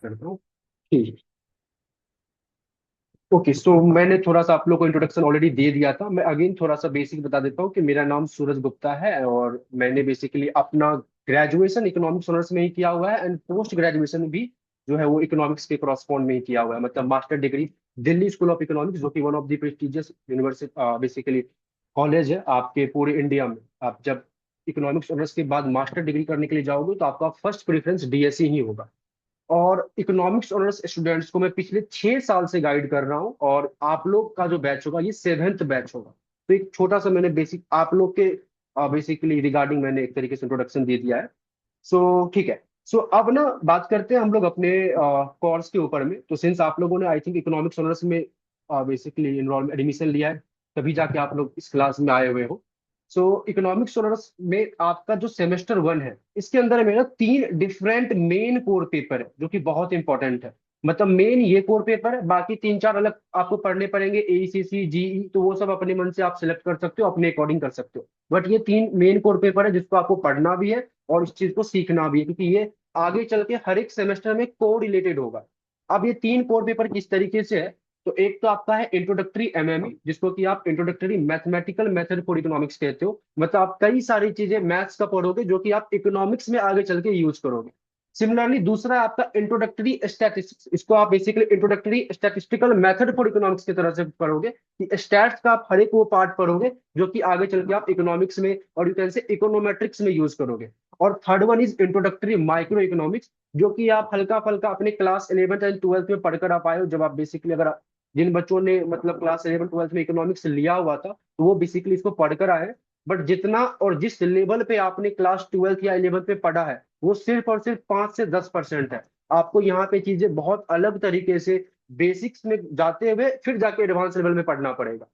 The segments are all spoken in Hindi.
करता हूँ। ठीक। ओके, सो मैंने थोड़ा सा आप लोग को इंट्रोडक्शन ऑलरेडी दे दिया था। मैं अगेन थोड़ा सा बेसिक बता देता हूँ कि मेरा नाम सूरज गुप्ता है और मैंने बेसिकली अपना ग्रेजुएशन इकोनॉमिक्स ऑनर्स में ही किया हुआ है एंड पोस्ट ग्रेजुएशन भी जो है वो इकोनॉमिक्स के क्रॉसपॉन्ड में ही किया हुआ है, मतलब master degree Delhi school of economics, जो कि one of the prestigious university basically college है आपके पूरे इंडिया में। आप जब इकोनॉमिक्स ऑनर्स के बाद मास्टर डिग्री करने के लिए जाओगे तो आपका फर्स्ट प्रेफरेंस डीएसई ही होगा। और इकोनॉमिक्स ऑनर्स स्टूडेंट्स को मैं पिछले 6 साल से गाइड कर रहा हूँ और आप लोग का जो बैच होगा ये सेवेंथ बैच होगा। तो एक छोटा सा मैंने बेसिक आप लोग के बेसिकली रिगार्डिंग मैंने एक तरीके से इंट्रोडक्शन दे दिया है। सो ठीक है। सो अब ना बात करते हैं हम लोग अपने कोर्स के ऊपर में। तो सिंस आप लोगों ने आई थिंक इकोनॉमिक्स ऑनर्स में बेसिकली इनरोल एडमिशन लिया है, तभी जाके आप लोग इस क्लास में आए हुए हो। सो इकोनॉमिक्स ऑनर्स में आपका जो सेमेस्टर वन है इसके अंदर मेरा 3 डिफरेंट मेन कोर पेपर है जो कि बहुत इंपॉर्टेंट है। मतलब मेन ये कोर पेपर है, बाकी 3 4 अलग आपको पढ़ने पड़ेंगे, एईसीसी जीई, तो वो सब अपने मन से आप सिलेक्ट कर सकते हो, अपने अकॉर्डिंग कर सकते हो। बट ये 3 मेन कोर पेपर है जिसको आपको पढ़ना भी है और इस चीज को सीखना भी है, क्योंकि ये आगे चल के हर एक सेमेस्टर में को रिलेटेड होगा। अब ये 3 कोर पेपर किस तरीके से है, तो एक तो आपका है इंट्रोडक्टरी एमएमई, जिसको कि आप introductory mathematical method for economics कहते हो। मतलब आप कई सारी चीजें मैथ्स का पढ़ोगे जो कि आप इकोनॉमिक्स में आगे चल के यूज करोगे। सिमिलरली दूसरा है आपका इंट्रोडक्टरी स्टैटिस्टिक्स, इसको आप basically introductory statistical method for economics की तरह से पढ़ोगे कि स्टैट्स का आप हर एक वो पार्ट पढ़ोगे जो कि आगे चल के आप इकोनॉमिक्स में और यू कैन से इकोनोमेट्रिक्स में यूज करोगे। और third one is introductory micro economics, जो कि आप हल्का फल्का अपने क्लास 11th एंड 12th में पढ़कर आप आए हो। जब आप बेसिकली अगर जिन बच्चों ने मतलब क्लास 11 12 में इकोनॉमिक्स लिया हुआ था तो वो बेसिकली इसको पढ़कर आए हैं। बट जितना और जिस लेवल पे आपने क्लास 12th या 11th पे पढ़ा है वो सिर्फ और सिर्फ 5 से 10% है। आपको यहाँ पे चीजें बहुत अलग तरीके से बेसिक्स में जाते हुए फिर जाके एडवांस लेवल में पढ़ना पड़ेगा।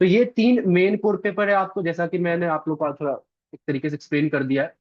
तो ये 3 मेन कोर पेपर है आपको, जैसा कि मैंने आप लोग को थोड़ा एक तरीके से एक्सप्लेन कर दिया है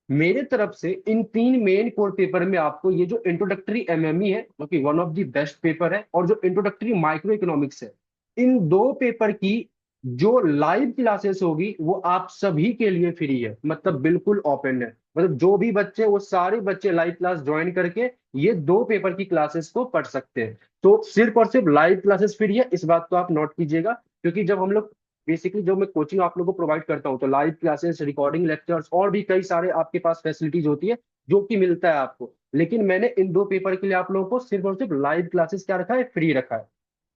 मेरे तरफ से। इन 3 मेन कोर पेपर में आपको ये जो इंट्रोडक्टरी एमएमई है जो कि one of the best paper है, और जो इंट्रोडक्टरी माइक्रो इकोनॉमिक्स है, इन दो पेपर की जो लाइव क्लासेस होगी वो आप सभी के लिए फ्री है, मतलब बिल्कुल ओपन है। मतलब जो भी बच्चे, वो सारे बच्चे लाइव क्लास ज्वाइन करके ये दो पेपर की क्लासेस को पढ़ सकते हैं। तो सिर्फ और सिर्फ लाइव क्लासेस फ्री है, इस बात को आप नोट कीजिएगा। क्योंकि जब हम लोग बेसिकली जो मैं कोचिंग आप लोगों को प्रोवाइड करता हूँ तो लाइव क्लासेस, रिकॉर्डिंग लेक्चर्स और भी कई सारे आपके पास फैसिलिटीज होती है जो कि मिलता है आपको। लेकिन मैंने इन दो पेपर के लिए आप लोगों को सिर्फ और सिर्फ लाइव क्लासेस क्या रखा है, फ्री रखा है।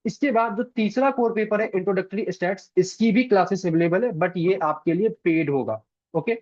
इसके बाद जो तीसरा कोर पेपर है इंट्रोडक्टरी स्टैट्स, इसकी भी क्लासेस अवेलेबल है बट ये आपके लिए पेड होगा। ओके।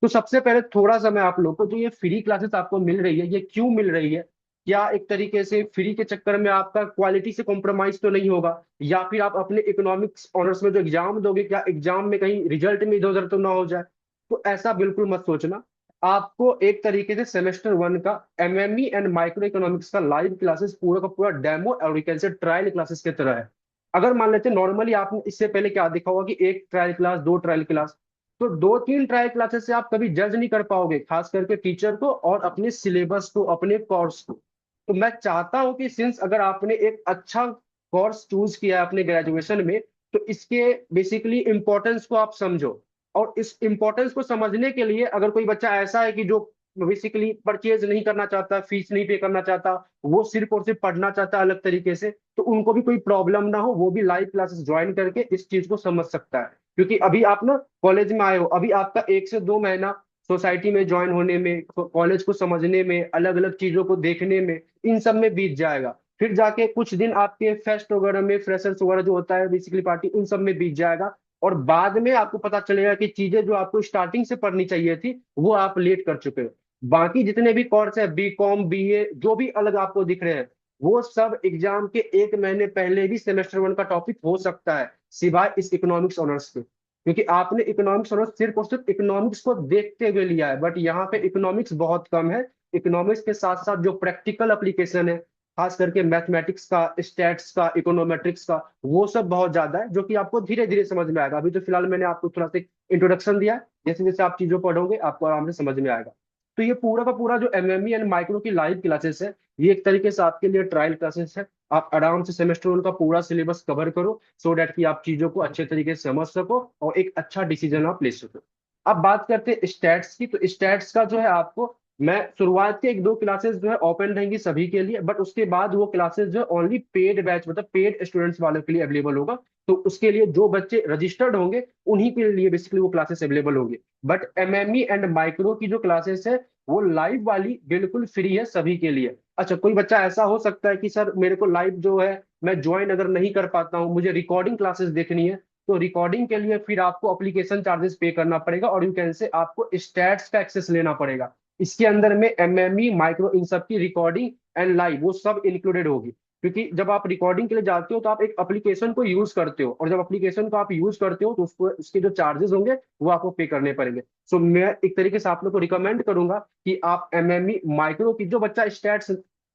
तो सबसे पहले थोड़ा सा मैं आप लोग को, जो ये फ्री क्लासेस आपको मिल रही है ये क्यों मिल रही है, क्या एक तरीके से फ्री के चक्कर में आपका क्वालिटी से कॉम्प्रोमाइज तो नहीं होगा, या फिर आप अपने इकोनॉमिक्स ऑनर्स में जो एग्जाम दोगे क्या एग्जाम में कहीं रिजल्ट में इधर उधर तो ना हो जाए। तो ऐसा बिल्कुल मत सोचना। आपको एक तरीके से सेमेस्टर वन का एमएमई एंड माइक्रो इकोनॉमिक्स का लाइव क्लासेस पूरा का पूरा डेमो और कैसे ट्रायल क्लासेस की तरह है। अगर मान लेते हैं नॉर्मली आपने इससे पहले क्या देखा होगा कि एक ट्रायल क्लास, दो ट्रायल क्लास, तो दो तीन ट्रायल क्लासेस से आप कभी जज नहीं कर पाओगे, खास करके टीचर को और अपने सिलेबस को, अपने कोर्स को। तो मैं चाहता हूं कि सिंस अगर आपने एक अच्छा कोर्स चूज किया है अपने ग्रेजुएशन में, तो इसके बेसिकली इंपॉर्टेंस को आप समझो। और इस इंपॉर्टेंस को समझने के लिए अगर कोई बच्चा ऐसा है कि जो बेसिकली परचेज नहीं करना चाहता, फीस नहीं पे करना चाहता, वो सिर्फ और सिर्फ पढ़ना चाहता है अलग तरीके से, तो उनको भी कोई प्रॉब्लम ना हो, वो भी लाइव क्लासेस ज्वाइन करके इस चीज को समझ सकता है। क्योंकि अभी आप ना कॉलेज में आए हो, अभी आपका 1 से 2 महीना सोसाइटी में ज्वाइन होने में, कॉलेज को समझने में, अलग अलग चीजों को देखने में, इन सब में बीत जाएगा। फिर जाके कुछ दिन आपके फेस्ट वगैरह में, फ्रेशर्स वगैरह जो होता है बेसिकली पार्टी, उन सब में बीत जाएगा। और बाद में आपको पता चलेगा कि चीजें जो आपको स्टार्टिंग से पढ़नी चाहिए थी वो आप लेट कर चुके हो। बाकी जितने भी कोर्स है, बीकॉम, बीए, जो भी अलग आपको दिख रहे हैं, वो सब एग्जाम के 1 महीने पहले भी सेमेस्टर वन का टॉपिक हो सकता है, सिवाय इस इकोनॉमिक्स ऑनर्स के। क्योंकि आपने इकोनॉमिक्स ऑनर्स सिर्फ और सिर्फ इकोनॉमिक्स को देखते हुए लिया है, बट यहाँ पे इकोनॉमिक्स बहुत कम है। इकोनॉमिक्स के साथ साथ जो प्रैक्टिकल एप्लीकेशन है, खास करके मैथमेटिक्स का, स्टैट्स का, इकोनोमेट्रिक्स का, वो सब बहुत ज्यादा है जो कि आपको धीरे धीरे समझ में आएगा। अभी तो फिलहाल मैंने आपको थोड़ा सा इंट्रोडक्शन दिया है, जैसे जैसे आप चीजों पढ़ोगे आपको आराम से समझ में आएगा। तो ये पूरा का पूरा जो एमएमई एंड माइक्रो की लाइव क्लासेस है, ये एक तरीके से आपके लिए ट्रायल क्लासेस है। आप आराम से सेमेस्टर वन का पूरा सिलेबस कवर करो, सो डैट कि आप चीजों को अच्छे तरीके से समझ सको और एक अच्छा डिसीजन आप ले सको। अब बात करते हैं स्टैट्स की। तो स्टैट्स का जो है आपको मैं शुरुआत के एक दो क्लासेस जो है ओपन रहेंगी सभी के लिए, बट उसके बाद वो क्लासेस जो है ओनली पेड बैच मतलब पेड स्टूडेंट्स वालों के लिए अवेलेबल होगा। तो उसके लिए जो बच्चे रजिस्टर्ड होंगे उन्हीं के लिए बेसिकली वो क्लासेस अवेलेबल होंगी। बट एमएमई एंड माइक्रो की जो क्लासेस है वो लाइव वाली बिल्कुल फ्री है सभी के लिए। अच्छा, कोई बच्चा ऐसा हो सकता है कि सर मेरे को लाइव जो है मैं ज्वाइन अगर नहीं कर पाता हूँ, मुझे रिकॉर्डिंग क्लासेस देखनी है, तो रिकॉर्डिंग के लिए फिर आपको एप्लीकेशन चार्जेस पे करना पड़ेगा और यू कैन से आपको स्टैट्स का एक्सेस लेना पड़ेगा। इसके अंदर में एमएमई माइक्रो इन सब की रिकॉर्डिंग एंड लाइव वो सब इंक्लूडेड होगी। क्योंकि जब आप रिकॉर्डिंग के लिए जाते हो तो आप एक एप्लीकेशन को यूज करते हो, और जब एप्लीकेशन को आप यूज करते हो तो उसको उसके जो चार्जेस होंगे वो आपको पे करने पड़ेंगे। सो मैं एक तरीके से आप लोग को रिकमेंड करूंगा कि आप एमएमई माइक्रो की, जो बच्चा स्टैट्स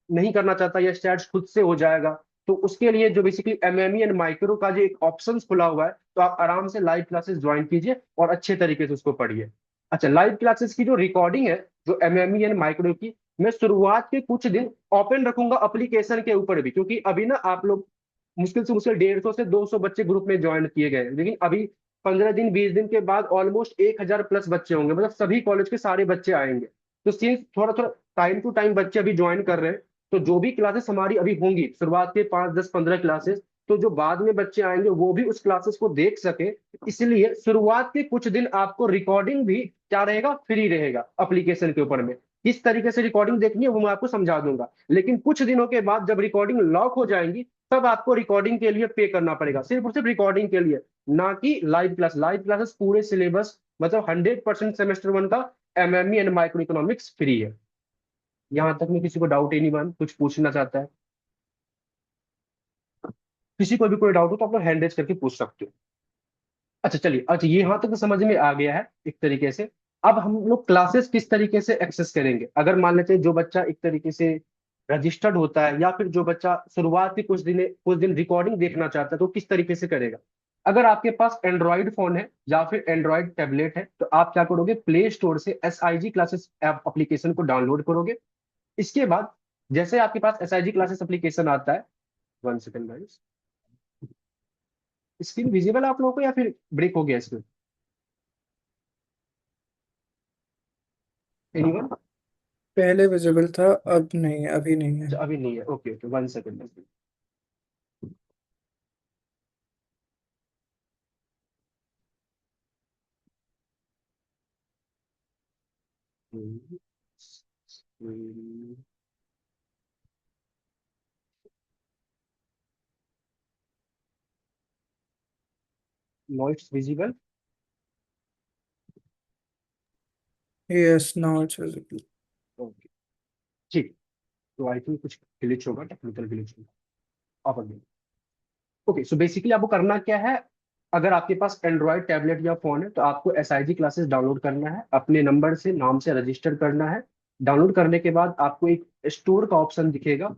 नहीं करना चाहता या स्टैट्स खुद से हो जाएगा, तो उसके लिए जो बेसिकली एमएमई एंड माइक्रो का जो एक ऑप्शन खुला हुआ है, तो आप आराम से लाइव क्लासेस ज्वाइन कीजिए और अच्छे तरीके से उसको पढ़िए। अच्छा, लाइव क्लासेस की जो रिकॉर्डिंग है, जो एमएमई एंड माइक्रो की, मैं शुरुआत के कुछ दिन ओपन रखूंगा एप्लीकेशन के ऊपर भी, क्योंकि अभी ना आप लोग मुश्किल से मुश्किल 150 से 200 बच्चे ग्रुप में ज्वाइन किए गए हैं, लेकिन अभी 15 दिन 20 दिन के बाद ऑलमोस्ट 1,000 प्लस बच्चे होंगे, मतलब सभी कॉलेज के सारे बच्चे आएंगे। तो सिंस थोड़ा थोड़ा टाइम टू टाइम बच्चे अभी ज्वाइन कर रहे हैं, तो जो भी क्लासेस हमारी अभी होंगी शुरुआत के 5 10 15 क्लासेस, तो जो बाद में बच्चे आएंगे वो भी उस क्लासेस को देख सके, इसलिए शुरुआत के कुछ दिन आपको रिकॉर्डिंग भी क्या रहेगा, फ्री रहेगा एप्लीकेशन के ऊपर में। किस तरीके से रिकॉर्डिंग देखनी है वो मैं आपको समझा दूंगा, लेकिन कुछ दिनों के बाद जब रिकॉर्डिंग लॉक हो जाएंगी तब आपको रिकॉर्डिंग के लिए पे करना पड़ेगा, सिर्फ और सिर्फ रिकॉर्डिंग के लिए, ना कि लाइव क्लास। लाइव क्लासेस पूरे सिलेबस मतलब 100% सेमेस्टर वन का MME and micro economics free है। यहां तक में किसी को डाउट एनी वन कुछ पूछना चाहता है? किसी को भी कोई डाउट हो तो आप लोग हैंड रेज करके पूछ सकते हो। अच्छा चलिए, अच्छा ये यहाँ तक तो समझ में आ गया है एक तरीके से। अब हम लोग क्लासेस किस तरीके से एक्सेस करेंगे, अगर मान लेते हैं जो बच्चा एक तरीके से रजिस्टर्ड होता है, या फिर जो बच्चा शुरुआत के कुछ दिन रिकॉर्डिंग देखना चाहता है, तो किस तरीके से करेगा। अगर आपके पास एंड्रॉइड फोन है या फिर एंड्रॉइड टैबलेट है, तो आप क्या करोगे, प्ले स्टोर से SIG क्लासेस ऐप एप्लीकेशन को डाउनलोड करोगे। इसके बाद जैसे आपके पास SIG क्लासेस एप्लीकेशन आता है, 1 सेकेंड गाइस, स्क्रीन विजिबल है आप लोगों को या फिर ब्रेक हो गया इसमें? एनीवन? पहले विजिबल था, अब नहीं है, अभी नहीं है। अभी नहीं है, okay okay, 1 second. Noise visible. Yes, now it's visible. Okay, ठीक। तो आई थिंक कुछ ग्लिच होगा, टेक्निकल ग्लिच होगा। आप अगेन। ओके, सो बेसिकली आपको करना क्या है, अगर आपके पास एंड्रॉयड टैबलेट या फोन है तो आपको SIG क्लासेस डाउनलोड करना है, अपने नंबर से नाम से रजिस्टर करना है। डाउनलोड करने के बाद आपको एक स्टोर का ऑप्शन दिखेगा।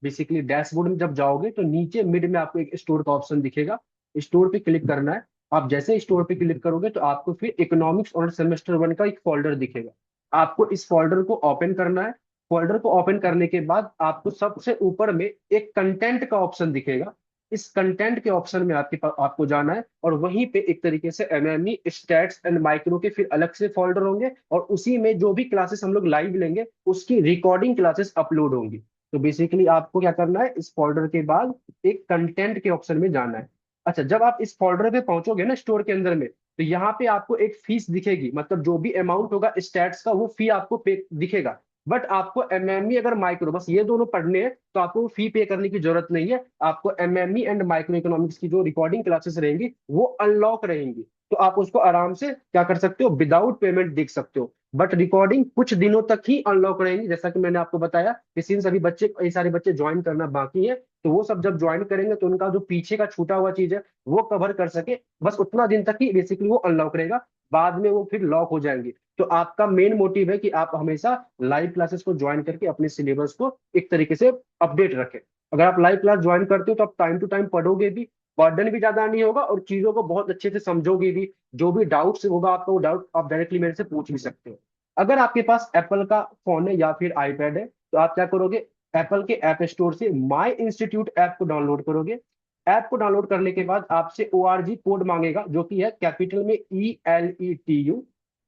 बेसिकली डैशबोर्ड में जब जाओगे तो नीचे मिड में आपको एक स्टोर का ऑप्शन दिखेगा, स्टोर पे क्लिक करना है। आप जैसे स्टोर पे क्लिक करोगे तो आपको फिर इकोनॉमिक्स और सेमेस्टर वन का एक फोल्डर दिखेगा। आपको इस फोल्डर को ओपन करना है। फोल्डर को ओपन करने के बाद आपको सबसे ऊपर में एक कंटेंट का ऑप्शन दिखेगा। इस कंटेंट के ऑप्शन में आपको जाना है, और वहीं पे एक तरीके से एमएमई स्टैट्स एंड माइक्रो के फिर अलग से फोल्डर होंगे, और उसी में जो भी क्लासेस हम लोग लाइव लेंगे उसकी रिकॉर्डिंग क्लासेस अपलोड होंगी। तो बेसिकली आपको क्या करना है, इस फोल्डर के बाद एक कंटेंट के ऑप्शन में जाना है। अच्छा, जब आप इस फोल्डर पे पहुंचोगे ना स्टोर के अंदर में, तो यहाँ पे आपको एक फीस दिखेगी, मतलब जो भी अमाउंट होगा स्टैट्स का वो फी आपको पे दिखेगा। बट आपको एमएमई अगर माइक्रो बस ये दोनों पढ़ने हैं तो आपको फी पे करने की जरूरत नहीं है। आपको एमएमई एंड माइक्रो इकोनॉमिक्स की जो रिकॉर्डिंग क्लासेस रहेंगी वो अनलॉक रहेंगी, तो आप उसको आराम से क्या कर सकते हो, विदाउट पेमेंट देख सकते हो। बट रिकॉर्डिंग कुछ दिनों तक ही अनलॉक रहेंगी, जैसा कि मैंने आपको बताया कि सिंस अभी बच्चे ये सारे बच्चे ज्वाइन करना बाकी है, तो वो सब जब ज्वाइन करेंगे तो उनका जो पीछे का छूटा हुआ चीज है वो कवर कर सके, बस उतना दिन तक ही बेसिकली वो अनलॉक रहेगा। बाद में वो फिर लॉक हो जाएंगे। तो आपका मेन मोटिव है कि आप हमेशा लाइव क्लासेस को ज्वाइन करके अपने सिलेबस को एक तरीके से अपडेट रखें। अगर आप लाइव क्लास ज्वाइन करते हो तो आप टाइम टू टाइम पढ़ोगे भी, बर्डन भी ज्यादा नहीं होगा, और चीजों को बहुत अच्छे से समझोगे भी। जो भी डाउट्स होगा आपका वो डाउट आप डायरेक्टली मेरे से पूछ भी सकते हो। अगर आपके पास एप्पल का फोन है या फिर आईपैड है, तो आप क्या करोगे, एप्पल के ऐप स्टोर से माई इंस्टीट्यूट ऐप को डाउनलोड करोगे। ऐप को डाउनलोड करने के बाद आपसे ORG कोड मांगेगा, जो कि है कैपिटल में ELETU।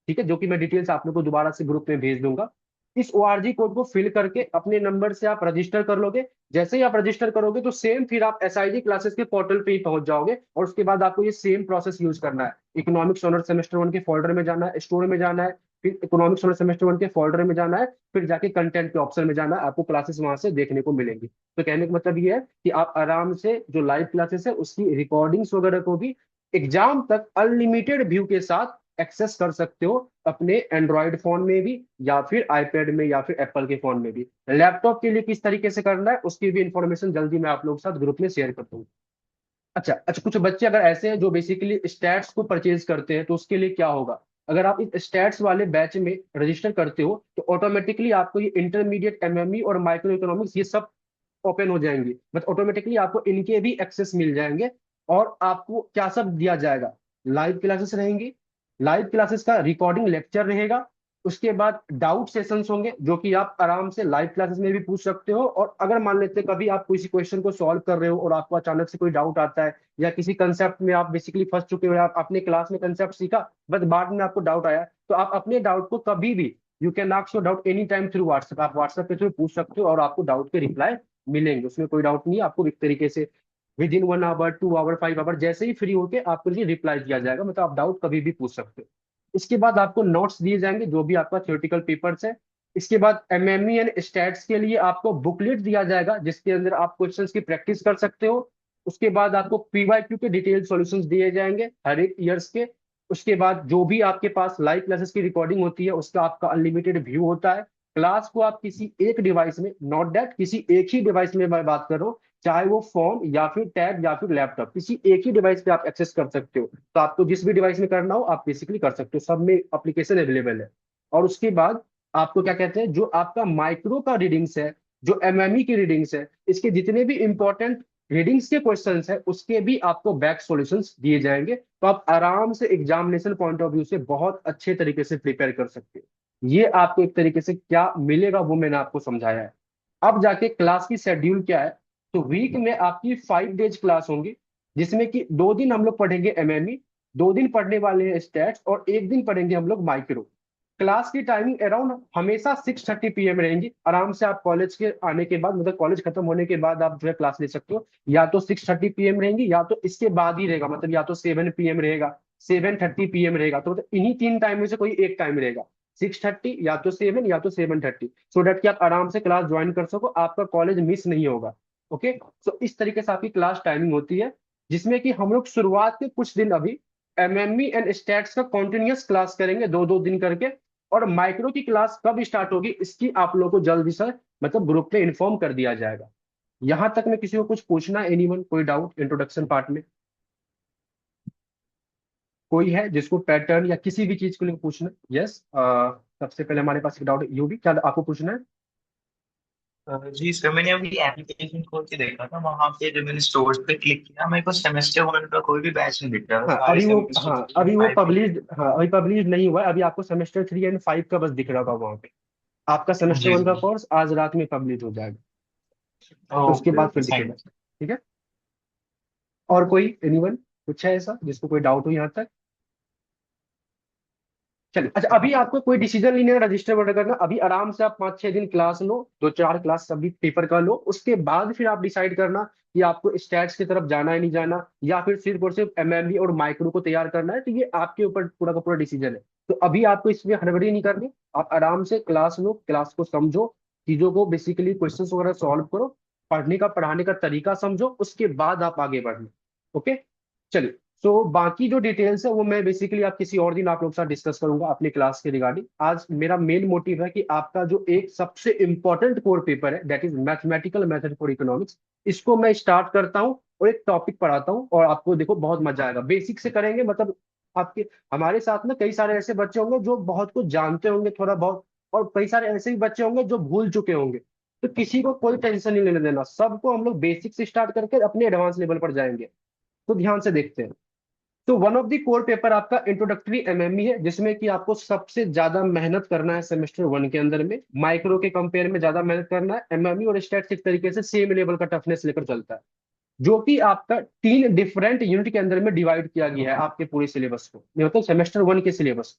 ठीक है, जो कि मैं डिटेल्स आप लोग को दोबारा से ग्रुप में भेज दूंगा। इस ओआरजी कोड को फिल करके अपने नंबर से आप रजिस्टर कर लोगे। जैसे ही आप रजिस्टर करोगे तो सेम फिर आप एसआईजी क्लासेस के पोर्टल पे ही पहुंच जाओगे, और उसके बाद आपको ये सेम प्रोसेस यूज करना है। इकोनॉमिक्स ऑनर सेमेस्टर वन के फोल्डर में जाना है, स्टोर में जाना है, फिर इकोनॉमिक्स ऑनर सेमेस्टर वन के फोल्डर में जाना है, फिर जाके कंटेंट के ऑप्शन में जाना है। आपको क्लासेस वहां से देखने को मिलेंगी। तो कहने का मतलब ये है कि आप आराम से जो लाइव क्लासेस है उसकी रिकॉर्डिंग्स वगैरह को भी एग्जाम तक अनलिमिटेड व्यू के साथ एक्सेस कर सकते हो, अपने एंड्रॉयड फोन में भी, या फिर आईपैड में, या फिर एप्पल के फोन में भी। लैपटॉप के लिए किस तरीके से करना है उसकी भी इंफॉर्मेशन जल्दी मैं आप लोगों के साथ ग्रुप में शेयर कर दूंगा। अच्छा अच्छा, कुछ बच्चे अगर ऐसे हैं जो बेसिकली स्टैट्स को परचेज करते हैं, तो उसके लिए क्या होगा? अगर आप इस स्टैट्स वाले बैच में रजिस्टर करते हो तो ऑटोमेटिकली आपको ये इंटरमीडिएट एमएमई और माइक्रो इकोनॉमिक्स ये सब ओपन हो जाएंगी, बट ऑटोमेटिकली आपको इनके भी एक्सेस मिल जाएंगे। और आपको क्या सब दिया जाएगा? लाइव क्लासेस रहेंगी, लाइव क्लासेस का रिकॉर्डिंग लेक्चर रहेगा, उसके बाद डाउट सेशंस होंगे जो कि आप आराम से लाइव क्लासेस में भी पूछ सकते हो। और अगर मान लेते हैं कभी आप किसी क्वेश्चन को सॉल्व कर रहे हो और आपको अचानक से कोई डाउट आता है, या किसी कंसेप्ट में आप बेसिकली फंस चुके हो, आप अपने क्लास में कंसेप्ट सीखा बट बाद में आपको डाउट आया, तो आप अपने डाउट को कभी भी, you can ask your doubt any time through WhatsApp, आप व्हाट्सएप के थ्रू पूछ सकते हो और आपको डाउट के रिप्लाई मिलेंगे। उसमें कोई डाउट नहीं है, आपको एक तरीके से with in 1 hour 2 hour 5 hour जैसे ही फ्री होके आपको लिए रिप्लाई दिया जाएगा, मतलब आप डाउट कभी भी पूछ सकते हो। इसके बाद आपको नोट्स दिए जाएंगे जो भी आपका थ्योरेटिकल पेपर्स है। इसके बाद एमएमई एंड स्टैट्स के लिए आपको बुकलेट दिया जाएगा जिसके अंदर आप क्वेश्चंस की प्रैक्टिस कर सकते हो। उसके बाद आपको पीवाईक्यू के डिटेल सॉल्यूशंस दिए जाएंगे हर एक ईयर्स के। उसके बाद जो भी आपके पास लाइव क्लासेस की रिकॉर्डिंग होती है उसका आपका अनलिमिटेड व्यू होता है। क्लास को आप किसी एक डिवाइस में, नॉट दैट किसी एक ही डिवाइस में मैं बात कर रहा हूँ, चाहे वो फोन या फिर टैब या फिर लैपटॉप, किसी एक ही डिवाइस पे आप एक्सेस कर सकते हो। तो आपको जिस भी डिवाइस में करना हो आप बेसिकली कर सकते हो, सब में एप्लीकेशन अवेलेबल है। और उसके बाद आपको क्या कहते हैं, जो आपका माइक्रो का रीडिंग्स है, जो एमएमई की रीडिंग्स है, इसके जितने भी इंपॉर्टेंट रीडिंग्स के क्वेश्चंस है उसके भी आपको बैक सॉल्यूशंस दिए जाएंगे। तो आप आराम से एग्जामिनेशन पॉइंट ऑफ व्यू से बहुत अच्छे तरीके से प्रिपेयर कर सकते हो। ये आपको एक तरीके से क्या मिलेगा वो मैंने आपको समझाया है। अब जाके क्लास की शेड्यूल क्या है। तो वीक में आपकी 5 डेज क्लास होंगी, जिसमें कि 2 दिन हम लोग पढ़ेंगे एमएमई, 2 दिन पढ़ने वाले हैं स्टैट्स, और एक दिन पढ़ेंगे हम लोग माइक्रो। क्लास की टाइमिंग अराउंड हमेशा 6:30 PM रहेंगी। आराम से आप कॉलेज के आने के बाद, मतलब कॉलेज खत्म होने के बाद आप जो है क्लास ले सकते हो। या तो 6:30 PM रहेंगी, या तो इसके बाद ही रहेगा, मतलब या तो 7 PM रहेगा, 7:30 PM रहेगा। तो मतलब इन्हीं 3 टाइम में से कोई एक टाइम रहेगा, 6:30 या तो 7 या तो 7:30, सो डेट कि आप आराम से क्लास ज्वाइन कर सको, आपका कॉलेज मिस नहीं होगा। ओके, सो इस तरीके से आपकी क्लास टाइमिंग होती है, जिसमें कि हम लोग शुरुआत के कुछ दिन अभी एमएमई एंड स्टैट्स का कॉन्टिन्यूअस क्लास करेंगे 2-2 दिन करके। और माइक्रो की क्लास कब स्टार्ट होगी इसकी आप लोगों को जल्दी से, मतलब ग्रुप में इन्फॉर्म कर दिया जाएगा। यहां तक में किसी को कुछ पूछना है, एनीवन, कोई डाउट इंट्रोडक्शन पार्ट में? कोई है जिसको पैटर्न या किसी भी चीज को लेकर पूछना है? यस, सबसे पहले हमारे पास एक डाउट है, यू भी क्या आपको पूछना है? जी सर, मैंने अभी एप्लीकेशन खोल के देखा था, वहां पे जब मैंने स्टोर्स पे क्लिक किया मेरे को सेमेस्टर वन का कोई भी बैच नहीं दिख रहा था, हाँ सारे अभी वो, सेमेस्टर हाँ थ्री एंड अभी वो फाइव के। पब्लिश, हाँ अभी पब्लिश नहीं हुआ है, अभी आपको सेमेस्टर 3 एंड 5 का बस दिख रहा होगा वहां पे। आपका सेमेस्टर जी वन का जी। कोर्स आज रात में पब्लिश हो जाएगा, तो उसके ओके बाद ओके, फिर दिखेगा। थैंक ठीक है। और कोई एनीवन, कुछ है ऐसा जिसको कोई डाउट हो यहाँ तक? चलिए, अच्छा अभी आपको कोई डिसीजन लेने का, रजिस्टर वगैरह करना, अभी आराम से आप 5-6 दिन क्लास लो, 2-4 क्लास सभी पेपर का लो, उसके बाद फिर आप डिसाइड करना कि आपको स्टैट्स की तरफ जाना है नहीं जाना, या फिर सिर्फ और सिर्फ एमएमई और माइक्रो को तैयार करना है। तो ये आपके ऊपर पूरा का पूरा डिसीजन है। तो अभी आपको इसमें हड़बड़ी नहीं करनी, आप आराम से क्लास लो, क्लास को समझो, चीजों को बेसिकली क्वेश्चंस वगैरह सॉल्व करो, पढ़ने का पढ़ाने का तरीका समझो, उसके बाद आप आगे बढ़ना। ओके, चलिए। सो बाकी जो डिटेल्स है वो मैं बेसिकली आप किसी और दिन आप लोग के साथ डिस्कस करूंगा अपनी क्लास के रिगार्डिंग। आज मेरा मेन मोटिव है कि आपका जो एक सबसे इंपॉर्टेंट कोर पेपर है, that is mathematical method for economics, इसको मैं स्टार्ट करता हूँ और एक टॉपिक पढ़ाता हूँ, और आपको देखो बहुत मजा आएगा। बेसिक से करेंगे, मतलब आपके, हमारे साथ में कई सारे ऐसे बच्चे होंगे जो बहुत कुछ जानते होंगे थोड़ा बहुत, और कई सारे ऐसे भी बच्चे होंगे जो भूल चुके होंगे। तो किसी को कोई टेंशन नहीं लेने देना, सबको हम लोग बेसिक से स्टार्ट करके अपने एडवांस लेवल पर जाएंगे। तो ध्यान से देखते हैं। तो one of the core paper आपका इंट्रोडक्टरी एमएमई है, जिसमें कि आपको सबसे ज्यादा मेहनत करना है सेमेस्टर वन के अंदर में, माइक्रो के कंपेयर में ज्यादा मेहनत करना है। एमएमई और स्टैट्स एक तरीके से सेम लेवल का टफनेस लेकर चलता है, जो कि आपका 3 डिफरेंट यूनिट के अंदर में डिवाइड किया गया है आपके पूरे सिलेबस को, ये मतलब सेमेस्टर वन के सिलेबस।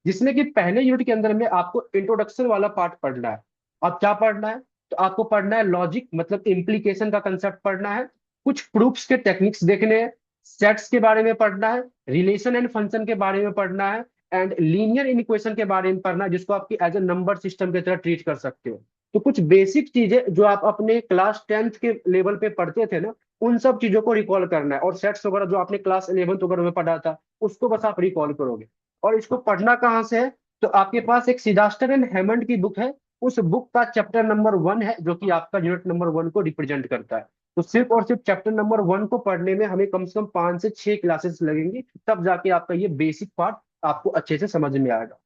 जिसमें कि पहले यूनिट के अंदर में आपको इंट्रोडक्शन वाला पार्ट पढ़ना है। अब क्या पढ़ना है? तो आपको पढ़ना है लॉजिक, मतलब इम्प्लीकेशन का कंसेप्ट पढ़ना है, कुछ प्रूफ्स के टेक्निक्स देखने हैं, सेट्स के बारे में पढ़ना है, रिलेशन एंड फंक्शन के बारे में पढ़ना है, एंड लीनियर इक्वेशन के बारे में पढ़ना है, जिसको आपकी एज ए नंबर सिस्टम की तरह ट्रीट कर सकते हो। तो कुछ बेसिक चीजें जो आप अपने क्लास 10th के लेवल पे पढ़ते थे ना, उन सब चीजों को रिकॉल करना है। और सेट्स वगैरह जो आपने क्लास 11th वगैरह में पढ़ा था, उसको बस आप रिकॉल करोगे। और इसको पढ़ना कहाँ से है? तो आपके पास एक सिडास्टर एंड हेमंड की बुक है, उस बुक का चैप्टर नंबर 1 है, जो कि आपका यूनिट नंबर 1 को रिप्रेजेंट करता है। तो सिर्फ और सिर्फ चैप्टर नंबर 1 को पढ़ने में हमें कम से कम 5 से 6 क्लासेस लगेंगी, तब जाके आपका ये बेसिक पार्ट आपको अच्छे से समझ में आएगा।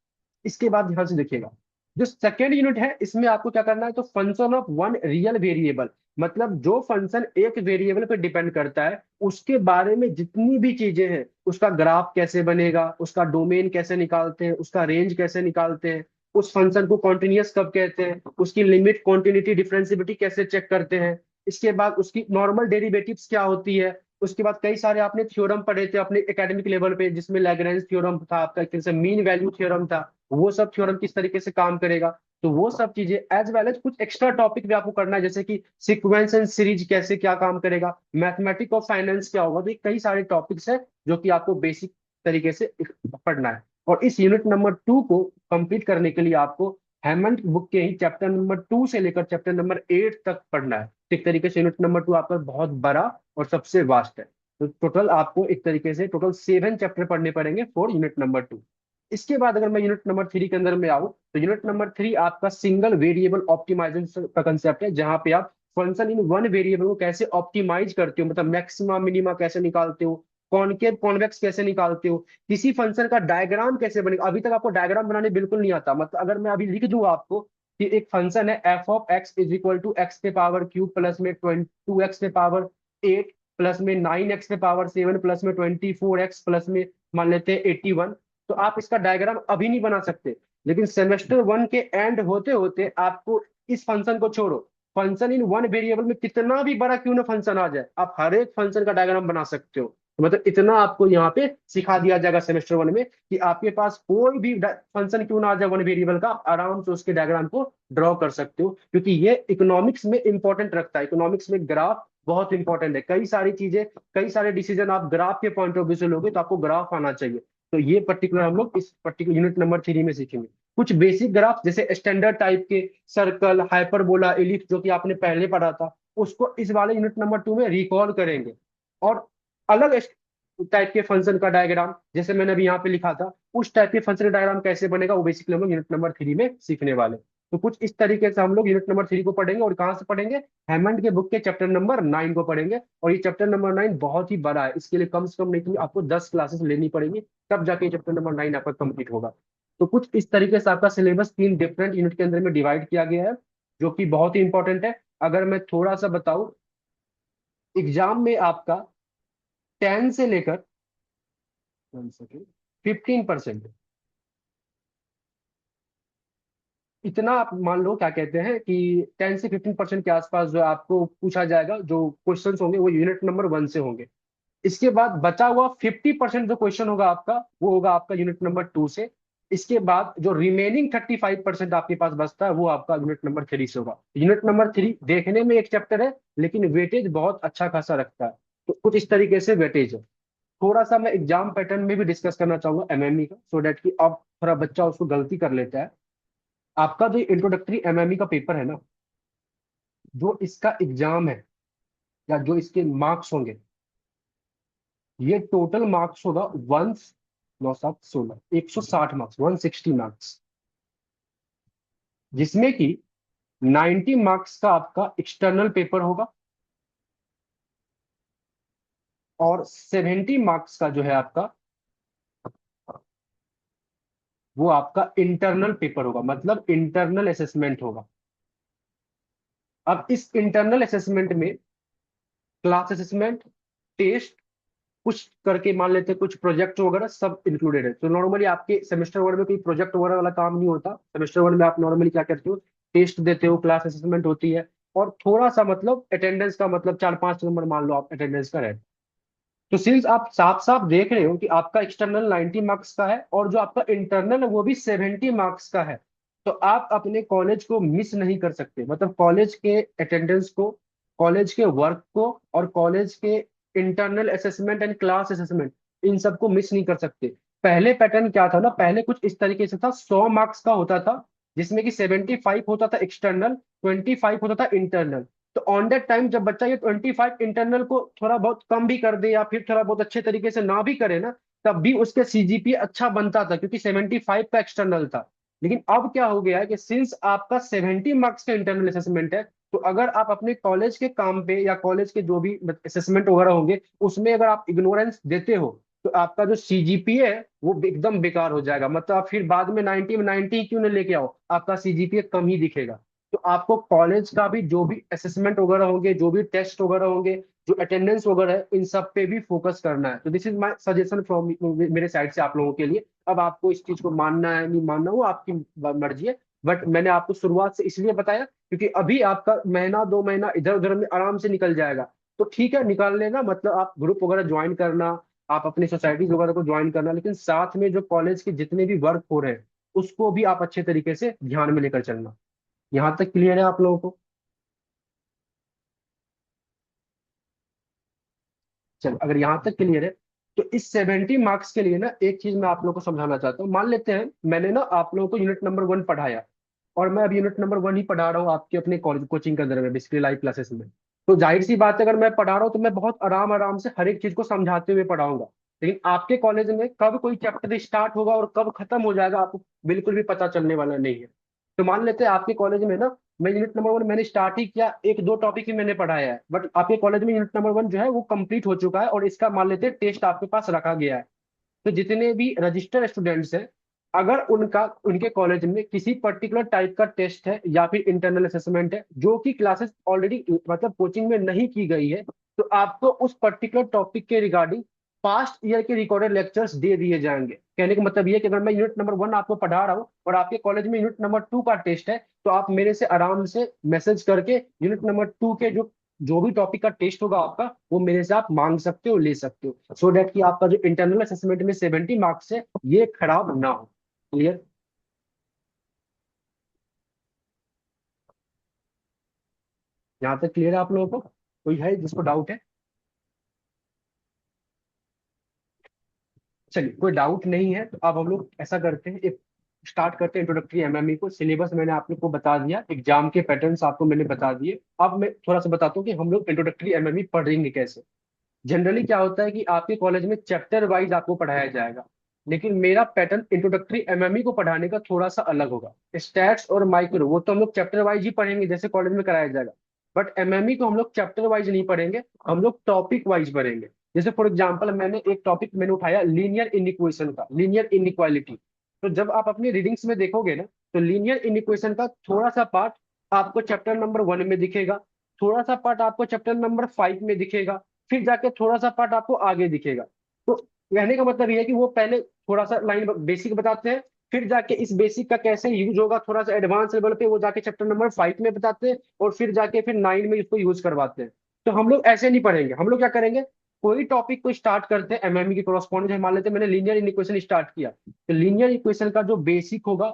इसके बाद ध्यान से देखिएगा, जो सेकेंड यूनिट है इसमें आपको क्या करना है, तो function of one real variable, मतलब जो फंक्शन एक वेरिएबल पे डिपेंड करता है उसके बारे में जितनी भी चीजें हैं, उसका ग्राफ कैसे बनेगा, उसका डोमेन कैसे निकालते हैं, उसका रेंज कैसे निकालते हैं, उस फंक्शन को कॉन्टिन्यूअस कब कहते हैं, उसकी लिमिट, कॉन्टिन्यूटी, डिफरेंशिएबिलिटी कैसे चेक करते हैं, इसके बाद उसकी नॉर्मल डेरिवेटिव्स क्या होती है। उसके बाद कई सारे आपने थ्योरम पढ़े थे अपने एकेडमिक लेवल पे, जिसमें लैग्रेंज थ्योरम था आपका, एक तरह से मीन वैल्यू थ्योरम था, वो सब थ्योरम किस तरीके से काम करेगा। तो वो सब चीजें एज वेल एज कुछ एक्स्ट्रा टॉपिक भी आपको करना है, जैसे कि सीक्वेंस एंड सीरीज कैसे क्या काम करेगा, मैथमेटिक ऑफ फाइनेंस क्या होगा। तो ये कई सारे टॉपिक्स हैं जो कि आपको बेसिक तरीके से पढ़ना है। और इस यूनिट नंबर 2 को कंप्लीट करने के लिए आपको हेमंत बुक के ही चैप्टर नंबर 2 से लेकर चैप्टर नंबर 8 तक पढ़ना है। एक तरीके से यूनिट नंबर 2 आपका बहुत बड़ा और सबसे वास्ट है। तो टोटल आपको एक तरीके से टोटल 7 चैप्टर पढ़ने पड़ेंगे फॉर यूनिट नंबर 2। इसके बाद अगर मैं यूनिट नंबर 3 के अंदर में आऊँ, तो यूनिट नंबर 3 आपका सिंगल वेरिएबल ऑप्टिमाइजेशन का कंसेप्ट है, जहां पे आप फंक्शन इन वन वेरिएबल को कैसे ऑप्टिमाइज करते हो, मतलब मैक्सिमा मिनिमा कैसे निकालते हो, कॉनकेव कॉन्वेक्स कैसे निकालते हो, किसी फंक्शन का डायग्राम कैसे बनेगा। अभी तक आपको डायग्राम बनाने बिल्कुल नहीं आता, मतलब अगर मैं अभी लिख दूं आपको कि एक फंक्शन है f of x is equal to x के पावर क्यूब प्लस में 2x के पावर 8 प्लस में 9x के पावर 7 प्लस में 24x प्लस में मान लेते हैं 81, तो आप इसका डायग्राम अभी नहीं बना सकते। लेकिन सेमेस्टर 1 के एंड होते होते आपको इस फंक्शन को छोड़ो, फंक्शन इन वन वेरिएबल में कितना भी बड़ा क्यों ना फंक्शन आ जाए, आप हर एक फंक्शन का डायग्राम बना सकते हो। तो मतलब इतना आपको यहाँ पे सिखा दिया जाएगा सेमेस्टर 1 में कि आपके पास कोई भी फंक्शन क्यों ना आ जाए वन वेरिएबल का, आप आराम से उसके डायग्राम को ड्रॉ कर सकते हो। क्योंकि ये इकोनॉमिक्स में इंपॉर्टेंट रखता है, इकोनॉमिक्स में ग्राफ बहुत इंपॉर्टेंट है। कई सारी चीजें, कई सारे डिसीजन आप ग्राफ के पॉइंट ऑफ व्यू से लोगे, तो आपको ग्राफ आना चाहिए। तो ये पर्टिकुलर हम लोग इस पर्टिकुलर यूनिट नंबर 3 में सीखेंगे। कुछ बेसिक ग्राफ जैसे स्टैंडर्ड टाइप के, सर्कल, हाइपरबोला, एलिप्स, जो कि आपने पहले पढ़ा था, उसको इस वाले यूनिट नंबर 2 में रिकॉल करेंगे। और अलग टाइप के फंक्शन का डायग्राम, जैसे मैंने अभी यहाँ पे लिखा था, उस टाइप के फंक्शन का डायग्राम कैसे बनेगा, वो बेसिकली हम लोग यूनिट नंबर 3 में सीखने वाले। तो कुछ इस तरीके से हम लोग यूनिट नंबर 3 को पढ़ेंगे। और कहाँ से पढ़ेंगे? हेमंड के बुक के चैप्टर नंबर 9 को पढ़ेंगे। और ये चैप्टर नंबर 9 बहुत ही बड़ा है, इसके लिए कम से कम नहीं तो आपको 10 क्लासेस लेनी पड़ेगी, तब जाके चैप्टर नंबर 9 आपका कंप्लीट होगा। तो कुछ इस तरीके से आपका सिलेबस 3 डिफरेंट यूनिट के अंदर में डिवाइड किया गया है, जो कि बहुत ही इंपॉर्टेंट है। अगर मैं थोड़ा सा बताऊं, एग्जाम में आपका 10 से लेकर 15% इतना, आप मान लो क्या कहते हैं कि 10 से 15% के आसपास जो आपको पूछा जाएगा, जो क्वेश्चंस होंगे वो यूनिट नंबर 1 से होंगे। इसके बाद बचा हुआ 50% जो क्वेश्चन होगा आपका, वो होगा आपका यूनिट नंबर 2 से। इसके बाद जो रिमेनिंग 35% आपके पास बचता है, वो आपका यूनिट नंबर 3 से होगा। यूनिट नंबर 3 देखने में एक चैप्टर है, लेकिन वेटेज बहुत अच्छा खासा रखता है। तो कुछ इस तरीके से वेटेज है। थोड़ा सा मैं एग्जाम पैटर्न में भी डिस्कस करना चाहूंगा एमएमई का, सो डेट कि अब थोड़ा बच्चा उसको गलती कर लेता है। आपका जो इंट्रोडक्टरी एमएमई का पेपर है ना, जो इसका एग्जाम है या जो इसके मार्क्स होंगे, ये टोटल मार्क्स होगा 1 9 7 16 160 मार्क्स, 160 मार्क्स, जिसमें कि 90 मार्क्स का आपका एक्सटर्नल पेपर होगा, और 70 मार्क्स का जो है आपका, वो आपका इंटरनल पेपर होगा, मतलब इंटरनल असेसमेंट होगा। अब इस इंटरनल असेसमेंट में क्लास असेसमेंट, टेस्ट, कुछ करके मान लेते हैं कुछ प्रोजेक्ट वगैरह सब इंक्लूडेड है। तो नॉर्मली आपके सेमेस्टर 1 में कोई प्रोजेक्ट वगैरह वाला काम नहीं होता। सेमेस्टर 1 में आप नॉर्मली क्या करते हो, टेस्ट देते हो, क्लास असेसमेंट होती है, और थोड़ा सा मतलब अटेंडेंस का, मतलब 4 5 नंबर मान लो आप अटेंडेंस का रहता है। तो सिंस आप साफ साफ देख रहे हो कि आपका एक्सटर्नल 90 मार्क्स का है और जो आपका इंटरनल है वो भी 70 मार्क्स का है, तो आप अपने कॉलेज को मिस नहीं कर सकते। मतलब कॉलेज के अटेंडेंस को, कॉलेज के वर्क को, और कॉलेज के internal assessment and class assessment, इन सबको मिस नहीं कर सकते। पहले पैटर्न क्या था ना, पहले कुछ इस तरीके से था, 100 मार्क्स का होता था जिसमें कि 75 होता था एक्सटर्नल, 25 होता था इंटरनल। तो ऑन दैट टाइम जब बच्चा ये 25 इंटरनल को थोड़ा बहुत कम भी कर दे या फिर थोड़ा बहुत अच्छे तरीके से ना भी करे ना, तब भी उसके सीजीपीए अच्छा बनता था क्योंकि 75 का एक्सटर्नल था। लेकिन अब क्या हो गया है कि सिंस आपका 70 मार्क्स का इंटरनल असेसमेंट है, तो अगर आप अपने कॉलेज के काम पे या कॉलेज के जो भी असेसमेंट वगैरह होंगे उसमें अगर आप इग्नोरेंस देते हो, तो आपका जो सीजीपीए है वो एकदम बेकार हो जाएगा। मतलब आप फिर बाद में 90 में 90 क्यों ना लेके आओ, आपका सीजीपीए कम ही दिखेगा। तो आपको कॉलेज का भी जो भी असेसमेंट वगैरह होंगे, जो भी टेस्ट वगैरह होंगे, जो अटेंडेंस वगैरह है, इन सब पे भी फोकस करना है। तो this is my suggestion from मेरे साइड से आप लोगों के लिए। अब आपको इस चीज को मानना है नहीं मानना वो आपकी मर्जी है, बट मैंने आपको शुरुआत से इसलिए बताया क्योंकि अभी आपका महीना 2 महीना इधर उधर में आराम से निकल जाएगा। तो ठीक है निकाल लेना, मतलब आप ग्रुप वगैरह ज्वाइन करना, आप अपनी सोसाइटीज वगैरह को ज्वाइन करना, लेकिन साथ में जो कॉलेज के जितने भी वर्क हो रहे हैं उसको भी आप अच्छे तरीके से ध्यान में लेकर चलना। यहाँ तक क्लियर है आप लोगों को? चलो अगर यहाँ तक क्लियर है, तो इस 70 मार्क्स के लिए ना एक चीज मैं आप लोगों को समझाना चाहता हूँ। मान लेते हैं मैंने ना आप लोगों को यूनिट नंबर 1 पढ़ाया, और मैं अब यूनिट नंबर 1 ही पढ़ा रहा हूँ आपके अपने कॉलेज कोचिंग के अंदर में, बेसिकली लाइव क्लासेस में। तो जाहिर सी बात है अगर मैं पढ़ा रहा हूँ तो मैं बहुत आराम आराम से हर एक चीज को समझाते हुए पढ़ाऊंगा। लेकिन आपके कॉलेज में कब कोई चैप्टर स्टार्ट होगा और कब खत्म हो जाएगा आपको बिल्कुल भी पता चलने वाला नहीं है। तो मान लेते हैं आपके कॉलेज में ना, मैं यूनिट नंबर 1 मैंने स्टार्ट ही किया, एक दो टॉपिक ही मैंने पढ़ाया है, बट आपके कॉलेज में यूनिट नंबर 1 जो है वो कंप्लीट हो चुका है और इसका मान लेते हैं टेस्ट आपके पास रखा गया है। तो जितने भी रजिस्टर्ड स्टूडेंट्स हैं, अगर उनका उनके कॉलेज में किसी पर्टिकुलर टाइप का टेस्ट है या फिर इंटरनल असेसमेंट है जो कि क्लासेस ऑलरेडी मतलब कोचिंग में नहीं की गई है, तो आपको उस पर्टिकुलर टॉपिक के रिगार्डिंग पास्ट ईयर के रिकॉर्डेड लेक्चर्स दे दिए जाएंगे। कहने का मतलब ये है कि अगर मैं यूनिट नंबर 1 आपको पढ़ा रहा हूँ और आपके कॉलेज में यूनिट नंबर 2 का टेस्ट है, तो आप मेरे से आराम से मैसेज करके यूनिट नंबर 2 के जो जो भी टॉपिक का टेस्ट होगा आपका, वो मेरे से आप मांग सकते हो, ले सकते हो, सो दैट कि आपका जो इंटरनल असेसमेंट में 70 मार्क्स है ये खराब ना हो। क्लियर? यहाँ तक क्लियर है आप लोगों को? कोई है जिसको डाउट है? चलिए कोई डाउट नहीं है तो अब हम लोग ऐसा करते हैं, एक स्टार्ट करते हैं इंट्रोडक्टरी एमएमई को। सिलेबस मैंने आप लोग को बता दिया, एग्जाम के पैटर्न्स आपको मैंने बता दिए। अब मैं थोड़ा सा बताता हूँ कि हम लोग इंट्रोडक्टरी एमएमई पढ़ेंगे कैसे। जनरली क्या होता है कि आपके कॉलेज में चैप्टर वाइज आपको पढ़ाया जाएगा, लेकिन मेरा पैटर्न इंट्रोडक्टरी एमएमई को पढ़ाने का थोड़ा सा अलग होगा। स्टैट्स और माइक्रो वो तो हम लोग चैप्टर वाइज ही पढ़ेंगे जैसे कॉलेज में कराया जाएगा, बट एमएमई को हम लोग चैप्टर वाइज नहीं पढ़ेंगे, हम लोग टॉपिक वाइज पढ़ेंगे। जैसे फॉर एग्जाम्पल मैंने एक टॉपिक मैंने उठाया लीनियर इनइक्वेशन का, लीनियर इनइक्वालिटी। तो जब आप अपनी रीडिंग्स में देखोगे ना, तो लीनियर इनइक्वेशन का थोड़ा सा पार्ट आपको चैप्टर नंबर 1 में दिखेगा, थोड़ा सा पार्ट आपको चैप्टर नंबर 5 में दिखेगा, फिर जाके थोड़ा सा पार्ट आपको आगे दिखेगा। तो कहने का मतलब ये है कि वो पहले थोड़ा सा लाइन बेसिक बताते हैं, फिर जाके इस बेसिक का कैसे यूज होगा थोड़ा सा एडवांस लेवल पे वो जाके चैप्टर नंबर 5 में बताते हैं, और फिर जाके फिर 9 में इसको यूज करवाते हैं। तो हम लोग ऐसे नहीं पढ़ेंगे, हम लोग क्या करेंगे, कोई टॉपिक को स्टार्ट करते हैं एमएमई की कोरस्पॉन्डिंग, मान लेते हैं मैंने लीनियर इक्वेशन स्टार्ट किया, तो लीनियर इक्वेशन का जो बेसिक होगा,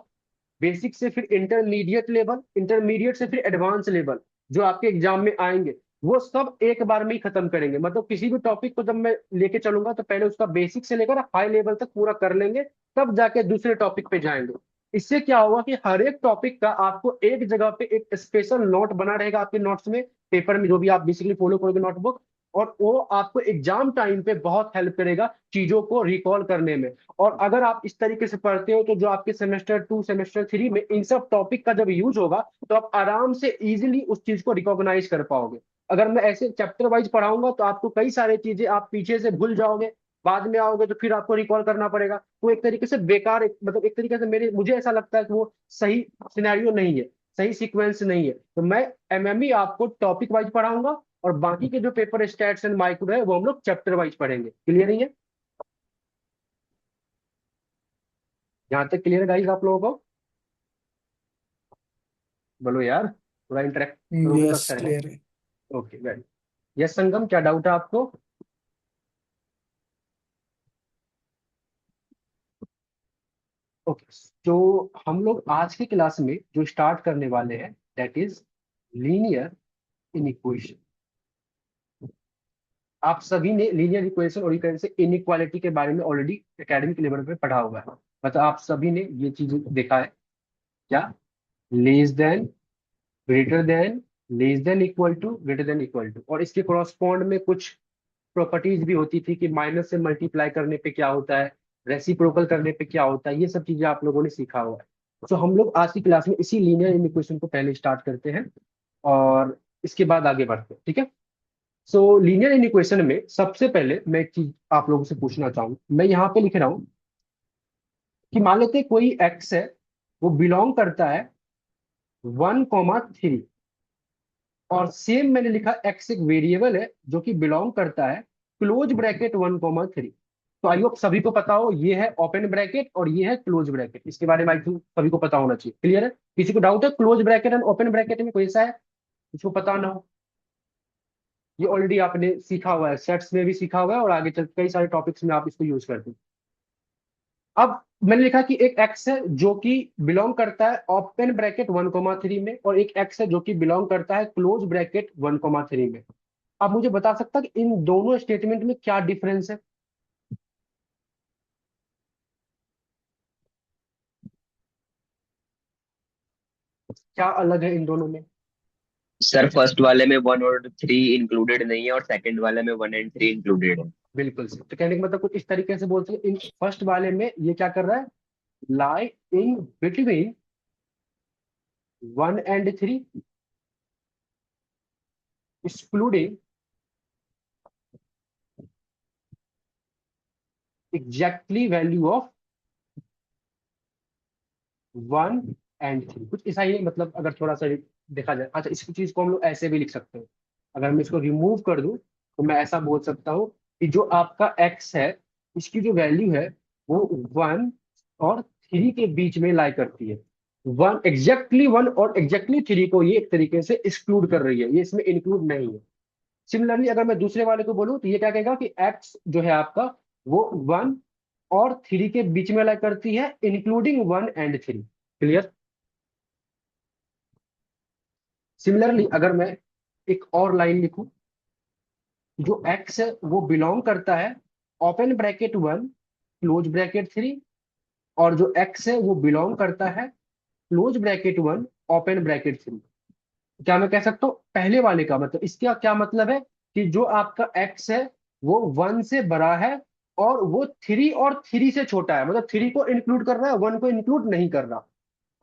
बेसिक से फिर इंटरमीडिएट लेवल, इंटरमीडिएट से फिर एडवांस लेवल जो आपके एग्जाम में आएंगे, वो सब एक बार में ही खत्म करेंगे। मतलब किसी भी टॉपिक को जब मैं लेके चलूंगा तो पहले उसका बेसिक से लेकर हाई लेवल तक पूरा कर लेंगे, तब जाके दूसरे टॉपिक पे जाएंगे। इससे क्या होगा कि हर एक टॉपिक का आपको एक जगह पे एक स्पेशल नोट बना रहेगा आपके नोट्स में, पेपर में जो भी आप बेसिकली फॉलो करोगे नोटबुक, और वो आपको एग्जाम टाइम पे बहुत हेल्प करेगा चीजों को रिकॉल करने में। और अगर आप इस तरीके से पढ़ते हो तो जो आपके सेमेस्टर 2 सेमेस्टर 3 में इन सब टॉपिक का जब यूज होगा, तो आप आराम से इजीली उस चीज को रिकॉग्नाइज कर पाओगे। अगर मैं ऐसे चैप्टर वाइज पढ़ाऊंगा तो आपको कई सारी चीजें आप पीछे से भूल जाओगे, बाद में आओगे तो फिर आपको रिकॉल करना पड़ेगा। वो एक तरीके से बेकार मतलब एक तरीके से मेरे मुझे ऐसा लगता है कि वो सही सिनेरियो नहीं है, सही सीक्वेंस नहीं है। तो मैं एमएमई आपको टॉपिक वाइज पढ़ाऊंगा, और बाकी के जो पेपर स्टैट्स एंड माइक्रो है वो हम लोग चैप्टर वाइज पढ़ेंगे। क्लियर नहीं है? यहाँ तक क्लियर है गाइस आप लोगों को? बोलो यार, थोड़ा इंटरेक्ट करोगे तो यस अच्छा रहेगा। क्लियर है। Okay very. यस संगम, क्या डाउट है आपको? ओके, तो हम लोग आज की क्लास में जो स्टार्ट करने वाले हैं दैट इज लीनियर इनइक्वेशन। आप सभी ने लीनियर इक्वेशन और इक्वेशन से इनइक्वालिटी के बारे में ऑलरेडी एकेडमिक लेवल पे पढ़ा हुआ है, मतलब आप सभी ने ये चीज देखा है क्या? Less than, greater than, less than equal to, greater than equal to, और इसके करॉस्पॉन्ड में कुछ प्रॉपर्टीज भी होती थी कि माइनस से मल्टीप्लाई करने पे क्या होता है, रेसिप्रोकल करने पे क्या होता है, ये सब चीजें आप लोगों ने सीखा हुआ है। तो हम लोग आज की क्लास में इसी लीनियर इक्वेशन को पहले स्टार्ट करते हैं और इसके बाद आगे बढ़ते हैं, ठीक है? सो लीनियर इक्वेशन में सबसे पहले मैं एक चीज आप लोगों से पूछना चाहूंगा। मैं यहाँ पे लिख रहा हूँ कि मान लेते हैं कोई एक्स है, वो बिलोंग करता है 1,3, और सेम मैंने लिखा एक्स एक वेरिएबल है जो कि बिलोंग करता है क्लोज ब्रैकेट 1,3। तो आई होप सभी को पता हो, ये है ओपन ब्रैकेट और ये है क्लोज ब्रैकेट। इसके बारे में आई थिंक सभी को पता होना चाहिए। क्लियर है? किसी को डाउट है close bracket and open bracket में कोई ऐसा है जिसको पता ना हो? ये ऑलरेडी आपने सीखा हुआ है, सेट्स में भी सीखा हुआ है और आगे चल कई सारे टॉपिक्स में आप इसको यूज करते हैं। अब मैंने लिखा कि एक एक्स है जो कि बिलोंग करता है ओपन ब्रैकेट 1,3 में, और एक एक्स है जो कि बिलोंग करता है क्लोज ब्रैकेट 1,3 में। आप मुझे बता सकता कि इन दोनों स्टेटमेंट में क्या डिफरेंस है, क्या अलग है इन दोनों में? सर फर्स्ट वाले में 1 और 3 इंक्लूडेड नहीं है और सेकंड वाले में 1 और 3 इंक्लूडेड है। बिल्कुल सही। तो कहने का मतलब कुछ इस तरीके से बोल सकते हैं, इन फर्स्ट वाले में ये क्या कर रहा है, लाई in between 1 and 3, excluding exactly value of 1 and 3। कुछ ऐसा ही है, मतलब अगर थोड़ा सा देखा जाए। अच्छा, इस चीज को हम लोग ऐसे भी लिख सकते हैं। अगर मैं इसको रिमूव कर दूं तो मैं ऐसा बोल सकता हूँ कि जो आपका एक्स है, इसकी जो वैल्यू है वो 1 और 3 के बीच में लाई करती है। 1 और एग्जैक्टली 3 को ये एक तरीके से एक्सक्लूड कर रही है, ये इसमें इंक्लूड नहीं है। सिमिलरली अगर मैं दूसरे वाले को बोलूं तो ये क्या कहेगा कि एक्स जो है आपका वो 1 और 3 के बीच में लाई करती है, इंक्लूडिंग 1 and 3। क्लियर? सिमिलरली अगर मैं एक और लाइन लिखूं, जो एक्स है वो बिलोंग करता है ओपन ब्रैकेट 1 क्लोज ब्रैकेट 3, और जो एक्स है वो बिलोंग करता है क्लोज ब्रैकेट 1 ओपन ब्रैकेट 3। क्या मैं कह सकता हूँ पहले वाले का मतलब, इसका क्या मतलब है कि जो आपका एक्स है वो 1 से बड़ा है और वो 3 से छोटा है, मतलब 3 को इंक्लूड कर रहा है, 1 को इंक्लूड नहीं कर रहा।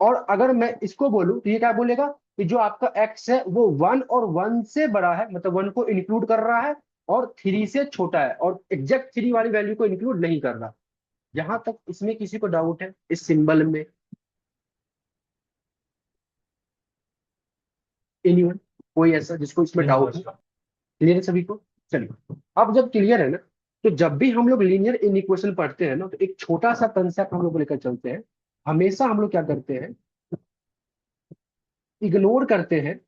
और अगर मैं इसको बोलूं तो ये क्या बोलेगा कि जो आपका एक्स है वो 1 से बड़ा है, मतलब 1 को इंक्लूड कर रहा है और 3 से छोटा है, और एग्जैक्ट 3 वाली वैल्यू को इंक्लूड नहीं कर रहा। यहां तक इसमें किसी को डाउट है इस सिंबल में? एनीवन? कोई ऐसा जिसको इसमें डाउट है? क्लियर है सभी को? चलिए, अब जब क्लियर है ना, तो जब भी हम लोग लीनियर इनइक्वेशन पढ़ते हैं ना, तो एक छोटा सा कंसेप्ट हम लोग लेकर चलते हैं। हमेशा हम लोग क्या करते हैं, इग्नोर करते हैं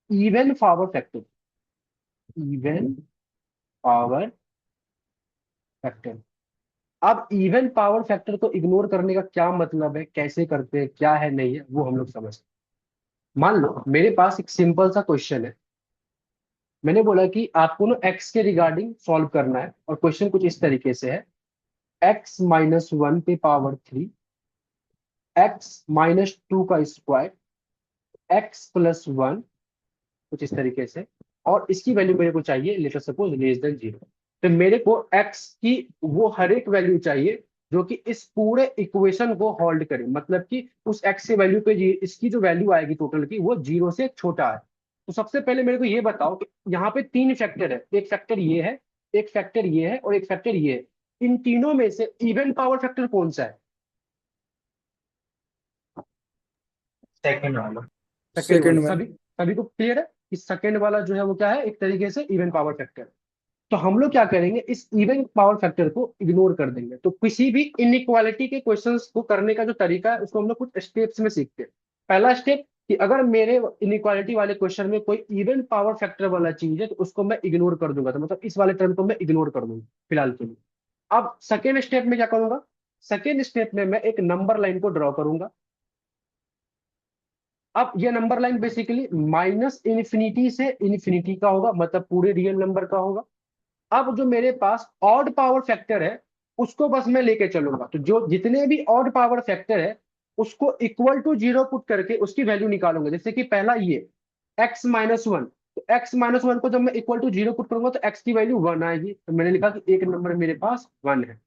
even power factor. Even power factor. अब इवन पावर फैक्टर को इग्नोर करने का क्या मतलब है, कैसे करते हैं, क्या है नहीं है, वो हम लोग समझते हैं। मान लो मेरे पास एक सिंपल सा क्वेश्चन है। मैंने बोला कि आपको ना एक्स के रिगार्डिंग सॉल्व करना है, और क्वेश्चन कुछ इस तरीके से है, x-1 पे पावर 3, x-2 का स्क्वायर, x+1, कुछ इस तरीके से, और इसकी वैल्यू मेरे को चाहिए let us suppose less than 0। तो मेरे को x की वो हर एक वैल्यू चाहिए जो कि इस पूरे इक्वेशन को होल्ड करे, मतलब कि उस x की वैल्यू पे इसकी जो वैल्यू आएगी टोटल की वो 0 से छोटा है। तो सबसे पहले मेरे को ये बताओ कि यहाँ पे 3 फैक्टर है, एक फैक्टर ये है, एक फैक्टर ये है और एक फैक्टर ये है। इन तीनों में से इवन पावर फैक्टर कौन सा है? सेकंड वाला। सेकंड वाला। Second one. सभी सभी को क्लियर है कि सेकंड वाला जो है वो क्या है, एक तरीके से इवन पावर फैक्टर। तो हम लोग क्या करेंगे, इस इवन पावर फैक्टर को इग्नोर कर देंगे। तो किसी भी इनइक्वालिटी के क्वेश्चंस को करने का जो तरीका है उसको हम लोग कुछ स्टेप्स में सीखते हैं। पहला स्टेप कि अगर मेरे इनइक्वालिटी वाले क्वेश्चन में कोई इवन पावर फैक्टर वाला चीज है तो उसको मैं इग्नोर कर दूंगा, तो मतलब इस वाले टर्म को मैं इग्नोर कर दूंगा फिलहाल के लिए। अब सेकेंड स्टेप में क्या करूंगा, सेकेंड स्टेप में मैं एक नंबर लाइन को ड्रॉ करूंगा। अब ये number line basically minus infinity से इन्फिनिटी का होगा, मतलब पूरे रियल नंबर का होगा। अब जो मेरे पास ऑड पावर फैक्टर है उसको बस मैं लेके चलूंगा, तो जो जितने भी ऑड पावर फैक्टर है उसको इक्वल टू जीरो पुट करके उसकी वैल्यू निकालूंगा। जैसे कि पहला ये x-1, तो x-1 को जब मैं इक्वल टू जीरो पुट करूंगा तो x की वैल्यू 1 आएगी, तो मैंने लिखा कि एक नंबर मेरे पास 1 है।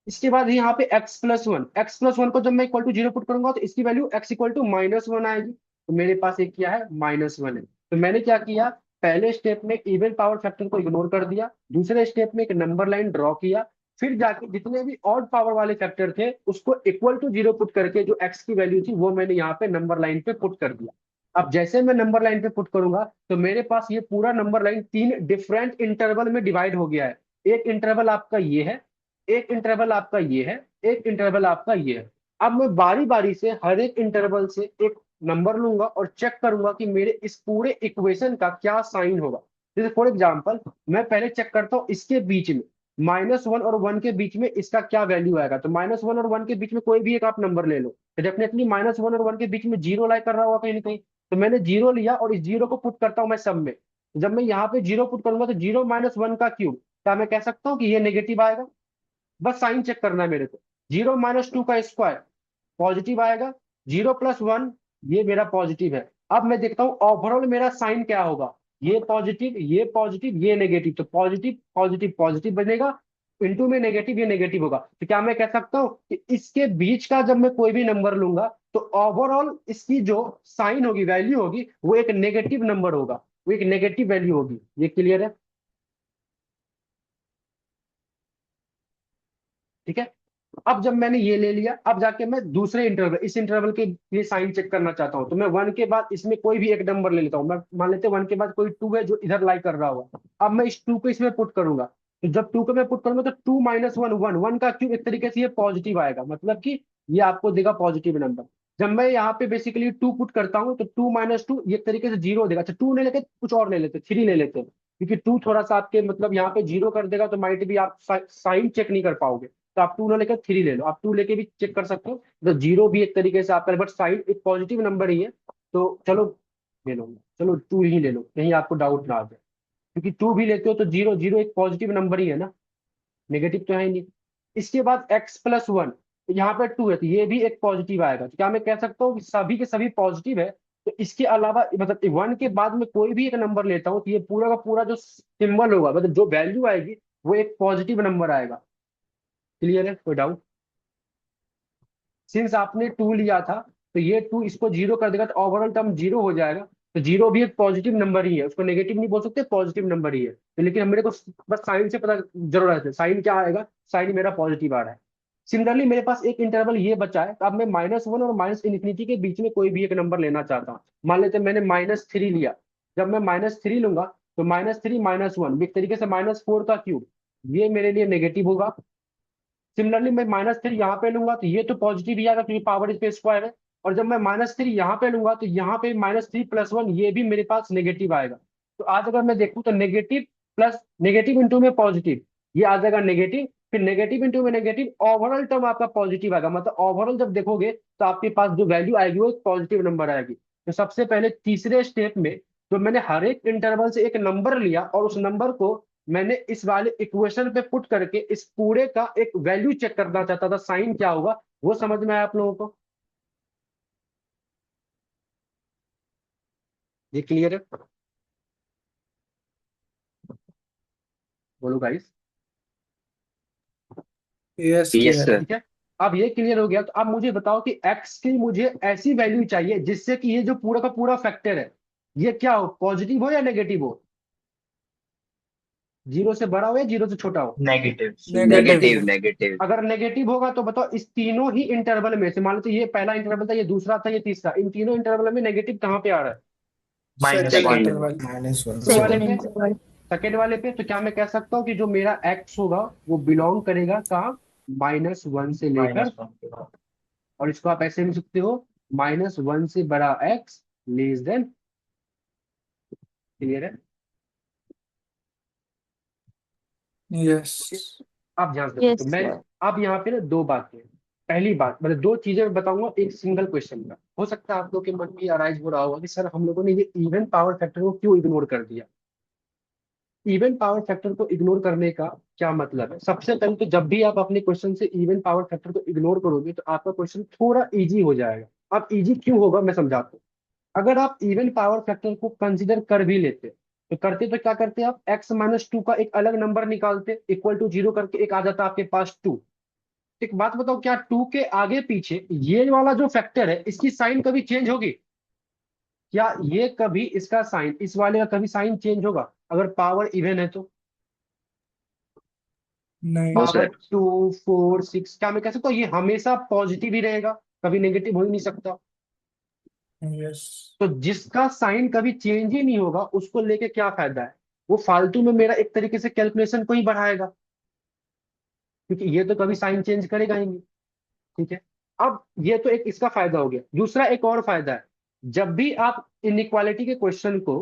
इसके बाद यहाँ पे x+1 को जब मैं इक्वल टू जीरो पुट करूंगा तो इसकी वैल्यू x इक्वल टू -1 आएगी, तो मेरे पास एक क्या है, -1 है। तो मैंने क्या किया, पहले स्टेप में इवन पावर फैक्टर को इग्नोर कर दिया, दूसरे स्टेप में एक नंबर लाइन ड्रॉ किया, फिर जाके जितने भी ऑड पावर वाले फैक्टर थे उसको इक्वल टू जीरो पुट करके जो x की वैल्यू थी वो मैंने यहाँ पे नंबर लाइन पे पुट कर दिया। अब जैसे मैं नंबर लाइन पे पुट करूंगा तो मेरे पास ये पूरा नंबर लाइन 3 डिफरेंट इंटरवल में डिवाइड हो गया है। एक इंटरवल आपका ये है, एक इंटरवल आपका ये है, एक इंटरवल आपका ये है। अब मैं बारी बारी से हर एक इंटरवल से एक नंबर लूंगा और चेक करूंगा कि मेरे इस पूरे इक्वेशन का क्या साइन होगा। जैसे फॉर एग्जांपल मैं पहले चेक करता हूँ इसके बीच में -1 और 1 के बीच में इसका क्या वैल्यू आएगा, तो -1 और 1 के बीच में कोई भी एक आप नंबर ले लो, तो डेफिनेटली -1 और 1 के बीच में जीरो लाई कर रहा होगा कहीं ना कहीं, तो मैंने जीरो लिया और इस जीरो को पुट करता हूँ मैं सब में। जब मैं यहाँ पे जीरो पुट करूंगा तो 0 - 1 का क्यूब, क्या मैं कह सकता हूँ कि ये नेगेटिव आएगा। बस साइन चेक करना है मेरे को। 0 - 2 का स्क्वायर पॉजिटिव आएगा, 0+1 ये मेरा पॉजिटिव है। अब मैं देखता हूँ ओवरऑल मेरा साइन क्या होगा, ये पॉजिटिव ये पॉजिटिव ये नेगेटिव, तो पॉजिटिव पॉजिटिव पॉजिटिव बनेगा, इनटू में नेगेटिव ये नेगेटिव होगा। तो क्या मैं कह सकता हूँ कि इसके बीच का जब मैं कोई भी नंबर लूंगा तो ओवरऑल इसकी जो साइन होगी वैल्यू होगी वो एक नेगेटिव नंबर होगा, वो एक नेगेटिव वैल्यू होगी। ये क्लियर है? ठीक है। अब जब मैंने ये ले लिया, अब जाके मैं दूसरे इंटरवल इस इंटरवल के लिए साइन चेक करना चाहता हूँ, तो मैं 1 के बाद इसमें कोई भी एक नंबर ले लेता हूँ। मैं मान लेते 1 के बाद कोई 2 है जो इधर लाई कर रहा हुआ, अब मैं इस 2 को इसमें पुट करूंगा, तो जब 2 को मैं पुट करूंगा तो 2 - 1 1 का क्यूब एक तरीके से ये पॉजिटिव आएगा, मतलब कि ये आपको देगा पॉजिटिव नंबर। जब मैं यहाँ पे बेसिकली 2 पुट करता हूँ तो 2 - 2 ये एक तरीके से जीरो देगा। अच्छा 2 नहीं लेते, कुछ और ले लेते, 3 ले लेते हैं, क्योंकि 2 थोड़ा सा आपके मतलब यहाँ पे जीरो कर देगा तो माइट भी आप साइन चेक नहीं कर पाओगे, तो आप 2 ना लेकर 3 ले लो। आप 2 लेके भी चेक कर सकते हो, तो जीरो भी एक तरीके से आपका, बट साइन एक पॉजिटिव नंबर ही है, तो चलो ले लो, चलो 2 ही ले लो, कहीं आपको डाउट ना आ जाए, क्योंकि 2 भी लेते हो तो जीरो जीरो एक पॉजिटिव नंबर ही है ना, नेगेटिव तो है ही नहीं। इसके बाद x+1, यहाँ पे 2 है तो ये भी एक पॉजिटिव आएगा, तो क्या मैं कह सकता हूँ कि सभी के सभी पॉजिटिव है। तो इसके अलावा मतलब 1 के बाद में कोई भी एक नंबर लेता हूँ तो ये पूरा का पूरा जो सिंबल होगा, मतलब जो वैल्यू आएगी वो एक पॉजिटिव नंबर आएगा। क्लियर है? कोई डाउट? सिंस आपने 2 लिया था तो ये 2 इसको जीरो कर देगा तो ओवरऑल टर्म जीरो हो जाएगा, तो जीरो भी एक पॉजिटिव नंबर ही है, उसको नेगेटिव नहीं बोल सकते, पॉजिटिव नंबर ही है। तो लेकिन मेरे को बस साइन से पता जरूरत है, साइन क्या आएगा, साइन मेरा पॉजिटिव आ रहा है। सिमिलरली मेरे पास एक इंटरवल ये बचा है, तो अब मैं -1 और -∞ के बीच में कोई भी एक नंबर लेना चाहता हूँ। मान लेते हैं मैंने -3 लिया, जब मैं -3 लूंगा तो -3 - 1 एक तरीके से -4 का क्यूब, ये मेरे लिए नेगेटिव होगा। सिमिलरली मैं -3 यहाँ पे लूंगा तो ये तो पॉजिटिव ही आएगा क्योंकि पावर इस पे स्क्वायर है, और जब मैं -3 यहाँ पे लूंगा तो यहाँ पे -3+1 ये भी मेरे पास नेगेटिव आएगा। तो आज अगर मैं देखूँ तो नेगेटिव प्लस नेगेटिव इंटू में पॉजिटिव, ये आ जाएगा नेगेटिव, फिर नेगेटिव इंटू में नेगेटिव, ओवरऑल टर्म आपका पॉजिटिव आएगा, मतलब ओवरऑल जब देखोगे तो आपके पास जो वैल्यू आएगी वो एक पॉजिटिव नंबर आएगी। तो सबसे पहले तीसरे स्टेप में तो मैंने हर एक इंटरवल से एक नंबर लिया और उस नंबर को मैंने इस वाले इक्वेशन पे पुट करके इस पूरे का एक वैल्यू चेक करना चाहता था, साइन क्या होगा। वो समझ में आया आप लोगों को? ये क्लियर है? बोलो गाइस। यस यस क्लियर है। सर। ठीक है। अब ये क्लियर हो गया तो अब मुझे बताओ कि x की मुझे ऐसी वैल्यू चाहिए जिससे कि ये जो पूरा का पूरा फैक्टर है ये क्या हो, पॉजिटिव हो या नेगेटिव हो, जीरो से बड़ा हो या जीरो से छोटा हो। नेगेटिव। नेगेटिव। Negative negative. अगर नेगेटिव होगा तो बताओ इस तीनों ही इंटरवल में से, मान लो तो ये पहला इंटरवल था, ये दूसरा था, ये तीसरा, इन तीनों इंटरवल में नेगेटिव कहाँ पे आ रहा है? -1। Second second. इंटरवल। किस वाले सेकंड पे? इंटरवल। सेकेंड वाले पे। तो क्या मैं कह सकता हूँ कि जो मेरा एक्स होगा वो बिलोंग करेगा कहाँ, -1 से लेकर, -1 के बाद। और इसको आप ऐसे लिख सकते हो -1 से बड़ा एक्स लेस देन। क्लियर है? यस। आप ध्यान से देखो। तो यस मैं सर। अब यहाँ पे ना दो बातें, पहली बात मतलब दो चीजें मैं बताऊंगा एक सिंगल क्वेश्चन का। हो सकता है आप लोग के मन में अराइज हो रहा होगा कि सर हम लोगों ने ये इवन पावर फैक्टर को क्यों इग्नोर कर दिया। इवन पावर फैक्टर को इग्नोर करने का क्या मतलब है। सबसे पहले तो जब भी आप अपने क्वेश्चन से इवन पावर फैक्टर को इग्नोर करोगे तो आपका क्वेश्चन थोड़ा इजी हो जाएगा। अब इजी क्यों होगा मैं समझाता हूँ। अगर आप इवन पावर फैक्टर को कंसीडर कर भी लेते तो करते तो क्या करते आप x-2 का एक अलग नंबर निकालते इक्वल टू 0 करके एक आ जाता आपके पास 2। एक बात बताओ क्या 2 के आगे पीछे ये वाला जो फैक्टर है इसकी साइन कभी चेंज होगी। क्या ये कभी इसका साइन इस वाले का कभी साइन चेंज होगा अगर पावर इवन है तो। नहीं। No power sir. 2 4 6 क्या मैं कह सकता हूँ ये हमेशा पॉजिटिव ही रहेगा, कभी नेगेटिव हो ही नहीं सकता। यस। तो जिसका साइन कभी चेंज ही नहीं होगा उसको लेके क्या फायदा है। वो फालतू में मेरा एक तरीके से कैलकुलेशन को ही बढ़ाएगा क्योंकि ये तो कभी साइन चेंज करेगा ही नहीं। ठीक है। अब ये तो एक इसका फायदा हो गया। दूसरा एक और फायदा है, जब भी आप इनइक्वालिटी के क्वेश्चन को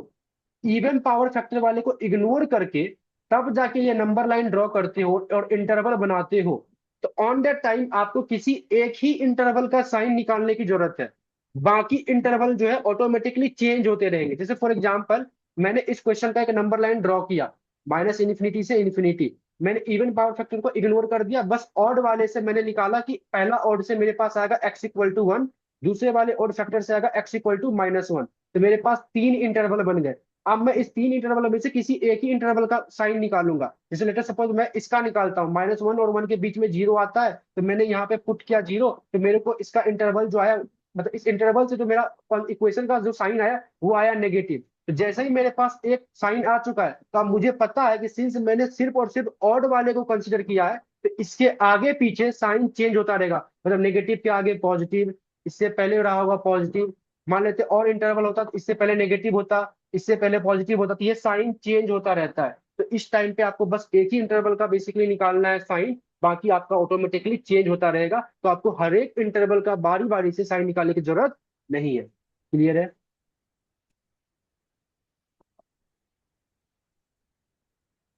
इवन पावर फैक्टर वाले को इग्नोर करके तब जाके ये नंबर लाइन ड्रॉ करते हो और इंटरवल बनाते हो तो ऑन दैट टाइम आपको किसी एक ही इंटरवल का साइन निकालने की जरूरत है। बाकी इंटरवल जो है ऑटोमेटिकली चेंज होते रहेंगे। जैसे फॉर एग्जांपल मैंने इस क्वेश्चन का एक नंबर लाइन ड्रॉ किया माइनस इन्फिनिटी से इन्फिनिटी। मैंने इवन पावर फैक्टर को इग्नोर कर दिया, बस ऑड वाले से मैंने निकाला कि पहला ऑड से मेरे पास आएगा x=1, दूसरे वाले ऑड फैक्टर से आएगा x=-1। तो मेरे पास 3 इंटरवल बन गए। अब मैं इस 3 इंटरवल में से किसी एक ही इंटरवल का साइन निकालूंगा। जैसे लेटर सपोज मैं इसका निकालता हूँ -1 और 1 के बीच में 0 आता है तो मैंने यहाँ पे पुट किया 0 तो मेरे को इसका इंटरवल जो आया मतलब इस इंटरवल से जो मेरा इक्वेशन का जो साइन आया वो आया नेगेटिव। तो जैसे ही मेरे पास एक साइन आ चुका है तो अब मुझे पता है कि सिंस मैंने सिर्फ और सिर्फ ऑड वाले को कंसिडर किया है तो इसके आगे पीछे साइन चेंज होता रहेगा। मतलब नेगेटिव के आगे पॉजिटिव, इससे पहले रहा होगा पॉजिटिव। मान लेते और इंटरवल होता तो इससे पहले नेगेटिव होता, इससे पहले पॉजिटिव होता, तो ये साइन चेंज होता रहता है। तो इस टाइम पे आपको बस एक ही इंटरवल का बेसिकली निकालना है साइन, बाकी आपका ऑटोमेटिकली चेंज होता रहेगा। तो आपको हर एक इंटरवल का बारी बारी से साइन निकालने की जरूरत नहीं है। क्लियर है।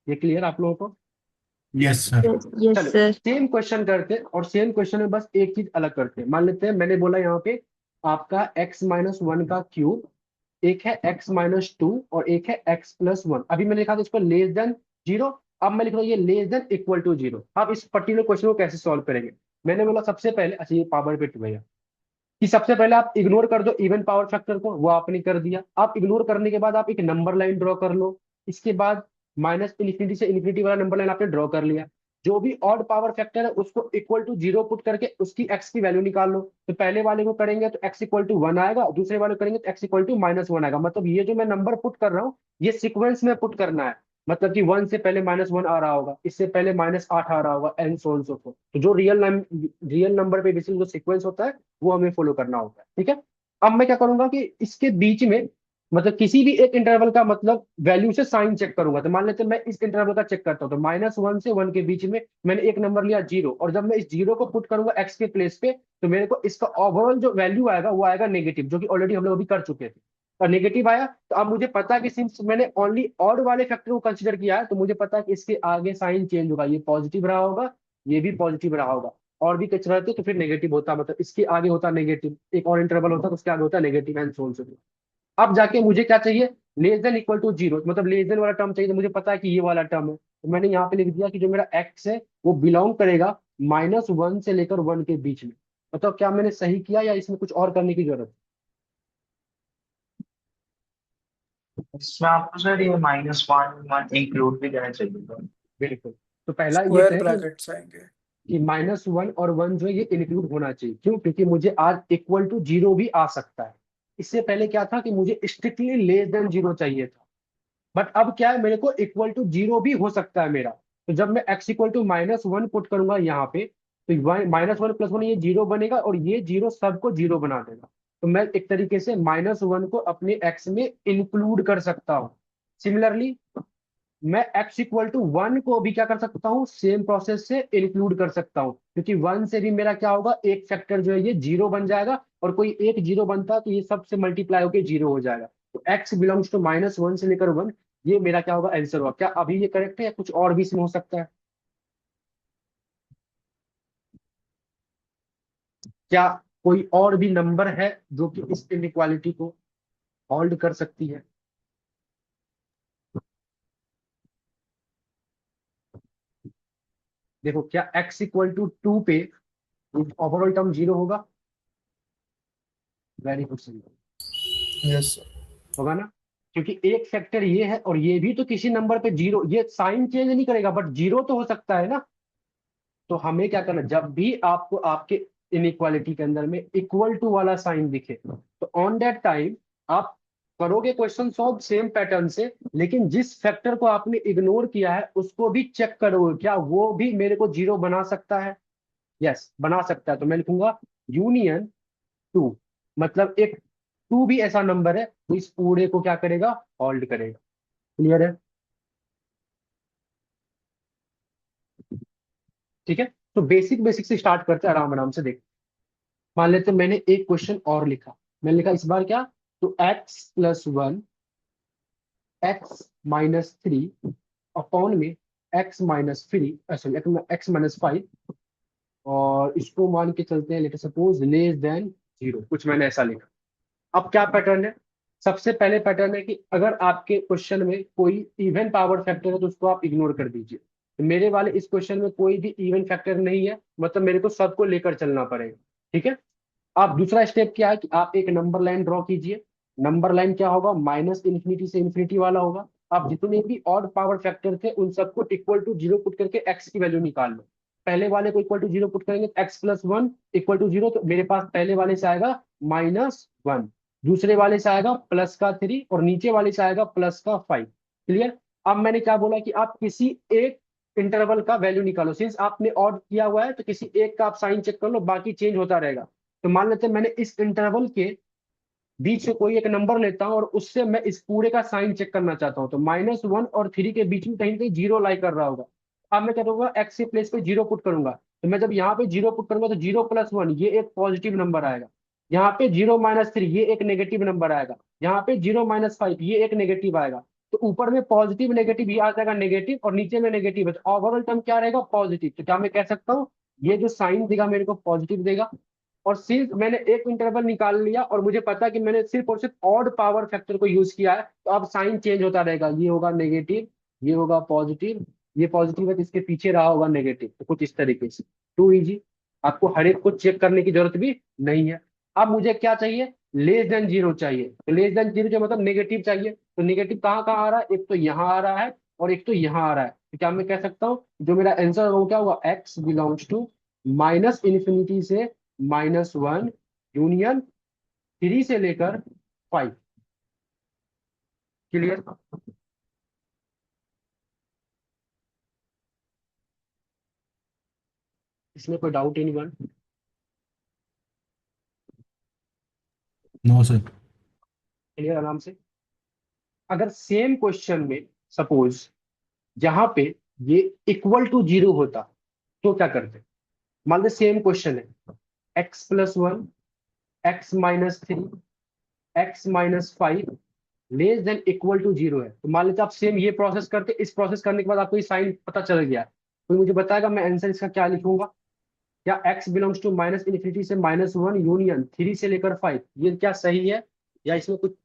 ये क्लियर आप लोगों को। Yes sir. यस चलो सर। सेम क्वेश्चन करते हैं और सेम क्वेश्चन में बस एक चीज अलग करते हैं। मान लेते हैं मैंने बोला यहाँ पे आपका x-1 का क्यूब, एक है x-2 और एक है x+1। अभी मैंने लिखा था इसको लेस देन 0। अब मैं लिख रहा हूँ ये लेस देन इक्वल टू 0। अब इस पर्टिकुलर क्वेश्चन को कैसे सॉल्व करेंगे। मैंने बोला सबसे पहले अच्छा ये पावर पे 2 है कि सबसे पहले आप इग्नोर कर दो इवन पावर फैक्टर को, वो आपने कर दिया। आप इग्नोर करने के बाद आप एक नंबर लाइन ड्रॉ कर लो। इसके बाद माइनस इन्फिनिटी से इन्फिनिटी वाला नंबर लाइन आपने ड्रॉ कर लिया। जो भी ऑड पावर फैक्टर है उसको इक्वल टू 0 पुट करके उसकी x की वैल्यू निकाल लो। तो पहले वाले को करेंगे तो x=1 आएगा, दूसरे वाले को करेंगे तो x=-1 आएगा। मतलब ये जो मैं नंबर पुट कर रहा हूँ ये सीक्वेंस में पुट करना है। मतलब कि 1 से पहले -1 आ रहा होगा, इससे पहले -8 आ रहा होगा and so on so fourth. तो जो रियल नंबर पे बेसिकली जो सीक्वेंस होता है वो हमें फॉलो करना होता है। ठीक है। अब मैं क्या करूंगा कि इसके बीच में मतलब किसी भी एक इंटरवल का मतलब वैल्यू से साइन चेक करूंगा। तो मान लेते हैं मैं इस इंटरवल का चेक करता हूँ तो -1 से 1 के बीच में मैंने एक नंबर लिया 0 और जब मैं इस 0 को पुट करूंगा x के प्लेस पे तो मेरे को इसका ओवरऑल जो वैल्यू आएगा वो आएगा नेगेटिव, जो कि ऑलरेडी हम लोग अभी कर चुके थे। और नेगेटिव आया तो अब मुझे पता है कि सिंस मैंने ओनली ऑड वाले फैक्टर को कंसिडर किया है तो मुझे पता है कि इसके आगे साइन चेंज होगा, ये पॉजिटिव रहा होगा, ये भी पॉजिटिव रहा होगा। और भी कुछ रहते तो फिर नेगेटिव होता, मतलब इसके आगे होता नेगेटिव, एक और इंटरवल होता तो उसके आगे होता negative and so on so. अब जाके मुझे क्या चाहिए, लेस देन इक्वल टू 0, मतलब लेस देन वाला टर्म चाहिए। तो मुझे पता है कि ये वाला टर्म है तो मैंने यहाँ पे लिख दिया कि जो मेरा x है वो बिलोंग करेगा -1 से लेकर 1 के बीच में। मतलब क्या मैंने सही किया या इसमें कुछ और करने की जरूरत है। इसमें आपको सर ये -1 इंक्लूड भी करना चाहिए था। बिल्कुल। तो पहला ये स्क्वायर है ब्रैकेट्स आएंगे। कि -1 और 1 जो है ये इंक्लूड होना चाहिए। क्यों, क्योंकि मुझे आज इक्वल टू 0 भी आ सकता है। इससे पहले क्या था कि मुझे स्ट्रिक्टली लेस देन 0 चाहिए था, बट अब क्या है मेरे को इक्वल टू 0 भी हो सकता है मेरा। तो जब मैं x=-1 पुट करूंगा यहाँ पे तो -1 + 1 ये 0 बनेगा और ये 0 सबको 0 बना देगा। तो मैं एक तरीके से -1 को अपने x में इंक्लूड कर सकता हूँ। सिमिलरली मैं x=1 को भी क्या कर सकता हूँ, सेम प्रोसेस से इंक्लूड कर सकता हूँ क्योंकि 1 से भी मेरा क्या होगा, एक फैक्टर जो है ये 0 बन जाएगा और कोई एक 0 बनता है तो ये सबसे मल्टीप्लाई होकर 0 हो जाएगा। तो x बिलोंग्स टू -1 से लेकर 1, ये मेरा क्या होगा आंसर होगा। क्या अभी ये करेक्ट है या कुछ और भी इसमें हो सकता है। क्या कोई और भी नंबर है जो कि इस इनइक्वालिटी को होल्ड कर सकती है? देखो, क्या x इक्वल टू 2 पे ओवरऑल टर्म 0 होगा? Very good simple, yes sir. होगा ना? क्योंकि एक फैक्टर ये है और ये भी तो किसी नंबर पे जीरो, ये साइन चेंज नहीं करेगा बट जीरो तो हो सकता है ना। तो हमें क्या करना, जब भी आपको आपके इनइक्वालिटी के अंदर में इक्वल टू वाला साइन दिखे तो ऑन दैट टाइम आप करोगे क्वेश्चन सॉल्व सेम पैटर्न से, लेकिन जिस फैक्टर को आपने इग्नोर किया है उसको भी चेक करोगे क्या वो भी मेरे को जीरो बना सकता है। यस, बना सकता है। तो मैं लिखूंगा यूनियन टू, मतलब एक टू भी ऐसा नंबर है तो इस पूरे को क्या करेगा, होल्ड करेगा। क्लियर है? ठीक है, तो बेसिक बेसिक से स्टार्ट करते हैं, आराम आराम से देख। मान लेते हैं मैंने एक क्वेश्चन और लिखा, मैंने लिखा इस बार क्या, तो x+1 x-3 अपॉन में x-3, सॉरी x-5, और इसको मान के चलते हैं let suppose less than zero, कुछ मैंने ऐसा लिखा। अब क्या पैटर्न है, सबसे पहले पैटर्न है कि अगर आपके क्वेश्चन में कोई इवन पावर फैक्टर है तो उसको आप इग्नोर कर दीजिए। तो मेरे वाले इस क्वेश्चन में कोई भी इवन फैक्टर नहीं है, मतलब मेरे को सबको लेकर चलना पड़ेगा। ठीक है, आप दूसरा स्टेप क्या है कि आप एक नंबर लाइन ड्रॉ कीजिए। नंबर लाइन क्या होगा, माइनस इन्फिनिटी से इन्फिनिटी वाला होगा। आप जितने भी ऑड पावर फैक्टर थे उन सबको इक्वल टू जीरो पुट करके एक्स की वैल्यू निकाल लो। पहले वाले को इक्वल टू जीरो पुट करेंगे तो x+1 इक्वल टू जीरो, तो मेरे पास पहले वाले से आएगा -1, दूसरे वाले से आएगा +3 और नीचे वाले से आएगा +5। क्लियर? अब मैंने क्या बोला कि आप किसी एक इंटरवल का वैल्यू निकालो, सिंस आपने ऑड किया हुआ है तो किसी एक का आप साइन चेक कर लो, बाकी चेंज होता रहेगा। तो मान लेते हैं मैंने इस इंटरवल के बीच से कोई एक नंबर लेता हूं और उससे मैं इस पूरे का साइन चेक करना चाहता हूं, तो -1 और 3 के बीच में कहीं कहीं जीरो लाई कर रहा होगा। अब मैं क्या करूंगा, एक्स के प्लेस पे जीरो पुट करूंगा। तो मैं जब यहाँ पे जीरो पुट करूंगा तो 0+1 ये एक पॉजिटिव नंबर आएगा, यहाँ पे 0-3 ये एक नेगेटिव नंबर आएगा, यहाँ पे 0-5 ये एक नेगेटिव आएगा। तो ऊपर में पॉजिटिव नेगेटिव ये आ जाएगा नेगेटिव, और नीचे में नेगेटिव है, तो ओवरऑल टर्म क्या रहेगा, पॉजिटिव। तो क्या मैं कह सकता हूँ ये जो साइन देगा मेरे को पॉजिटिव देगा। और सिर्फ मैंने एक इंटरवल निकाल लिया और मुझे पता है कि मैंने सिर्फ और सिर्फ ऑड पावर फैक्टर को यूज किया है, तो अब साइन चेंज होता रहेगा, ये होगा नेगेटिव, ये होगा पॉजिटिव, ये पॉजिटिव है तो इसके पीछे रहा होगा नेगेटिव, तो कुछ इस तरीके से। टू इजी, आपको हर एक को चेक करने की जरूरत भी नहीं है। अब मुझे क्या चाहिए, लेस देन जीरो चाहिए। तो लेस देन जीरो जो मतलब नेगेटिव चाहिए, तो नेगेटिव कहाँ कहाँ आ रहा है, एक तो यहाँ आ रहा है और एक तो यहाँ आ रहा है। तो क्या मैं कह सकता हूँ जो मेरा आंसर होगा क्या होगा, एक्स बिलोंग्स टू -इन्फिनिटी से -1 यूनियन 3 से लेकर 5। क्लियर? इसमें कोई डाउट ही नहीं? No sir. क्लियर आराम से? अगर सेम क्वेश्चन में सपोज जहां पे ये इक्वल टू जीरो होता तो क्या करते? मान लो सेम क्वेश्चन है, x+1 x-3 x-5 less than equal to zero है। तो मान लेते आप सेम ये प्रोसेस करते, इस प्रोसेस करने के बाद आपको ये साइन पता चल गया, तो मुझे बताएगा मैं आंसर इसका क्या लिखूंगा। क्या x बिलोंग्स टू -इन्फिनिटी से -1 यूनियन 3 से लेकर 5, ये क्या सही है या इसमें कुछ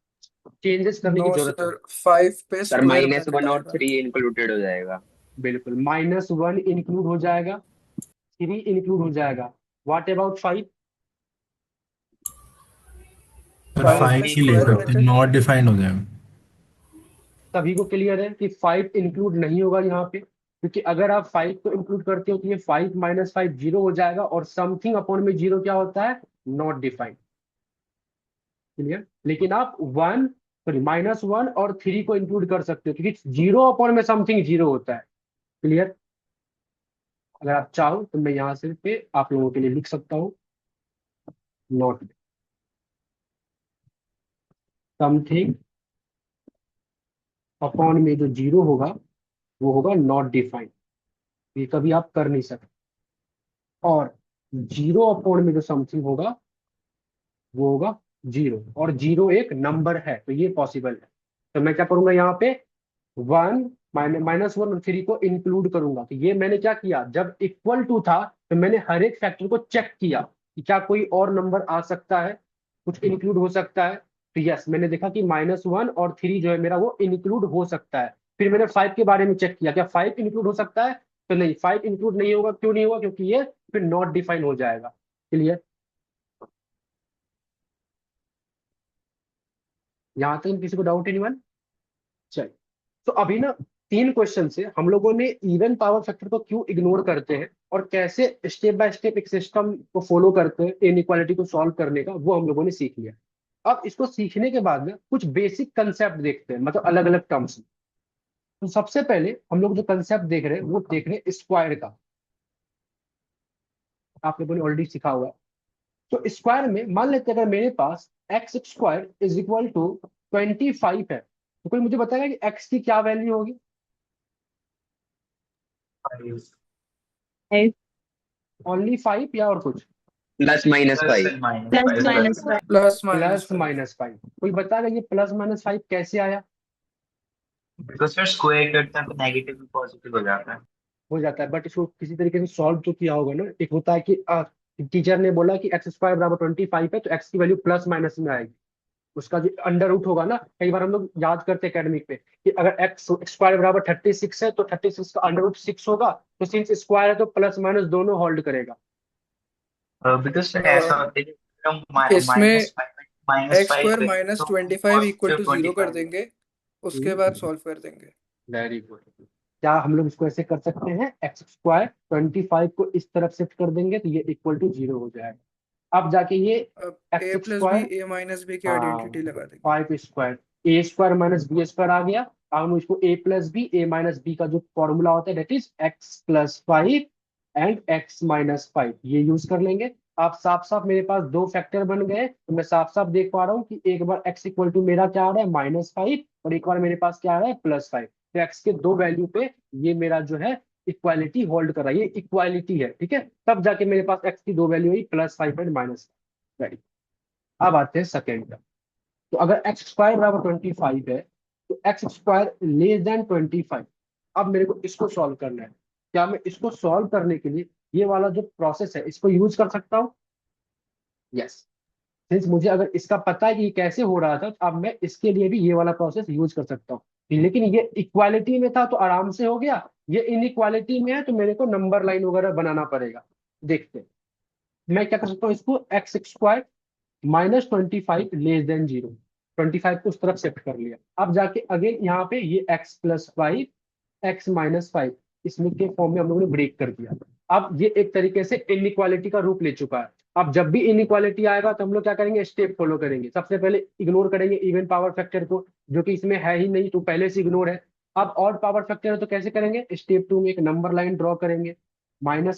चेंजेस करने की नो जरूरत है? सर, 5 पे सर स्क्वायर -1 ब्रैकेट और आएगा। 3 इंक्लूडेड हो जाएगा। बिल्कुल, -1 इंक्लूड हो जाएगा, 3 इंक्लूड हो जाएगा, व्हाट अबाउट 5? सर 5 फाइव पे ही ले स्क्वायर सकते हैं, ब्रैकेट। नॉट डिफाइंड हो जाएगा। सभी को क्लियर है कि 5 इंक्लूड नहीं होगा यहाँ पे, क्योंकि अगर आप 5 को इंक्लूड करते हो तो ये 5 - 5 जीरो हो जाएगा, और समथिंग अपॉन में जीरो क्या होता है, नॉट डिफाइंड। क्लियर? लेकिन आप 1, सॉरी -1 और 3 को इंक्लूड कर सकते हो क्योंकि जीरो अपॉन में समथिंग जीरो होता है। क्लियर? अगर आप चाहो तो मैं यहाँ से पे आप लोगों के लिए लिख सकता हूँ, नॉट समथिंग अपॉन में जो जीरो होगा वो होगा नॉट डिफाइंड, ये कभी आप कर नहीं सकते। और जीरो अपॉन में जो समथिंग होगा वो होगा जीरो, और जीरो एक नंबर है तो ये पॉसिबल है। तो मैं क्या करूंगा यहाँ पे, 1 -1 और 3 को इंक्लूड करूंगा। तो ये मैंने क्या किया, जब इक्वल टू था तो मैंने हर एक फैक्टर को चेक किया, कि क्या कोई और नंबर आ सकता है, कुछ इंक्लूड हो सकता है। तो यस, मैंने देखा कि -1 और 3 जो है मेरा वो इंक्लूड हो सकता है। फिर मैंने 5 के बारे में चेक किया, क्या 5 इंक्लूड हो सकता है? तो नहीं, 5 इंक्लूड नहीं होगा। क्यों नहीं होगा? क्योंकि ये फिर नॉट डिफाइन हो जाएगा। क्लियर? यहां तक किसी को डाउट? एनीवन? चलिए, तो अभी ना 3 क्वेश्चन से हम लोगों ने इवन पावर फैक्टर को क्यों इग्नोर करते हैं और कैसे स्टेप बाय स्टेप एक सिस्टम को फॉलो करते हैं इनइक्वालिटी को सॉल्व करने का, वो हम लोगों ने सीख लिया। अब इसको सीखने के बाद ना कुछ बेसिक कंसेप्ट देखते हैं, मतलब अलग अलग टर्म्स। तो सबसे पहले हम लोग जो कंसेप्ट देख रहे हैं वो देख रहे हैं स्क्वायर का। आप लोगों ने ऑलरेडी सीखा हुआ है। तो स्क्वायर में मान लेते हैं अगर मेरे पास x square is equal to 25 है, तो कोई मुझे बताएगा कि एक्स की क्या वैल्यू होगी? ओनली 5 या और कुछ? +-5। +-5 प्लस माइनस +-5। कोई बताएगा ये +-5 कैसे आया? बिकॉज फिर स्क्वायर करते हैं तो नेगेटिव भी पॉजिटिव हो जाता है। हो जाता है, बट इसको किसी तरीके से सॉल्व तो किया होगा ना। एक होता है कि टीचर ने बोला कि एक्स स्क्वायर बराबर 25 है, तो एक्स की वैल्यू प्लस माइनस में आएगी। उसका जो अंडर रूट होगा ना, कई बार हम लोग याद करते हैं एकेडमिक पे कि अगर एक्स स्क्वायर बराबर 36 है तो 36 का अंडर रूट 6 होगा। तो सिंस स्क्वायर है तो प्लस माइनस दोनों होल्ड करेगा। बिकॉज फिर ऐसा होता है कि हम इसमें माइनस एक्स फाइव स्क्वायर करें माइनस तो 25 इक्वल टू 0 कर 25 देंगे, उसके बाद सॉल्व कर देंगे। Very good. क्या हम लोग इसको ऐसे कर सकते हैं, एक्स स्क्वायर 25 को इस तरफ शिफ्ट कर देंगे तो ये इक्वल टू 0 हो जाएगा। अब जाके ये अब x a plus b square, a minus b की हाँ, आइडेंटिटी लगा देंगे। 5 square, a square minus b square आ गया। अब हम इसको a plus b, a minus b का जो फॉर्मूला होता है that is x plus 5 and x minus 5, ये यूज कर लेंगे। अब साफ साफ मेरे पास दो फैक्टर बन गए, तो मैं साफ साफ देख पा रहा हूँ कि एक बार एक्स इक्वल टू मेरा क्या आ रहा है -5, और एक बार मेरे पास क्या आ रहा है +5। तो एक्स के दो वैल्यू पे ये मेरा जो है इक्वालिटी होल्ड कर रहा है, ये इक्वालिटी है। ठीक है, तब जाके मेरे पास एक्स की दो वैल्यू हुई +5 एंड -5। अब आते हैं सेकेंड। तो अगर एक्स स्क्वायर बराबर 25 है तो एक्स स्क्वायर लेस देन 25। अब मेरे को इसको सॉल्व करना है। क्या मैं इसको सॉल्व करने के लिए ये वाला जो प्रोसेस है इसको यूज कर सकता हूँ? यस। सिंस मुझे अगर इसका पता है कि ये कैसे हो रहा था, तो अब मैं इसके लिए भी ये वाला प्रोसेस यूज कर सकता हूँ। लेकिन ये इक्वालिटी में था तो आराम से हो गया, ये इनइक्वालिटी में है तो मेरे को नंबर लाइन वगैरह बनाना पड़ेगा। देखते हैं, मैं क्या कर सकता हूँ, इसको एक्स स्क्वायर -25 लेस देन 0, 25 को उस तरफ शिफ्ट कर लिया। अब जाके अगेन यहाँ पे ये x+5 x-5 इसमें के फॉर्म में हम लोगों ने ब्रेक कर दिया। अब ये एक तरीके से इनइक्वालिटी का रूप ले चुका है। अब जब भी इनइक्वालिटी आएगा तो हम लोग क्या करेंगे, स्टेप फॉलो करेंगे। सबसे पहले इग्नोर करेंगे इवन पावर फैक्टर को, जो कि इसमें है ही नहीं, तो पहले से इग्नोर है। अब ऑड पावर फैक्टर है तो कैसे करेंगे, स्टेप 2 में एक नंबर लाइन ड्रॉ करेंगे, -∞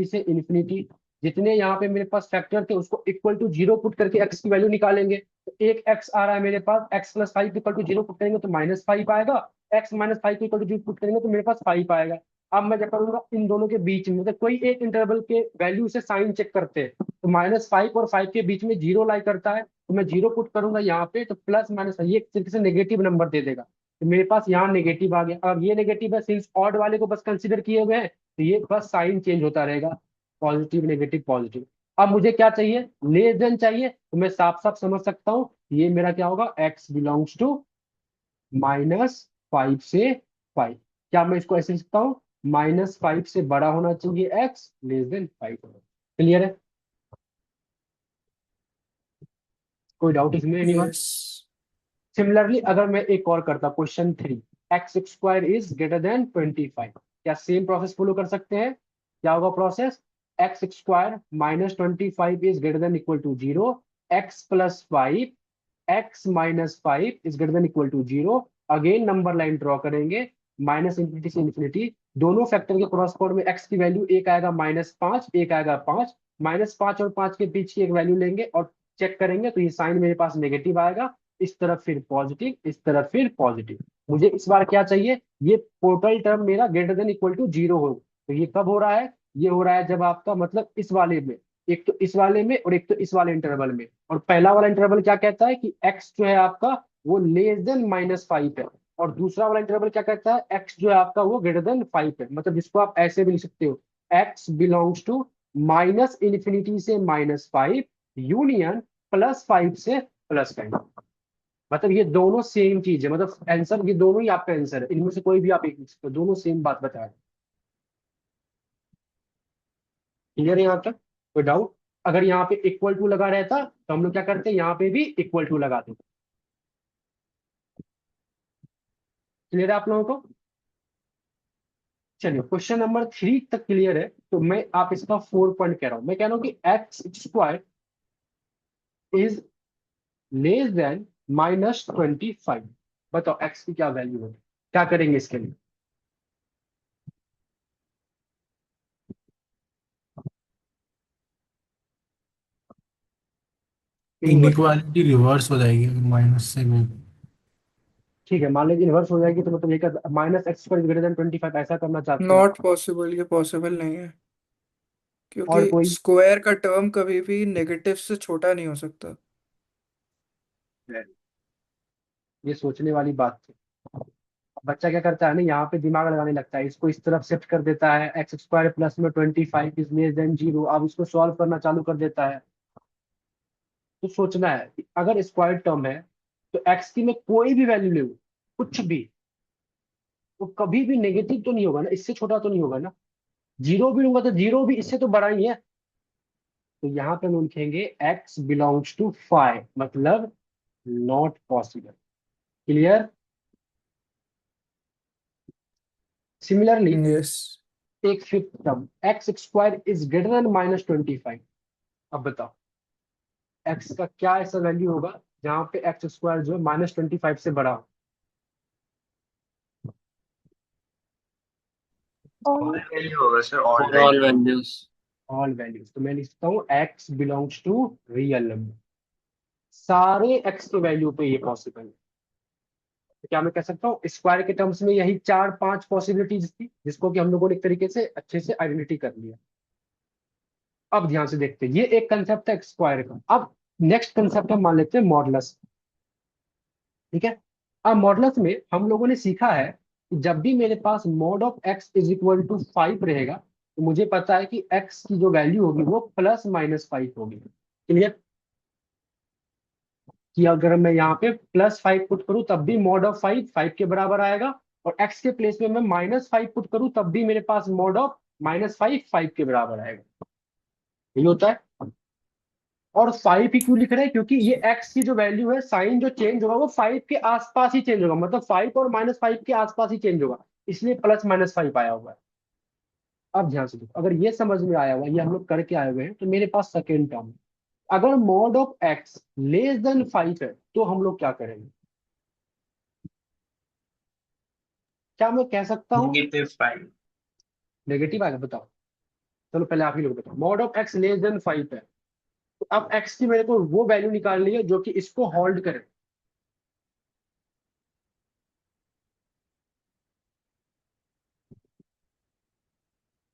से इन्फिनिटी। जितने यहाँ पे मेरे पास फैक्टर थे उसको इक्वल टू 0 पुट करके एक्स की वैल्यू निकालेंगे। तो एक एक्स आ रहा है मेरे पास, x+5 इक्वल टू 0 पुट करेंगे तो -5 आएगा, x-5 इक्वल टू 0 पुट करेंगे तो मेरे पास 5 आएगा। अब मैं क्या करूंगा, इन दोनों के बीच में मतलब कोई एक इंटरवल के वैल्यू से साइन चेक करते हैं, तो -5 और 5 के बीच में 0 लाई करता है, तो मैं 0 पुट करूंगा यहाँ पे, तो प्लस माइनस ये एक तरीके से नेगेटिव नंबर दे देगा। तो मेरे पास यहाँ नेगेटिव आ गया। अब ये नेगेटिव है, सिंस ऑड वाले को बस कंसिडर किए हुए हैं, तो ये बस साइन चेंज होता रहेगा, पॉजिटिव नेगेटिव पॉजिटिव। अब मुझे क्या चाहिए, लेस देन चाहिए, तो मैं साफ साफ समझ सकता हूँ ये मेरा क्या होगा, x बिलोंग्स टू -5 से 5। क्या मैं इसको ऐसे लिख सकता हूँ, -5 से बड़ा होना चाहिए x, लेस देन 5। क्लियर है? कोई डाउट इसमें? एनीवन? यस। सिमिलरली अगर मैं एक और करता, question 3, x square is greater than 25, क्या सेम प्रोसेस फॉलो कर सकते हैं? क्या होगा process, x square -25 is greater than equal to 0, x+5 x-5 is greater than equal to 0। Again number line draw करेंगे, -∞ से इन्फिनिटी। दोनों फैक्टर के क्रॉसपोर्ट में x की वैल्यू एक आएगा -5, एक आएगा 5, -5 और 5 के बीच की एक वैल्यू लेंगे और चेक करेंगे, तो ये साइन मेरे पास नेगेटिव आएगा, इस तरफ फिर पॉजिटिव, इस तरफ फिर पॉजिटिव। मुझे इस बार क्या चाहिए, ये टोटल टर्म मेरा ग्रेटर देन इक्वल टू 0 हो। तो ये कब हो रहा है, ये हो रहा है जब आपका मतलब इस वाले में, एक तो इस वाले में और एक तो इस वाले इंटरवल में। और पहला वाला इंटरवल क्या कहता है कि x जो है आपका वो लेस देन -5 है, और दूसरा वाला इंटरवल क्या कहता है, x जो है आपका वो ग्रेटर देन 5 है। मतलब जिसको आप ऐसे भी लिख सकते हो, x belongs to minus infinity से -5 यूनियन +5 से +5। मतलब ये दोनों सेम चीज है, मतलब आंसर ये दोनों ही आपका आंसर है, इनमें से कोई भी आप एक लिख सकते हो, दोनों सेम बात बता रहे हैं। क्लियर है यहाँ तक? कोई डाउट? अगर यहाँ पे इक्वल टू लगा रहता तो हम लोग क्या करते, यहाँ पे भी इक्वल टू लगाते। क्लियर है आप लोगों को? चलिए क्वेश्चन नंबर 3 तक क्लियर है, तो मैं आप इसका 4 पॉइंट कह रहा हूं। मैं कह रहा हूं कि x² इज लेस देन -25। बताओ x की क्या वैल्यू है, क्या करेंगे इसके लिए? इनइक्वालिटी रिवर्स हो जाएगी माइनस से वो। ठीक है, मान लीजिए इन्वर्स हो जाएगी, तो मतलब ये -x² > 25 ऐसा करना चाहते हो आप? नॉट पॉसिबल, ये पॉसिबल नहीं है, और क्योंकि कोई? स्क्वायर का टर्म कभी भी नेगेटिव से छोटा नहीं हो सकता। ये सोचने वाली बात थी। बच्चा क्या करता है ना, यहाँ पे दिमाग लगाने लगता है, इसको इस तरफ शिफ्ट कर देता है, x² प्लस में 25 इज लेस देन 0, अब इसको सॉल्व करना चालू कर देता है। तो सोचना है कि अगर स्क्वायर टर्म है तो x की मैं कोई भी वैल्यू ले लूं, कुछ भी, वो कभी भी नेगेटिव तो नहीं होगा ना, इससे छोटा तो नहीं होगा ना। 0 भी लूंगा तो 0 भी इससे तो बड़ा ही है। तो यहाँ पे हम लिखेंगे x बिलोंग्स टू 5, मतलब not possible. Clear? Similarly yes. एक fifth term x² is greater than -25। अब बताओ x का क्या ऐसा वैल्यू होगा जहां पे x² जो है -25 से बड़ा हो? और वैल्यू होगा sir, all For all value. values. All values. तो मैं लिखता हूँ x belongs to real number, सारे x के वैल्यू पे ये पॉसिबल है। तो क्या मैं कह सकता हूँ स्क्वायर के टर्म्स में यही 4-5 पॉसिबिलिटीज थी, जिसको कि हम लोगों ने एक तरीके से अच्छे से आइडेंटिटी कर लिया। अब ध्यान से देखते हैं, ये एक कंसेप्ट है स्क्वायर का। अब नेक्स्ट कंसेप्ट हम मान लेते हैं मॉडुलस। ठीक है, अब मॉडुलस में हम लोगों ने सीखा है कि जब भी मेरे पास mod of x is equal to 5 रहेगा, तो मुझे पता है कि x की जो वैल्यू होगी वो ±5 होगी। क्लियर? कि अगर मैं यहाँ पे +5 पुट करूं तब भी मॉड ऑफ 5 के बराबर आएगा, और x के प्लेस में मैं -5 पुट करूं तब भी मेरे पास मॉड ऑफ -5 के बराबर आएगा। यही होता है। और 5 ही क्यों लिख रहे हैं? क्योंकि ये x की जो वैल्यू है, साइन जो चेंज होगा वो 5 के आसपास ही चेंज होगा, मतलब 5 और -5 के आसपास ही चेंज होगा, इसलिए +-5 आया हुआ है। अब ध्यान से देखो, अगर ये समझ में आया हुआ, ये हम लोग करके आए हुए हैं, तो मेरे पास सेकेंड टर्म, अगर mod of x less than 5 है तो हम लोग क्या करेंगे? क्या मैं कह सकता हूँ -5। नेगेटिव आएगा? बताओ, चलो पहले आप ही लोग बताओ। Mod of x less than 5 है, तो अब x की मेरे को वो वैल्यू निकालनी है जो कि इसको होल्ड करे।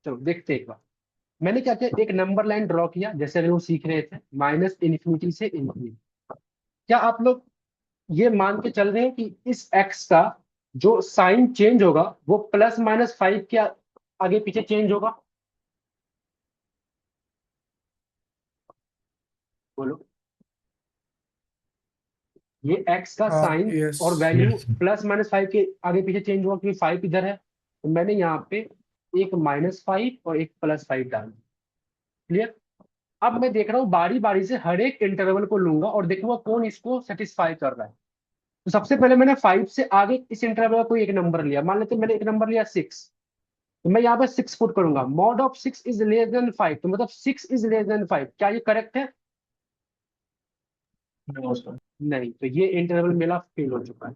चलो देखते हैं एक बार। मैंने क्या किया, एक नंबर लाइन ड्रॉ किया, जैसे अभी वो सीख रहे थे, माइनस इन्फिनिटी से इन्फिनिटी। क्या आप लोग ये मान के चल रहे हैं कि इस x का जो साइन चेंज होगा वो ±5 के आगे पीछे चेंज होगा? बोलो। ये x का हाँ, साइन यस। और वैल्यू यस। ±5 के आगे पीछे चेंज होगा, क्योंकि 5 इधर है, तो मैंने यहाँ पे एक -5 और एक +5 डाल दिया। क्लियर? अब मैं देख रहा हूँ बारी बारी से हर एक इंटरवल को लूंगा और देखूंगा कौन इसको सेटिस्फाई कर रहा है। तो सबसे पहले मैंने 5 से आगे इस इंटरवल का कोई एक नंबर लिया, मान लेते हैं मैंने एक नंबर लिया 6, तो मैं यहाँ पे 6 पुट करूंगा। Mod of 6 is less than 5, तो मतलब 6 इज लेस देन 5। क्या ये करेक्ट है? No sir. नहीं, तो ये इंटरवल मेरा फेल हो चुका है।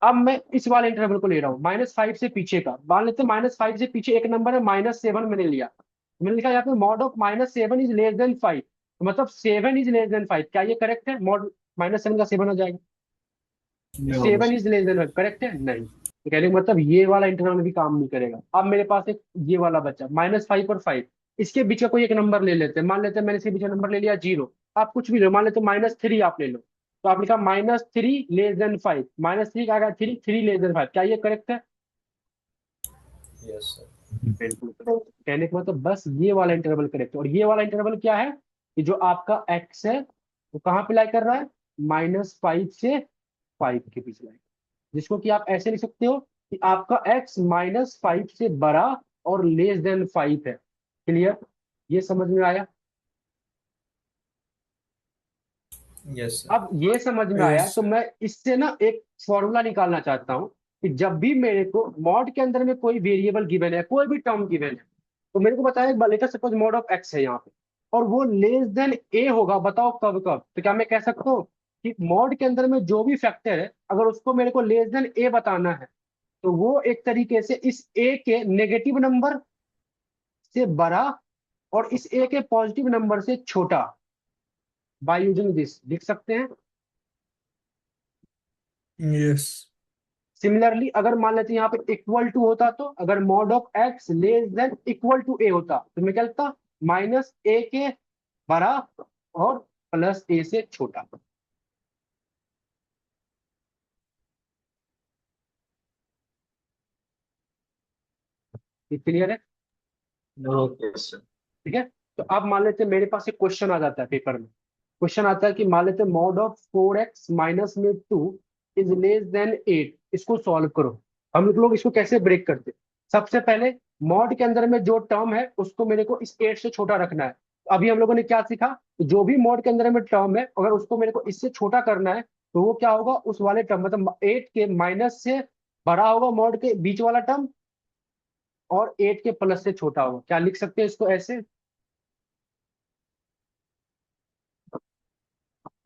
अब मैं इस वाले इंटरवल को ले रहा हूँ -5 से पीछे का, मान लेते हैं -5 से पीछे एक नंबर है -7 मैंने लिया, मैंने लिखा यहाँ पे mod of -7 is less than 5, तो मतलब 7 इज लेस देन 5। क्या ये करेक्ट है? मॉड -7 का 7 हो जाएगा। No 7 sir. Is less than 5 correct है? नहीं। तो कहने का मतलब ये वाला इंटरवल भी काम नहीं करेगा। अब मेरे पास एक ये वाला बचा -5 और 5, इसके बीच का कोई एक नंबर ले लेते हैं, मान लेते हैं मैंने इसके बीच का नंबर ले लिया 0। आप कुछ भी लो, मान लेते -3 आप ले लो, तो आप लिखा -3 लेस देन 5, -3 का आएगा 3, 3 लेस देन 5। क्या ये करेक्ट है? Yes sir. बिल्कुल। कहने का मतलब बस ये वाला इंटरवल करेक्ट है। और ये वाला इंटरवल क्या है कि जो आपका एक्स है वो कहाँ पे लाई कर रहा है, -5 से 5 के बीच लाई, जिसको कि आप ऐसे लिख सकते हो कि आपका एक्स -5 से बड़ा और <5 है। क्लियर? ये समझ में आया? Yes sir. अब ये समझ में आया यस तो मैं इससे ना एक फॉर्मूला निकालना चाहता हूँ कि जब भी मेरे को मॉड के अंदर में कोई वेरिएबल गिवन है, कोई भी टर्म गिवन है, तो मेरे को बताया later suppose mod of x है यहाँ पे, और वो a होगा, बताओ कब कब। तो क्या मैं कह सकता हूँ कि मॉड के अंदर में जो भी फैक्टर है अगर उसको मेरे को a बताना है, तो वो एक तरीके से इस a के नेगेटिव नंबर से बड़ा और इस a के पॉजिटिव नंबर से छोटा, बाय यूजिंग दिस लिख सकते हैं। यस सिमिलरली अगर मान लेते हैं यहाँ पे इक्वल टू होता, तो अगर मॉड ऑफ एक्स <= a होता तो मैं क्या लिखता, -a के बड़ा और +a से छोटा। ये क्लियर है? Okay sir. ठीक है। तो अब मान लेते हैं मेरे पास एक क्वेश्चन आ जाता है पेपर में। क्वेश्चन आता है कि मान लेते हैं मॉड ऑफ 4x माइनस में 2 इज <8। इसको सॉल्व करो। हम लोग इसको कैसे ब्रेक करते हैं? सबसे पहले मॉड के अंदर में जो टर्म है उसको मेरे को इस 8 से छोटा रखना है। अभी हम लोगों ने क्या सीखा, जो भी मॉड के अंदर में टर्म है अगर उसको मेरे को इससे छोटा करना है तो वो क्या होगा, उस वाले टर्म मतलब 8 के माइनस से बड़ा होगा मॉड के बीच वाला टर्म, और 8 के प्लस से छोटा होगा। क्या लिख सकते हैं इसको ऐसे?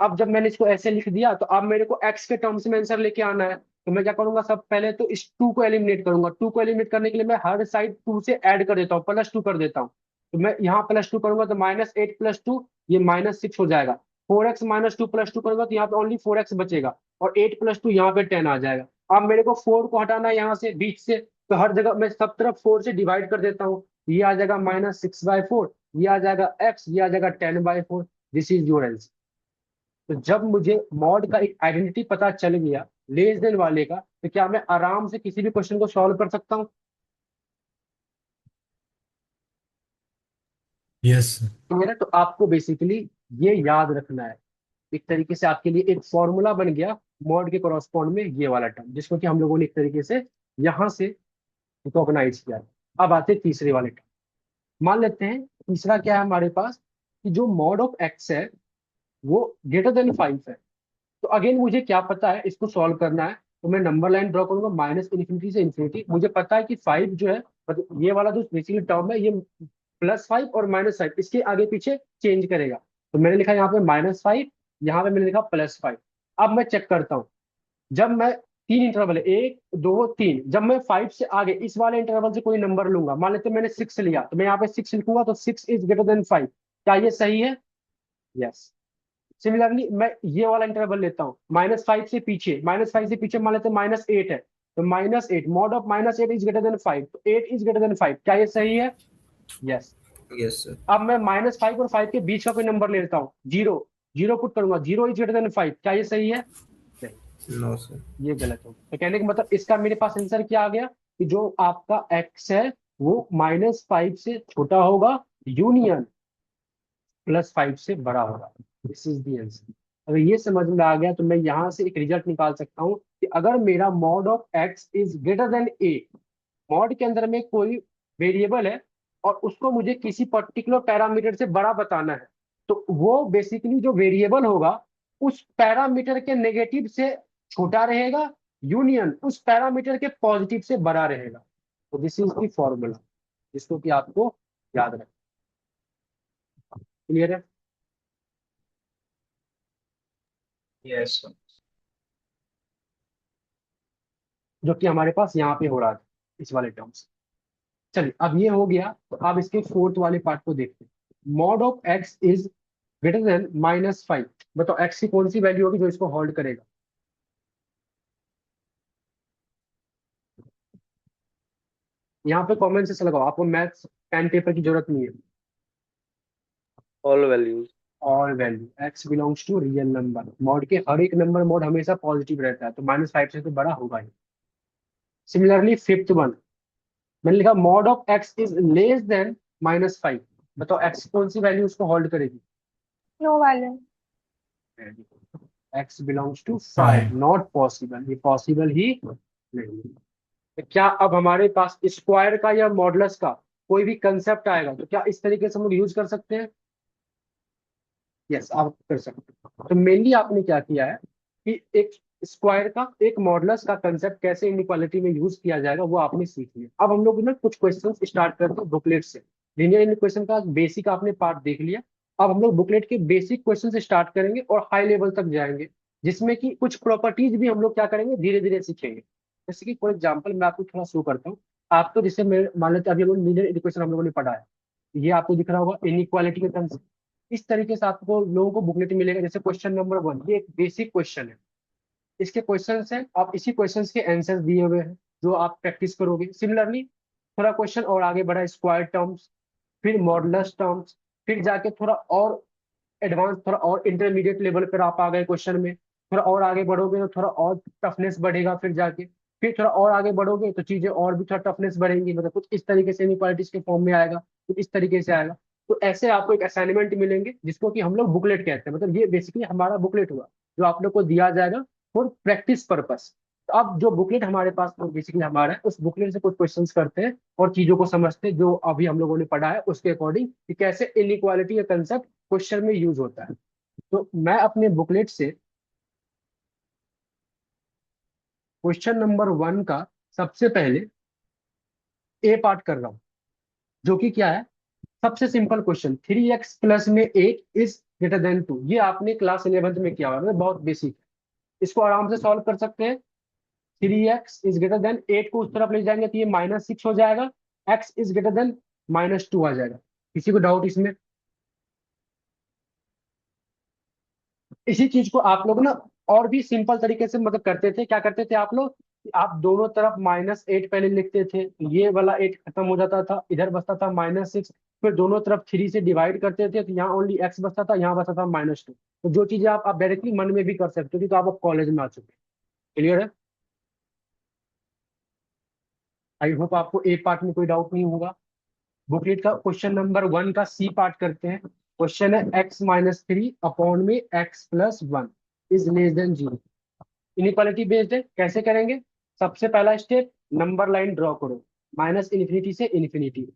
अब जब मैंने इसको ऐसे लिख दिया तो अब मेरे को एक्स के टर्म्स में आंसर लेके आना है। तो मैं क्या करूंगा, सब पहले तो इस 2 को एलिमिनेट करूंगा। 2 को एलिमिनेट करने के लिए मैं हर साइड 2 से ऐड कर देता हूँ, +2 कर देता हूँ। तो मैं यहाँ +2 करूंगा तो -8 + 2 ये -6 हो जाएगा। 4x - 2 + 2 करूंगा तो यहाँ पे ओनली 4x बचेगा, और 8 + 2 यहाँ पे 10 आ जाएगा। अब मेरे को 4 को हटाना है यहाँ से बीच से, तो हर जगह मैं सब तरफ 4 से डिवाइड कर देता हूँ। ये आ जाएगा -6/4, ये आ जाएगा x, ये आ जाएगा 10/4। This is your answer. तो जब मुझे मॉड का एक आइडेंटिटी पता चल गया वाले का, तो क्या मैं आराम से किसी भी क्वेश्चन को सॉल्व कर सकता हूँ? Yes sir. तो मेरा तो आपको बेसिकली ये याद रखना है। एक तरीके से आपके लिए एक फॉर्मूला बन गया मॉड के कॉरस्पॉन्ड में ये वाला टर्म, जिसको कि हम लोगों ने एक तरीके से यहाँ से रिकॉग्नाइज किया है। अब आते हैं तीसरे वाले टर्म। मान लेते हैं तीसरा क्या है हमारे पास, कि जो मॉड ऑफ एक्स है वो <5 है। तो अगेन मुझे क्या पता है, इसको सॉल्व करना है तो मैं नंबर लाइन ड्रॉ करूंगा -∞ से ∞। मुझे पता है कि 5 जो है, मतलब ये वाला जो बेसिकली टर्म है ये +5 और -5 इसके आगे पीछे चेंज करेगा। तो मैंने लिखा यहाँ पे -5, यहाँ पे मैंने लिखा +5। अब मैं चेक करता हूँ, जब मैं तीन इंटरवल है 1 2 3, जब मैं 5 से आगे इस वाले इंटरवल से कोई नंबर लूंगा, मान लेते हैं मैंने 6 लिया, तो मैं यहाँ पे 6 लिखूंगा तो 6 इज >5। क्या ये सही है? यस। सिमिलरली मैं ये वाला इंटरवल लेता हूँ -5 से पीछे मान लेते हैं -8 है, तो -8 मॉड ऑफ -8 इज >5, तो 8 इज >5। क्या ये सही है? यस। Yes sir. अब मैं -5 और 5 के बीच का कोई नंबर ले लेता हूँ, 0, 0 पुट करूंगा, 0 इज >5। क्या ये सही है? नहीं, नो सर। ये गलत हो। तो कहने का मतलब इसका मेरे पास आंसर क्या आ गया, कि जो आपका एक्स है वो -5 से छोटा होगा, यूनियन +5 से बड़ा होगा। This is the answer. अगर ये समझ में आ गया तो मैं यहां से एक रिजल्ट निकाल सकता हूँ कि अगर मेरा mod of x is > a, mod के अंदर में कोई वेरिएबल है और उसको मुझे किसी पर्टिकुलर पैरामीटर से बड़ा बताना है, तो वो बेसिकली जो वेरिएबल होगा उस पैरामीटर के नेगेटिव से छोटा रहेगा, यूनियन उस पैरामीटर के पॉजिटिव से बड़ा रहेगा। तो दिस इज दी फॉर्मूला, जिसको कि आपको याद रखना। क्लियर है? Yes sir. जो कि हमारे पास यहाँ पे हो रहा था इस वाले टर्म्स। चलिए अब ये हो गया, तो अब इसके फोर्थ वाले पार्ट को देखते हैं। Mod of x is <-5। बताओ एक्स की कौन सी वैल्यू होगी जो इसको होल्ड करेगा? यहाँ पे कॉमन सेंस लगाओ, आपको मैथ्स पेन पेपर की जरूरत नहीं है। All values. और value x belongs to real number, mod के हर एक नंबर मॉड हमेशा पॉजिटिव रहता है, तो -5 से तो बड़ा होगा ही। सिमिलरली फिफ्थ वन, मैंने लिखा mod of x is less than -5, बताओ एक्स कौन सी वैल्यू उसको होल्ड करेगी? No value. X belongs to 5, 5 not possible, ये पॉसिबल ही नहीं है। तो क्या अब हमारे पास स्क्वायर का या मॉडुलस का कोई भी कंसेप्ट आएगा तो क्या इस तरीके से हम लोग यूज कर सकते हैं? यस, आप कर सकते हैं। तो मेनली आपने क्या किया है कि एक स्क्वायर का एक मॉडुलस का कंसेप्ट कैसे इनइक्वालिटी में यूज किया जाएगा वो आपने सीख लिया। अब हम लोग ना कुछ क्वेश्चंस स्टार्ट करते हैं बुकलेट से। लीनियर इक्वेशन का बेसिक आपने पार्ट देख लिया। अब हम लोग बुकलेट के बेसिक क्वेश्चन से स्टार्ट करेंगे और हाई लेवल तक जाएंगे, जिसमें कि कुछ प्रॉपर्टीज भी हम लोग क्या करेंगे, धीरे धीरे सीखेंगे। जैसे कि फॉर एग्जाम्पल मैं आपको थोड़ा शो करता हूँ। आपको जैसे मान लेते हैं अभी हम लोग लीनियर इक्वेशन हम लोगों ने पढ़ा है, ये आपको दिख रहा होगा इनइक्वालिटी का कंसेप्ट। इस तरीके से आपको लोगों को बुकलेट मिलेगा। जैसे क्वेश्चन नंबर 1, ये एक बेसिक क्वेश्चन है। इसके क्वेश्चन है, आप इसी क्वेश्चन के आंसर्स दिए हुए हैं जो आप प्रैक्टिस करोगे। सिमिलरली थोड़ा क्वेश्चन और आगे बढ़ा, स्क्वायर टर्म्स, फिर मॉडुलस टर्म्स, फिर जाके थोड़ा और एडवांस, थोड़ा और इंटरमीडिएट लेवल पर आप आ गए क्वेश्चन में। थोड़ा और आगे बढ़ोगे तो थोड़ा और टफनेस बढ़ेगा, फिर थोड़ा और आगे बढ़ोगे तो चीजें और भी थोड़ा टफनेस बढ़ेंगी। मतलब कुछ इस तरीके से इनइक्वालिटीज के फॉर्म में आएगा, कुछ इस तरीके से आएगा। तो ऐसे आपको एक असाइनमेंट मिलेंगे जिसको कि हम लोग बुकलेट कहते हैं। मतलब ये बेसिकली हमारा बुकलेट हुआ जो आप लोग को दिया जाएगा फॉर प्रैक्टिस पर्पस। तो अब जो बुकलेट हमारे पास तो बेसिकली हमारा है, उस बुकलेट से कुछ क्वेश्चंस करते हैं और चीजों को समझते हैं जो अभी हम लोगों ने पढ़ा है उसके अकॉर्डिंग कि कैसे इनइक्वालिटी का कंसेप्ट क्वेश्चन में यूज होता है। तो मैं अपने बुकलेट से क्वेश्चन नंबर 1 का सबसे पहले ए पार्ट कर रहा हूं, जो कि क्या है, सबसे सिंपल क्वेश्चन, 3x प्लस में 8 इज ग्रेटर देन 2। ये आपने क्लास 11th में किया हुआ है, मतलब बहुत बेसिक है। इसको आराम से सॉल्व कर सकते हैं। 3x इज ग्रेटर देन 8 को उस तरफ ले जाएंगे तो ये -6 हो जाएगा। x इज ग्रेटर देन -2 आ जाएगा। किसी को डाउट इसमें? इसी चीज को आप लोग ना और भी सिंपल तरीके से मतलब करते थे। क्या करते थे आप लोग, आप दोनों तरफ -8 पहले लिखते थे, ये वाला 8 खत्म हो जाता था, इधर बचता था -6। फिर दोनों तरफ 3 से डिवाइड करते थे तो यहाँ ओनली x बचता था, यहाँ बचता था -2। तो जो चीजें आप डायरेक्टली मन में भी कर सकते थे। तो आप कॉलेज में आ चुके हैं। क्लियर है? आई होप आपको ए पार्ट में कोई डाउट नहीं होगा। बुकलेट का क्वेश्चन नंबर 1 का सी पार्ट करते हैं। क्वेश्चन है x-3 अपॉन में x+1 is less then 0। Inequality based है, कैसे करेंगे? सबसे पहला स्टेप, नंबर लाइन ड्रॉ करो, -इन्फिनिटी से इन्फिनिटी।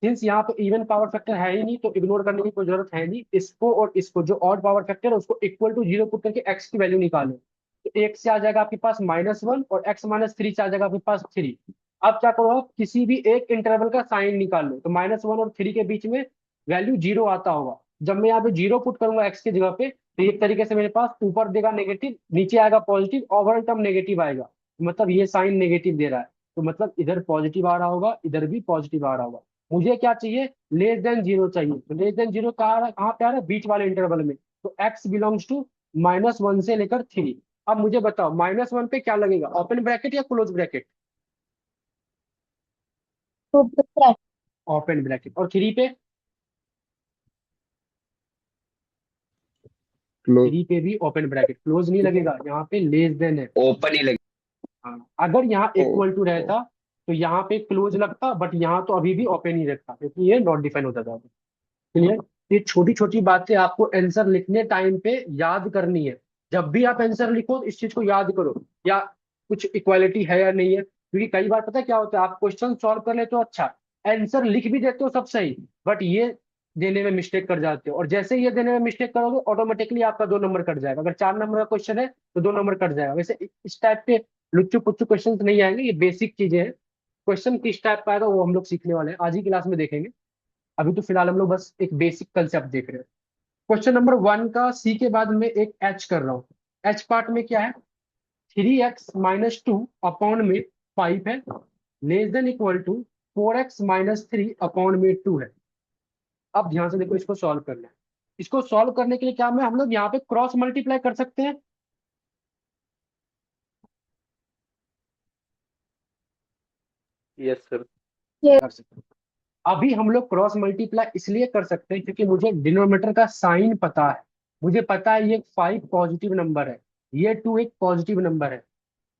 सिंस यहाँ पे इवन पावर फैक्टर है ही नहीं तो इग्नोर करने की कोई जरूरत है नहीं। इसको और इसको, जो ऑड पावर फैक्टर है उसको इक्वल टू 0 पुट करके x की वैल्यू निकालो। तो एक से आ जाएगा आपके पास -1 और x-3 से आ जाएगा आपके पास 3। अब क्या करो, आप किसी भी एक इंटरवल का साइन निकाल लो। तो -1 और 3 के बीच में वैल्यू 0 आता होगा। जब मैं यहाँ पे 0 पुट करूंगा x की जगह पे तो एक तरीके से मेरे पास ऊपर देगा नेगेटिव, नीचे आएगा पॉजिटिव, ओवरऑल टर्म नेगेटिव आएगा। मतलब ये साइन नेगेटिव दे रहा है, तो मतलब इधर पॉजिटिव आ रहा होगा, इधर भी पॉजिटिव आ रहा होगा। मुझे क्या चाहिए, लेस देन 0 चाहिए। तो लेस देन 0 कहाँ पे आ रहा है, बीच वाले इंटरवल में। तो x बिलोंग्स टू -1 से लेकर 3। अब मुझे बताओ -1 पे क्या लगेगा, ओपन ब्रैकेट या क्लोज ब्रैकेट? Open bracket. और 3 पे? क्लोज, 3 पे भी ओपन ब्रैकेट, क्लोज नहीं लगेगा, यहाँ पे लेस देन है। ओपन ही लगे। हाँ, अगर यहाँ इक्वल टू रहता तो यहाँ पे क्लोज लगता, बट यहाँ तो अभी भी ओपन ही रहता क्योंकि ये नॉट डिफाइन होता था। क्लियर? ये छोटी छोटी बातें आपको आंसर लिखने टाइम पे याद करनी है। जब भी आप आंसर लिखो तो इस चीज को याद करो, या कुछ इक्वालिटी है या नहीं है। क्योंकि कई बार पता है क्या होता है, आप क्वेश्चन सॉल्व कर लेते हो, अच्छा आंसर लिख भी देते हो सब सही, बट ये देने में मिस्टेक कर जाते हो। और जैसे ये देने में मिस्टेक करोगे ऑटोमेटिकली आपका 2 नंबर कट जाएगा। अगर 4 नंबर का क्वेश्चन है तो 2 नंबर कट जाएगा। वैसे इस टाइप के लुच्चू पुच्चू क्वेश्चन नहीं आएंगे, ये बेसिक चीजें हैं। क्वेश्चन किस टाइप का आएगा वो हम लोग सीखने वाले हैं, आज ही क्लास में देखेंगे। अभी तो फिलहाल हम लोग बस एक बेसिक कंसेप्ट देख रहे हैं। क्वेश्चन नंबर 1 का सी के बाद में एक एच कर रहा हूँ। एच पार्ट में क्या है, 3x-2 अपॉन में 5 है, less than equal to 4x-3 upon में 2 है। अब ध्यान से देखो, इसको सॉल्व करना है। इसको सॉल्व करने के लिए क्या हम लोग यहाँ पे क्रॉस मल्टीप्लाई कर सकते हैं? Yes sir. कर सकते हैं। अभी हम लोग क्रॉस मल्टीप्लाई इसलिए कर सकते हैं क्योंकि मुझे डिनोमिनेटर का साइन पता है। मुझे पता है ये 5 पॉजिटिव नंबर है, ये 2 एक पॉजिटिव नंबर है।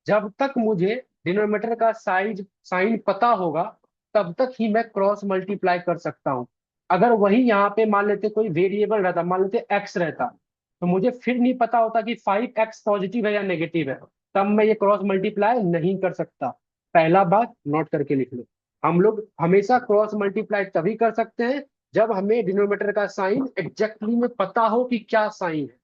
जब तक मुझे डिनोमिनेटर का साइन पता होगा तब तक ही मैं क्रॉस मल्टीप्लाई कर सकता हूँ। अगर वही यहाँ पे मान लेते कोई वेरिएबल रहता, मान लेते एक्स रहता, तो मुझे फिर नहीं पता होता कि 5x पॉजिटिव है या नेगेटिव है, तब मैं ये क्रॉस मल्टीप्लाई नहीं कर सकता। पहला बात नोट करके लिख लो, हम लोग हमेशा क्रॉस मल्टीप्लाई तभी कर सकते हैं जब हमें डिनोमिनेटर का साइन एग्जैक्टली में पता हो कि क्या साइन है,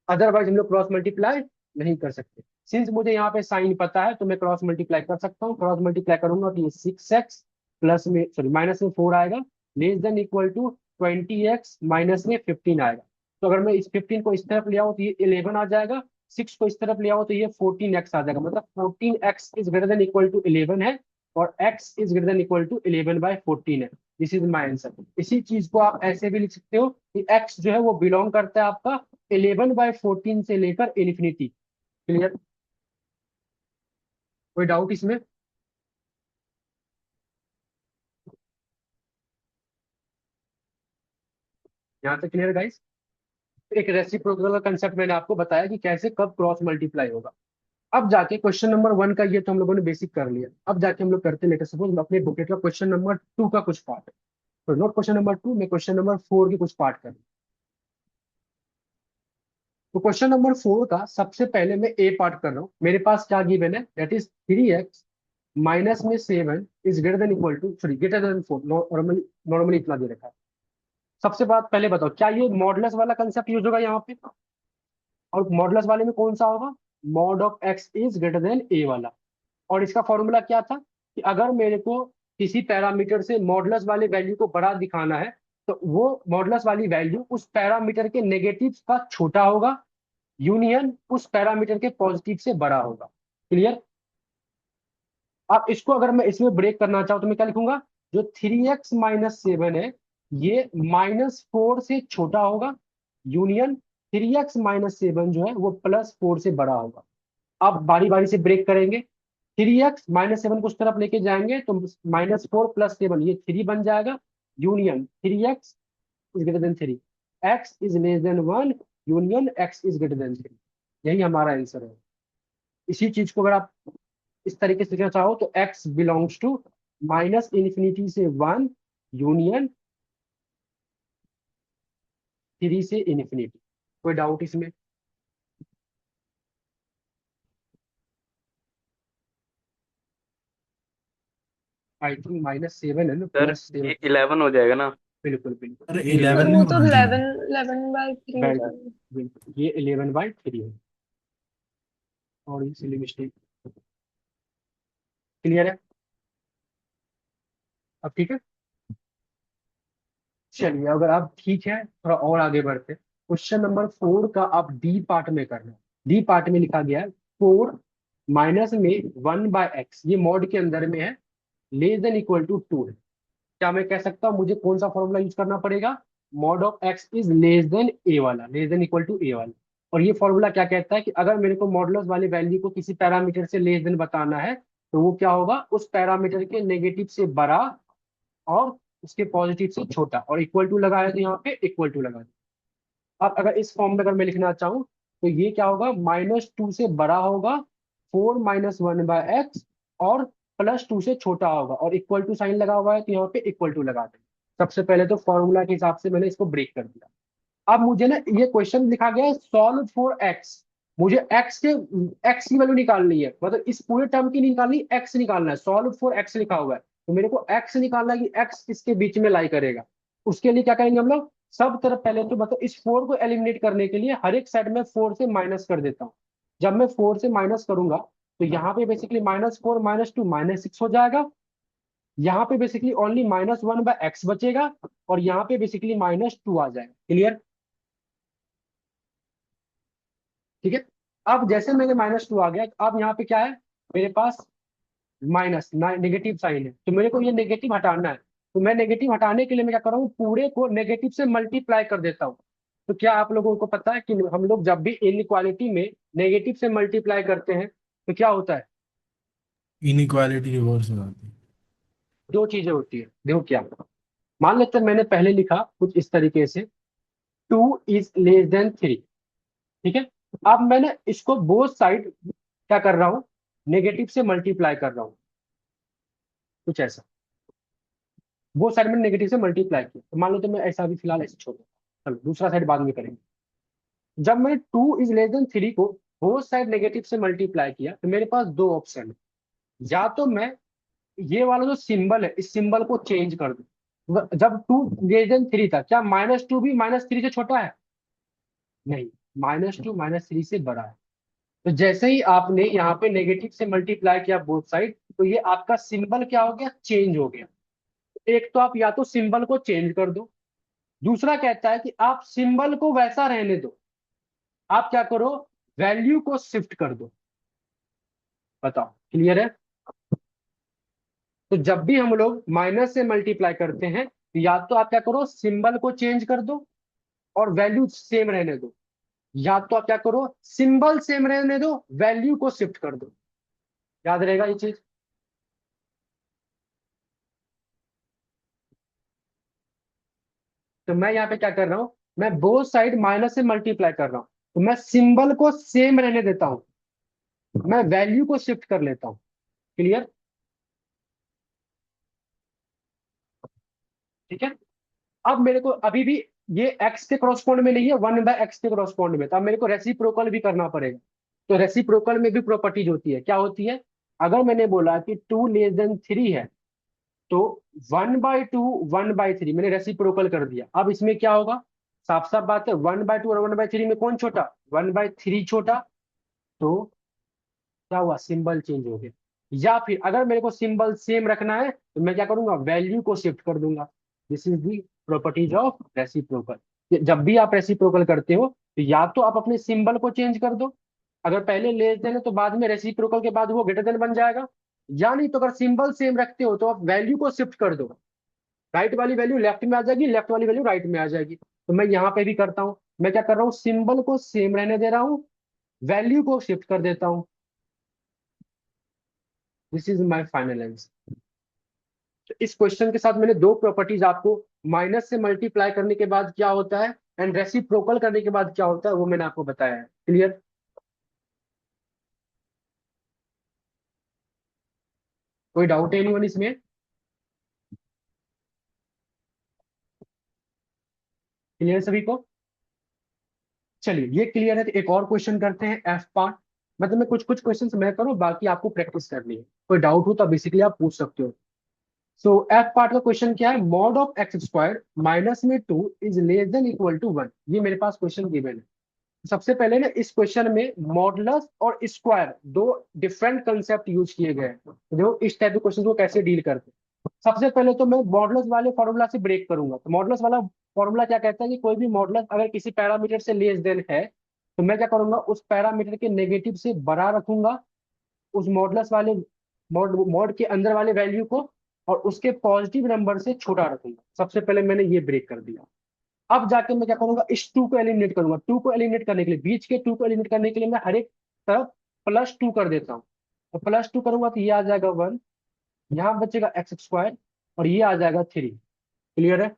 अदरवाइज हम लोग क्रॉस मल्टीप्लाई नहीं कर सकते। सिंस मुझे यहाँ पे साइन पता है तो मैं क्रॉस मल्टीप्लाई कर सकता हूँ। क्रॉस मल्टीप्लाई करूंगा तो ये 6x प्लस में सॉरी माइनस में 4 आएगा, less than equal to 20x minus में 15 आएगा। तो अगर मैं इस 15 को इस तरफ ले आऊँ तो ये 11 आ जाएगा, 6 को इस तरफ ले आओ तो ये 14x आ जाएगा, मतलब 14x is greater than equal to 11 है और x is greater than equal to 11/14 है। This is my answer. इसी चीज को आप ऐसे भी लिख सकते हो कि x जो है वो बिलोंग करता है आपका 11/14 से लेकर इन्फिनिटी। क्लियर? कोई डाउट इसमें? यहाँ तक क्लियर गाइस? एक रेसिप्रोकल का कंसेप्ट मैंने आपको बताया कि कैसे कब क्रॉस मल्टीप्लाई होगा। अब जाके क्वेश्चन नंबर 1 का ये तो हम लोगों ने बेसिक कर लिया। अब जाके हम लोग करते हैं, लेटर सपोज अपने बुकेट का क्वेश्चन नंबर 2 का कुछ पार्ट, तो नोट क्वेश्चन नंबर 2 में क्वेश्चन नंबर 4 के कुछ पार्ट कर। तो क्वेश्चन नंबर 4 का सबसे पहले मैं ए पार्ट कर रहा हूँ। मेरे पास क्या गिवन है, दैट इज 3x माइनस में 7 is greater than equal to sorry greater than 4। Normally normally इतना दे रखा है। सबसे बात पहले बताओ क्या ये मॉडुलस वाला कंसेप्ट यूज होगा यहाँ पे, और मॉडुलस वाले में कौन सा होगा, mod of x is greater than a वाला। और इसका फॉर्मूला क्या था कि अगर मेरे को किसी पैरामीटर से मॉडुलस वाले वैल्यू को बड़ा दिखाना है तो वो मॉडुलस वाली वैल्यू उस पैरामीटर के नेगेटिव का छोटा होगा, यूनियन उस पैरामीटर के पॉजिटिव से बड़ा होगा। क्लियर? अब इसको अगर मैं इसमें ब्रेक करना चाहूँ तो मैं क्या लिखूंगा, जो 3x माइनस 7 है ये -4 से छोटा होगा, यूनियन 3x माइनस 7 जो है वो +4 से बड़ा होगा। अब बारी बारी से ब्रेक करेंगे, 3x माइनस 7 को उस तरफ लेके जाएंगे तो -4 + 7 ये 3 बन जाएगा, union 3x is greater then 3, x is less then 1, union x is greater then 3। यही हमारा आंसर है। इसी चीज को अगर आप इस तरीके से लिखना चाहो तो x बिलोंग्स टू -∞ से 1 यूनियन 3 से इन्फिनिटी। कोई डाउट इसमें? आई थिंक -7 है ना, सर +7। ये 11 हो जाएगा ना। बिल्कुल बिल्कुल अरे ये 11 सर नहीं वो तो होना चाहिए। 11/3 हो बिल्कुल जाएगा। बिल्कुल ये 11/3 है, और इसलिए मिस्टेक। क्लियर है? अब ठीक है। चलिए अगर आप ठीक है थोड़ा और आगे बढ़ते, क्वेश्चन नंबर 4 का आप डी पार्ट में करना। डी पार्ट में लिखा गया है 4 माइनस में 1/x, ये मॉड के अंदर में है, लेस देन इक्वल टू 2 है। क्या मैं कह सकता हूँ मुझे कौन सा फॉर्मूला यूज करना पड़ेगा, mod of x is less than a वाला, less than equal to a वाला। और ये फॉर्मूला क्या कहता है कि अगर मेरे को मॉडुलस वाली वैल्यू को किसी पैरामीटर से लेस देन बताना है तो वो क्या होगा, उस पैरामीटर के नेगेटिव से बड़ा और उसके पॉजिटिव से छोटा, और इक्वल टू लगाया तो यहाँ पे इक्वल टू लगा दिया। अब अगर इस फॉर्म में अगर मैं लिखना चाहूँ तो ये क्या होगा, -2 से बड़ा होगा 4 - 1/x, और +2 से छोटा होगा, और इक्वल टू साइन लगा हुआ है तो यहाँ पे इक्वल टू लगा दें। सबसे पहले तो फॉर्मूला के हिसाब से मैंने इसको ब्रेक कर दिया। अब मुझे ना ये क्वेश्चन लिखा गया है सॉल्व फॉर एक्स, मुझे एक्स की वैल्यू निकालनी है, मतलब इस पूरे टर्म की नहीं निकालनी, एक्स निकालना है। सॉल्व फॉर एक्स लिखा हुआ है तो मेरे को एक्स निकालना है कि एक्स इसके बीच में लाई करेगा। उसके लिए क्या करेंगे हम लोग, सब तरफ पहले तो मतलब इस 4 को एलिमिनेट करने के लिए हर एक साइड में 4 से माइनस कर देता हूँ। जब मैं 4 से माइनस करूंगा तो यहाँ पे बेसिकली -4 -2 -6 हो जाएगा। यहाँ पे बेसिकली ओनली -1/x बचेगा, और यहाँ पे बेसिकली -2 आ जाएगा। क्लियर? ठीक है। अब जैसे मेरे -2 आ गया, अब यहाँ पे क्या है मेरे पास, माइनस नेगेटिव साइन है, तो मेरे को ये नेगेटिव हटाना है। तो मैं नेगेटिव हटाने के लिए मैं क्या कर रहा हूँ, पूरे को नेगेटिव से मल्टीप्लाई कर देता हूँ। तो क्या आप लोगों को पता है कि हम लोग जब भी इनइक्वालिटी में नेगेटिव से मल्टीप्लाई करते हैं तो क्या होता है, इनइक्वालिटी रिवर्स हो जाती है। दो चीजें होती है। देखो क्या, मान लेते हैं मैंने पहले लिखा कुछ इस तरीके से 2 इज लेस देन 3, ठीक है। अब मैंने इसको बोथ साइड क्या कर रहा हूँ, नेगेटिव से मल्टीप्लाई कर रहा हूँ, कुछ ऐसा। वो साइड में नेगेटिव से मल्टीप्लाई किया, तो मान लो तो मैं ऐसा भी फिलहाल ऐसे छोड़ देता हूँ। चलो दूसरा साइड बाद में करेंगे। जब मैंने 2 > 3 को बोथ साइड नेगेटिव से मल्टीप्लाई किया तो मेरे पास दो ऑप्शन है। या तो मैं ये वाला जो सिंबल है इस सिंबल को चेंज कर दूं। जब 2 > 3 था, क्या -2 भी -3 से छोटा है? नहीं, -2 -3 से बड़ा है। तो जैसे ही आपने यहाँ पे नेगेटिव से मल्टीप्लाई किया बोथ साइड, तो ये आपका सिंबल क्या हो गया, चेंज हो गया। एक तो आप या तो सिंबल को चेंज कर दो, दूसरा कहता है कि आप सिंबल को वैसा रहने दो, आप क्या करो, वैल्यू को शिफ्ट कर दो। बताओ, क्लियर है? तो जब भी हम लोग माइनस से मल्टीप्लाई करते हैं तो या तो आप क्या करो, सिंबल को चेंज कर दो और वैल्यू सेम रहने दो, या तो आप क्या करो, सिंबल सेम रहने दो, वैल्यू को शिफ्ट कर दो। याद रहेगा ये चीज? तो मैं यहाँ पे क्या कर रहा हूं, मैं बोथ साइड माइनस से मल्टीप्लाई कर रहा हूं, तो मैं सिंबल को सेम रहने देता हूं, मैं वैल्यू को शिफ्ट कर लेता हूं। क्लियर? ठीक है। अब मेरे को अभी भी ये एक्स के क्रॉसपोंड में नहीं है, 1/x के क्रॉसपोंड में, तो अब मेरे को रेसिप्रोकल भी करना पड़ेगा। तो रेसिप्रोकल में भी प्रॉपर्टीज होती है, क्या होती है? अगर मैंने बोला कि 2 <3 है, तो 1/2 1/3 मैंने रेसिप्रोकल कर दिया। अब इसमें क्या होगा, साफ साफ बात है, 1/2 और 1/3 में कौन छोटा, 1/3 छोटा। तो क्या हुआ, सिंबल चेंज हो गया। या फिर अगर मेरे को सिंबल सेम रखना है तो मैं क्या करूंगा, वैल्यू को शिफ्ट कर दूंगा। This is the properties of reciprocal. जब भी आप रेसिप्रोकल करते हो तो या तो आप अपने सिंबल को चेंज कर दो, अगर पहले लेस देन है तो बाद में रेसिप्रोकल के बाद वो ग्रेटर देन बन जाएगा। या नहीं तो अगर सिंबल सेम रखते हो तो आप वैल्यू को शिफ्ट कर दो, राइट वाली वैल्यू लेफ्ट में आ जाएगी, लेफ्ट वाली वैल्यू राइट में आ जाएगी। तो मैं यहाँ पे भी करता हूँ, मैं क्या कर रहा हूँ, सिंबल को सेम रहने दे रहा हूँ, वैल्यू को शिफ्ट कर देता हूँ। This is my final answer. तो इस क्वेश्चन के साथ मैंने दो प्रॉपर्टीज आपको, माइनस से मल्टीप्लाई करने के बाद क्या होता है एंड रेसिप्रोकल करने के बाद क्या होता है, वो मैंने आपको बताया है। क्लियर? कोई डाउट है एनीवन इसमें? क्लियर सभी को? चलिए ये क्लियर है, तो एक और क्वेश्चन करते हैं, एफ पार्ट। मतलब मैं कुछ कुछ क्वेश्चन मैं करूँ, बाकी आपको प्रैक्टिस करनी है। कोई डाउट हो तो बेसिकली आप पूछ सकते हो। सो एफ पार्ट का क्वेश्चन क्या है, मॉड ऑफ x² माइनस में 2 is less than equal to 1। ये मेरे पास क्वेश्चन गिवन है। सबसे पहले ना इस क्वेश्चन में मॉडुलस और स्क्वायर दो डिफरेंट कंसेप्ट यूज किए गए हैं। तो देखो इस टाइप के क्वेश्चन को कैसे डील करते हैं। सबसे पहले तो मैं मॉडुलस वाले फॉर्मूला से ब्रेक करूंगा। तो मॉडुलस वाला फॉर्मूला क्या कहता है कि कोई भी मॉडुलस अगर किसी पैरामीटर से लेस देन है तो मैं क्या करूंगा, उस पैरामीटर के नेगेटिव से बड़ा रखूंगा उस मॉडुलस वाले मॉड के अंदर वाले वैल्यू को, और उसके पॉजिटिव नंबर से छोटा रखूंगा। सबसे पहले मैंने ये ब्रेक कर दिया। अब जाके मैं क्या करूंगा, इस 2 को एलिमिनेट करूंगा। 2 को एलिमिनेट करने के लिए, बीच के 2 को एलिमिनेट करने के लिए मैं हर एक तरफ +2 कर देता हूँ। तो +2 करूंगा तो ये आ जाएगा 1, यहाँ बचेगा x² और ये आ जाएगा 3। क्लियर है?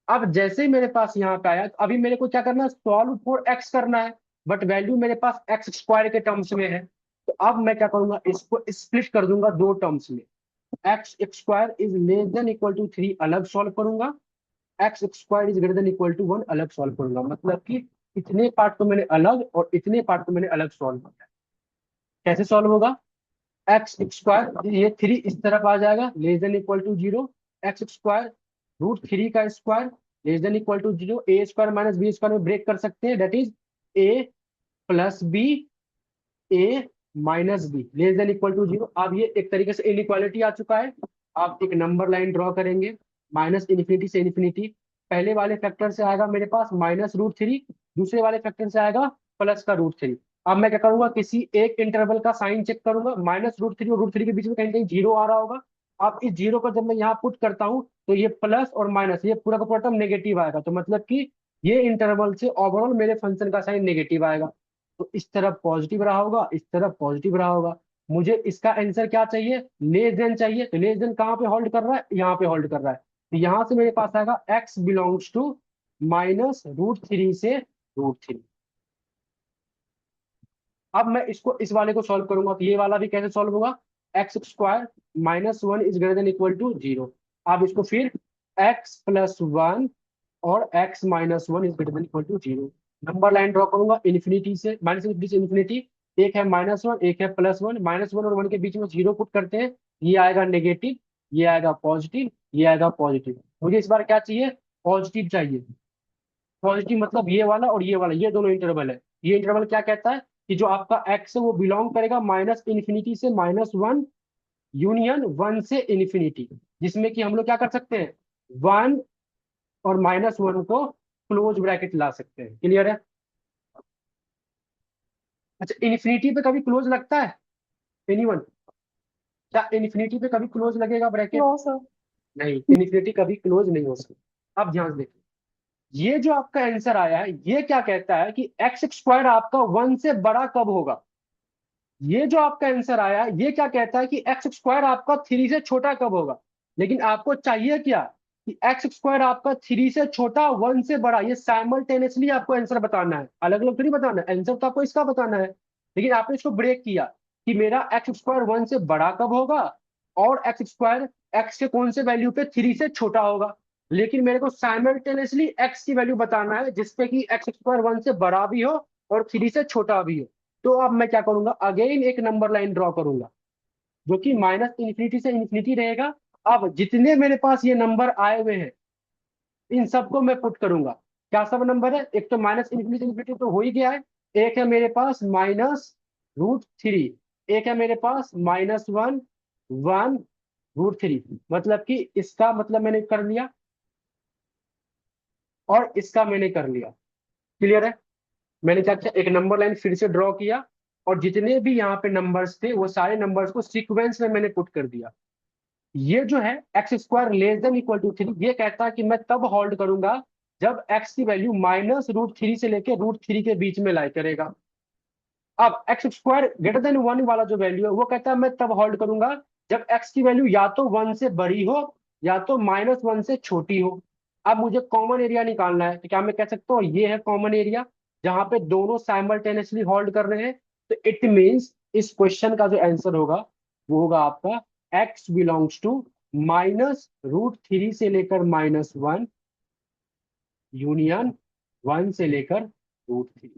अब जैसे ही मेरे पास यहाँ पे आया, तो अभी मेरे को क्या करना है, सॉल्व फॉर x करना है, बट वैल्यू मेरे पास x² के टर्म्स में है। तो अब मैं क्या करूंगा, इसको स्प्लिट कर दूंगा दो टर्म्स में। x² is less than equal to 3 अलग सॉल्व करूंगा, x² is greater than equal to 1 अलग सॉल्व करूंगा। मतलब कि इतने पार्ट को मैंने अलग और इतने पार्ट को मैंने अलग सॉल्व किया। कैसे सॉल्व होगा, x², ये 3 इस तरफ आ जाएगा less than equal to 0, x² √3 का square less than equal to 0, a² minus b² में ब्रेक कर सकते हैं, that is a plus b, a minus b less than equal to 0। अब ये एक तरीके से इनइक्वालिटी आ चुका है। आप एक नंबर लाइन ड्रॉ करेंगे, माइनस इन्फिनिटी से इन्फिनिटी। पहले वाले फैक्टर से आएगा मेरे पास -√3, दूसरे वाले फैक्टर से आएगा प्लस का √3। अब मैं क्या करूंगा, किसी एक इंटरवल का साइन चेक करूंगा, -√3 और √3 के बीच में कहीं कहीं 0 आ रहा होगा। अब इस 0 को जब मैं यहाँ पुट करता हूँ तो ये प्लस और माइनस, ये पूरा का पूरा टर्म नेगेटिव आएगा। तो मतलब कि ये इंटरवल से ओवरऑल मेरे फंक्शन का साइन नेगेटिव आएगा। तो इस तरफ पॉजिटिव रहा होगा, इस तरफ पॉजिटिव रहा होगा। मुझे इसका आंसर क्या चाहिए, लेस देन चाहिए। तो लेस देन कहाँ पे होल्ड कर रहा है, यहाँ पे होल्ड कर रहा है। तो यहाँ से मेरे पास आएगा x बिलोंग्स टू -√3 से √3। अब मैं इसको इस वाले को सॉल्व करूंगा, तो ये वाला भी कैसे सॉल्व होगा, x² -1 is greater than equal to 0। अब इसको फिर x प्लस वन और x minus one is greater than equal to zero. Number line draw करूंगा इन्फिनिटी से, माइनस इन्फिनिटी से इन्फिनिटी। एक है माइनस वन, एक है प्लस वन। माइनस वन और वन के बीच में जीरो पुट करते हैं, ये आएगा नेगेटिव, ये आएगा पॉजिटिव, ये आएगा पॉजिटिव। मुझे इस बार क्या चाहिए? पॉजिटिव चाहिए। पॉजिटिव मतलब ये वाला और ये वाला, ये दोनों इंटरवल है। ये इंटरवल क्या कहता है कि जो आपका x है वो बिलोंग करेगा माइनस इन्फिनिटी से माइनस वन यूनियन वन से इन्फिनिटी, जिसमें कि हम लोग क्या कर सकते हैं, वन और माइनस वन को क्लोज ब्रैकेट ला सकते हैं। क्लियर है? अच्छा, इन्फिनिटी पे कभी क्लोज लगता है एनीवन? क्या इन्फिनिटी पे कभी क्लोज लगेगा ब्रैकेट? No sir. नहीं, इन्फिनिटी कभी क्लोज नहीं हो सकता। अब ध्यान से देखिए, ये जो आपका आंसर आया है ये क्या कहता है कि एक्स स्क्वायर आपका वन से बड़ा कब होगा। ये जो आपका आंसर आया है ये क्या कहता है कि एक्स स्क्वायर आपका थ्री से छोटा कब होगा। लेकिन आपको चाहिए क्या कि एक्स स्क्वायर आपका थ्री से छोटा वन से बड़ा, ये साइमल्टेनियसली आपको आंसर बताना है, अलग अलग थोड़ी बताना है। आंसर तो आपको इसका बताना है, लेकिन आपने इसको ब्रेक किया कि मेरा एक्स स्क्वायर वन से बड़ा कब होगा और एक्स स्क्वायर एक्स के कौन से वैल्यू पे थ्री से छोटा होगा। लेकिन मेरे को साइमल्टेनियसली एक्स की वैल्यू बताना है जिसपे कि एक्स स्क्वायर वन से बड़ा भी हो और थ्री से छोटा भी हो। तो अब मैं क्या करूंगा, अगेन एक नंबर लाइन ड्रॉ करूंगा जो कि माइनस इन्फिनिटी से इन्फिनिटी रहेगा। अब जितने मेरे पास ये नंबर आए हुए हैं इन सबको मैं पुट करूंगा। क्या सब नंबर है? एक तो माइनस इन्फिनिटी से इन्फिनिटी तो हो ही गया है, एक है मेरे पास माइनस रूट थ्री, एक है मेरे पास minus one one root three. मतलब कि इसका मतलब मैंने कर लिया और इसका मैंने कर लिया। क्लियर है? मैंने क्या किया, एक नंबर लाइन फिर से ड्रॉ किया और जितने भी यहाँ पे नंबर्स थे वो सारे नंबर्स को सीक्वेंस में मैंने पुट कर दिया। ये जो है x square less than equal to three, ये कहता है कि मैं तब होल्ड करूंगा जब एक्स की वैल्यू माइनस रूट थ्री से लेके रूट थ्री के बीच में लाई करेगा। अब x square greater than one वाला जो वैल्यू है वो कहता है मैं तब होल्ड करूंगा जब एक्स की वैल्यू या तो वन से बड़ी हो या तो माइनस वन से छोटी हो। अब मुझे कॉमन एरिया निकालना है, तो क्या मैं कह सकता हूँ ये है कॉमन एरिया जहां पे दोनों साइमल्टेनियसली होल्ड कर रहे हैं। तो इट मीन्स इस क्वेश्चन का जो आंसर होगा वो होगा आपका x belongs to minus root three से लेकर माइनस वन यूनियन वन से लेकर रूट थ्री।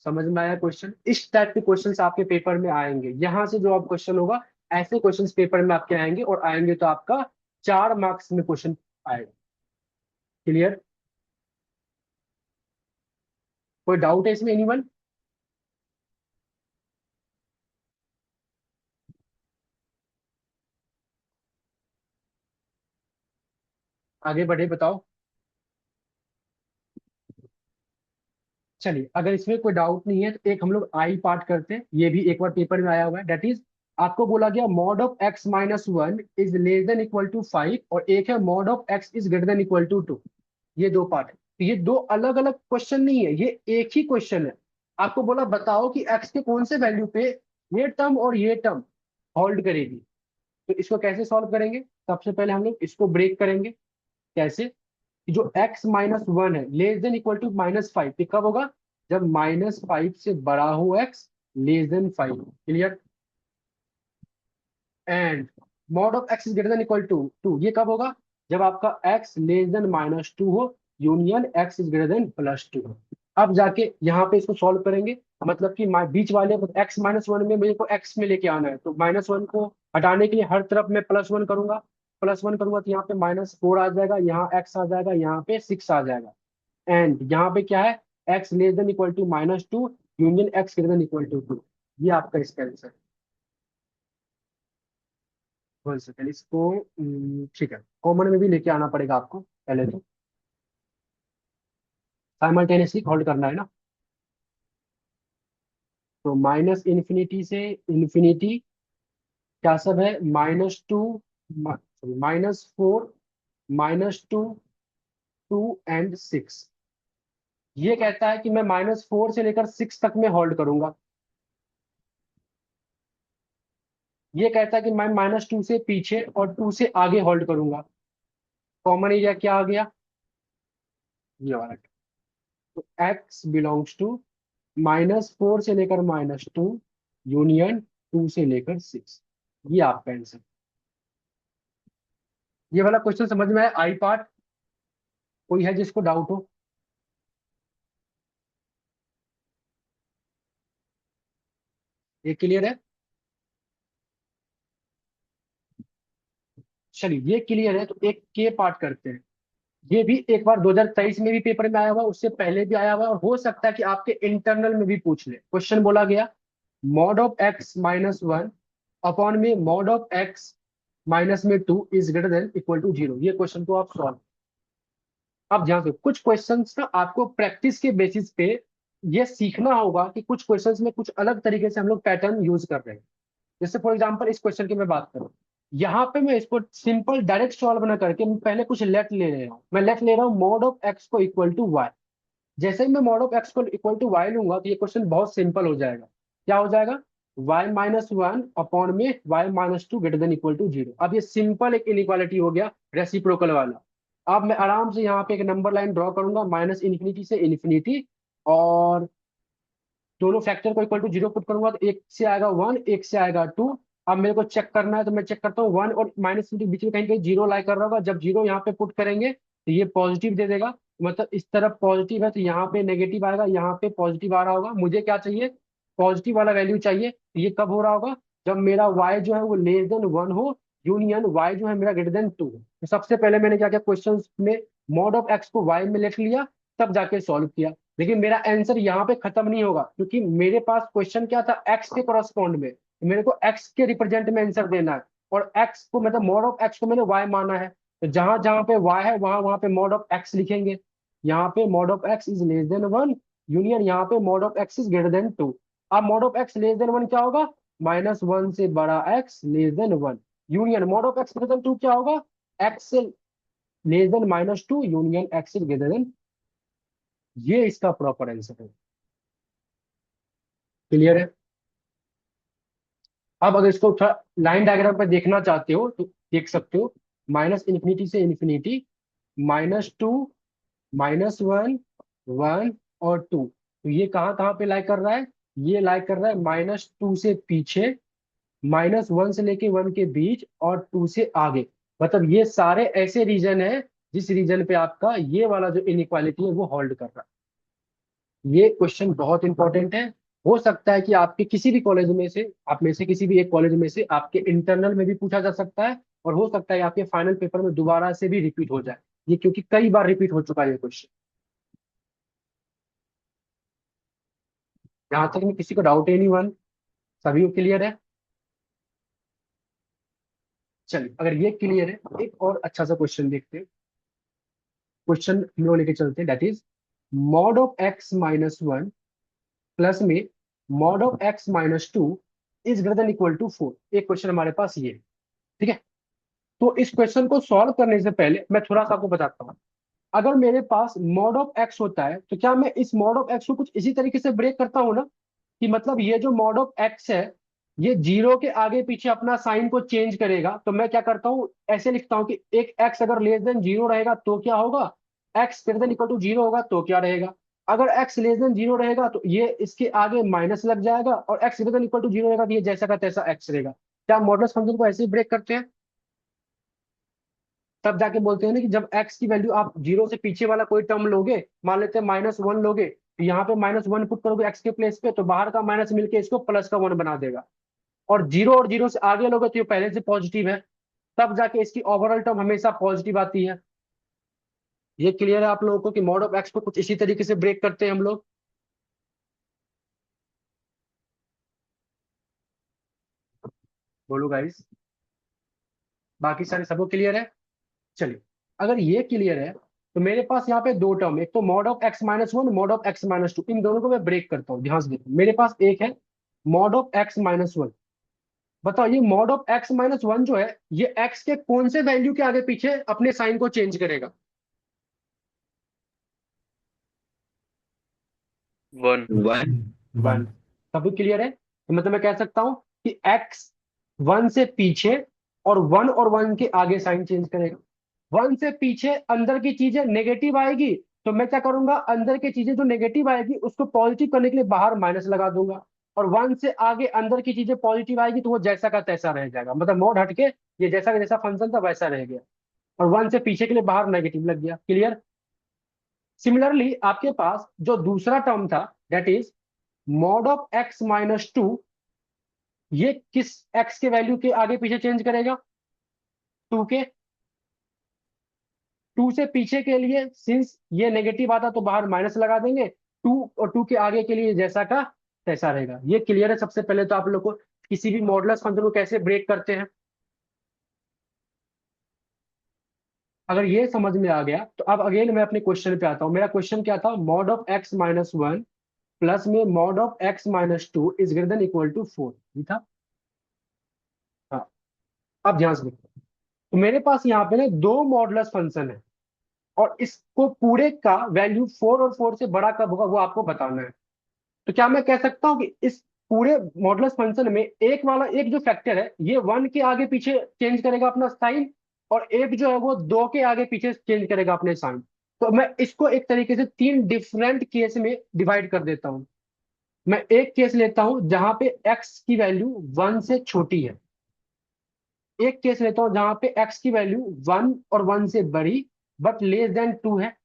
समझ में आया क्वेश्चन? इस टाइप के क्वेश्चंस आपके पेपर में आएंगे, यहां से जो आप क्वेश्चन होगा ऐसे क्वेश्चंस पेपर में आपके आएंगे और आएंगे तो आपका 4 मार्क्स में क्वेश्चन आएगा। क्लियर? कोई डाउट है इसमें एनीवन? आगे बढ़े, बताओ। चलिए, अगर इसमें कोई डाउट नहीं है तो एक हम लोग आई पार्ट करते हैं, ये भी एक बार पेपर में आया हुआ है। डेट इज आपको बोला गया mod of x minus one is less than equal to five और एक है mod of x is greater than equal to two. ये दो पार्ट है, तो ये दो अलग अलग क्वेश्चन नहीं है, ये एक ही क्वेश्चन है। आपको बोला बताओ कि एक्स के कौन से वैल्यू पे ये टर्म और ये टर्म होल्ड करेगी। तो इसको कैसे सॉल्व करेंगे? सबसे पहले हम लोग इसको ब्रेक करेंगे। कैसे? कि जो x माइनस वन है less than equal to minus five, कब होगा? जब माइनस फाइव से बड़ा हो x less than five. Clear? And mod of x is greater than equal to two, ये कब होगा? जब आपका x less than minus two हो union x is greater than plus two. अब जाके यहाँ पे इसको सॉल्व करेंगे, मतलब कि बीच वाले x माइनस वन में मेरे को x में लेके आना है, तो माइनस वन को हटाने के लिए हर तरफ मैं प्लस वन करूंगा। प्लस वन करूंगा तो यहाँ पे माइनस फोर आ जाएगा, यहाँ x आ जाएगा, यहाँ पे सिक्स आ जाएगा। एंड यहाँ पे क्या है, x less than equal to minus two union x greater than equal to two. ये आपका इसका आंसर है। 1 सेकेंड, इसको ठीक है कॉमन में भी लेके आना पड़ेगा आपको, पहले तो साइमल्टेनियसली होल्ड करना है ना। तो माइनस इन्फिनिटी से इन्फिनिटी क्या सब है, minus two minus four minus two two and six. ये कहता है कि मैं माइनस फोर से लेकर सिक्स तक में होल्ड करूंगा। ये कहता है कि मैं माइनस टू से पीछे और टू से आगे होल्ड करूंगा। कॉमन एरिया क्या आ गया, ये वाला। तो x belongs to minus four से लेकर माइनस टू यूनियन टू से लेकर सिक्स। ये आपका आंसर। ये वाला क्वेश्चन समझ में आया? आई पार्ट कोई है जिसको डाउट हो? ये क्लियर है? चलिए ये क्लियर है, तो एक के पार्ट करते हैं। ये भी एक बार 2023 में भी पेपर में आया हुआ, उससे पहले भी आया हुआ, और हो सकता है कि आपके इंटरनल में भी पूछ ले। क्वेश्चन बोला गया mod of x minus one upon में मॉड ऑफ एक्स माइनस में two is greater than equal to zero. ये क्वेश्चन को आप सॉल्व। अब ध्यान से, कुछ क्वेश्चंस ना आपको प्रैक्टिस के बेसिस पे ये सीखना होगा कि कुछ क्वेश्चंस में कुछ अलग तरीके से हम लोग पैटर्न यूज कर रहे हैं। जैसे फॉर एग्जांपल इस क्वेश्चन की मैं बात करूं, यहाँ पे मैं इसको सिंपल डायरेक्ट सॉल्व ना करके मैं पहले कुछ लेट ले रहा हूँ। मैं लेट ले रहा हूँ मॉड ऑफ एक्स को इक्वल टू वाई। जैसे ही मैं मॉड ऑफ एक्स को इक्वल टू वाई लूंगा तो ये क्वेश्चन बहुत सिंपल हो जाएगा। क्या हो जाएगा? वाई माइनस वन अपॉन में y minus two greater than equal to zero. अब ये सिंपल एक इनइक्वालिटी हो गया रेसिप्रोकल वाला। अब मैं आराम से यहाँ पे एक नंबर लाइन ड्रॉ करूंगा माइनस इन्फिनिटी से इन्फिनिटी, और दोनों फैक्टर को इक्वल टू जीरो पुट करूंगा तो एक से आएगा वन, एक से आएगा टू। अब मेरे को चेक करना है तो मैं चेक करता हूँ वन और माइनस के बीच में कहीं कहीं जीरो लाई कर रहा होगा। जब जीरो यहाँ पे पुट करेंगे तो ये पॉजिटिव दे देगा, मतलब इस तरफ पॉजिटिव है तो यहाँ पे नेगेटिव आएगा, यहाँ पे पॉजिटिव आ रहा होगा। मुझे क्या चाहिए? पॉजिटिव वाला वैल्यू चाहिए। तो ये कब हो रहा होगा? जब मेरा y जो है वो लेस देन वन हो, यूनियन y जो है मेरा ग्रेटर देन टू हो। तो सबसे पहले मैंने क्या किया, क्वेश्चन में मॉड ऑफ एक्स को y में लिख लिया, तब जाके सॉल्व किया। लेकिन मेरा आंसर यहाँ पे खत्म नहीं होगा, क्योंकि मेरे पास क्वेश्चन क्या था, एक्स के करस्पॉन्ड में। मेरे को एक्स के रिप्रेजेंट में आंसर देना है, और एक्स को मतलब मॉड ऑफ एक्स को मैंने वाई माना है। तो जहां जहां पे वाई है वहां वहां पे मॉड ऑफ एक्स लिखेंगे। यहाँ पे mod of x is less than one, union यहाँ पे mod of x is greater than two. अब mod of x less than one क्या होगा? माइनस वन से बड़ा x less than one, union mod of x greater than two क्या होगा? एक्स से less than minus two, union x is greater than. ये इसका प्रॉपर आंसर है। क्लियर है? अब अगर इसको थोड़ा लाइन डायग्राम पर देखना चाहते हो तो देख सकते हो, माइनस इन्फिनिटी से infinity, minus two, minus one, one और टू। तो ये कहाँ कहाँ पे लाई कर रहा है? ये लाई कर रहा है माइनस टू से पीछे, माइनस वन से लेके वन के बीच, और टू से आगे। मतलब ये सारे ऐसे रीजन है जिस रीजन पे आपका ये वाला जो इनइक्वालिटी है वो होल्ड कर रहा है। ये क्वेश्चन बहुत इंपॉर्टेंट है। हो सकता है कि आपके किसी भी कॉलेज में से, आप में से किसी भी एक कॉलेज में से आपके इंटरनल में भी पूछा जा सकता है, और हो सकता है आपके फाइनल पेपर में दोबारा से भी रिपीट हो जाए ये, क्योंकि कई बार रिपीट हो चुका है ये क्वेश्चन। जहां तक में किसी को डाउट ही नहीं, वन सभी को क्लियर है? चलिए अगर ये क्लियर है तो एक और अच्छा सा क्वेश्चन देखते हैं। क्वेश्चन हम लोग लेके चलते हैं, that is mod of x minus one plus में mod of x minus two is greater than equal to four. एक क्वेश्चन हमारे पास ये है, ठीक है? तो इस क्वेश्चन को सॉल्व करने से पहले मैं थोड़ा सा आपको बताता हूँ। अगर मेरे पास मॉड ऑफ एक्स होता है तो क्या मैं इस मॉड ऑफ एक्स को कुछ इसी तरीके से ब्रेक करता हूँ ना, कि मतलब ये जो मॉड ऑफ एक्स है ये जीरो के आगे पीछे अपना साइन को चेंज करेगा। तो मैं क्या करता हूँ, ऐसे लिखता हूँ कि एक एक्स अगर लेस देन जीरो रहेगा तो क्या होगा, x greater than equal to zero होगा तो क्या रहेगा। अगर एक्स लेस देन जीरो रहेगा तो ये इसके आगे माइनस लग जाएगा, और x greater than equal to zero रहेगा तो ये जैसा का तैसा एक्स रहेगा। क्या मॉडुलस फंक्शन को ऐसे ही ब्रेक करते हैं? तब जाके बोलते हैं ना कि जब एक्स की वैल्यू आप जीरो से पीछे वाला कोई टर्म लोगे, मान लेते हैं माइनस वन लोगे, तो यहाँ पे माइनस वन पुट करोगे एक्स के प्लेस पे, तो बाहर का माइनस मिलके इसको प्लस का वन बना देगा। और जीरो से आगे लोगे तो ये पहले से पॉजिटिव है, तब जाके इसकी ओवरऑल टर्म हमेशा पॉजिटिव आती है। ये क्लियर है आप लोगों को कि मॉड ऑफ एक्स को कुछ इसी तरीके से ब्रेक करते हैं हम लोग? बोलो गाइस, बाकी सारे सबको क्लियर है? चलिए अगर ये क्लियर है तो मेरे पास यहाँ पे दो टर्म, एक तो mod of x minus one, mod of x minus two, इन दोनों को मैं ब्रेक करता हूँ। ध्यान से देखो, मेरे पास एक है mod of x minus one. बताओ ये mod of x minus one जो है ये एक्स के कौन से वैल्यू के आगे पीछे अपने साइन को चेंज करेगा? वन। वन। वन। वन। सब क्लियर है? तो मतलब मैं कह सकता हूं कि एक्स वन से पीछे और वन के आगे साइन चेंज करेगा। वन से पीछे अंदर की चीजें नेगेटिव आएगी, तो मैं क्या करूंगा, अंदर की चीजें जो नेगेटिव आएगी उसको पॉजिटिव करने के लिए बाहर माइनस लगा दूंगा। और वन से आगे अंदर की चीजें पॉजिटिव आएगी तो वो जैसा का तैसा रह जाएगा, मतलब मोड हटके ये जैसा का जैसा फंक्शन था वैसा रह गया। और 1 से पीछे के लिए बाहर नेगेटिव लग गया। क्लियर। सिमिलरली आपके पास जो दूसरा टर्म था that is mod of x minus to, ये किस एक्स के वैल्यू के आगे पीछे चेंज करेगा? 2 के। 2 से पीछे के लिए सिंस ये नेगेटिव आता तो बाहर माइनस लगा देंगे, 2 और 2 के आगे के लिए जैसा का तैसा रहेगा। ये क्लियर है। सबसे पहले तो आप लोग को किसी भी मॉडुलस फंक्शन को कैसे ब्रेक करते हैं, अगर ये समझ में आ गया तो अब अगेन मैं अपने क्वेश्चन पे आता हूं। मेरा क्वेश्चन क्या था? Mod of x minus one plus में mod of x minus two is greater than equal to 4, ये था। हाँ, अब ध्यान से देखो, तो मेरे पास यहाँ पे ना दो मॉडुलस फंक्शन है और इसको पूरे का वैल्यू 4 और 4 से बड़ा कब होगा वो आपको बताना है। तो क्या मैं कह सकता हूँ कि इस पूरे मॉडुलस फंक्शन में एक वाला एक जो फैक्टर है ये 1 के आगे पीछे चेंज करेगा अपना साइन, और एक जो है वो 2 के आगे पीछे चेंज करेगा अपने साइन। तो मैं इसको एक तरीके से 3 डिफरेंट केस में डिवाइड कर देता हूं। मैं एक केस लेता हूं जहां पे x की वैल्यू 1 से छोटी है, एक केस लेता हूं जहां पे x की वैल्यू 1 और 1 से बड़ी बट लेस देन 2 है,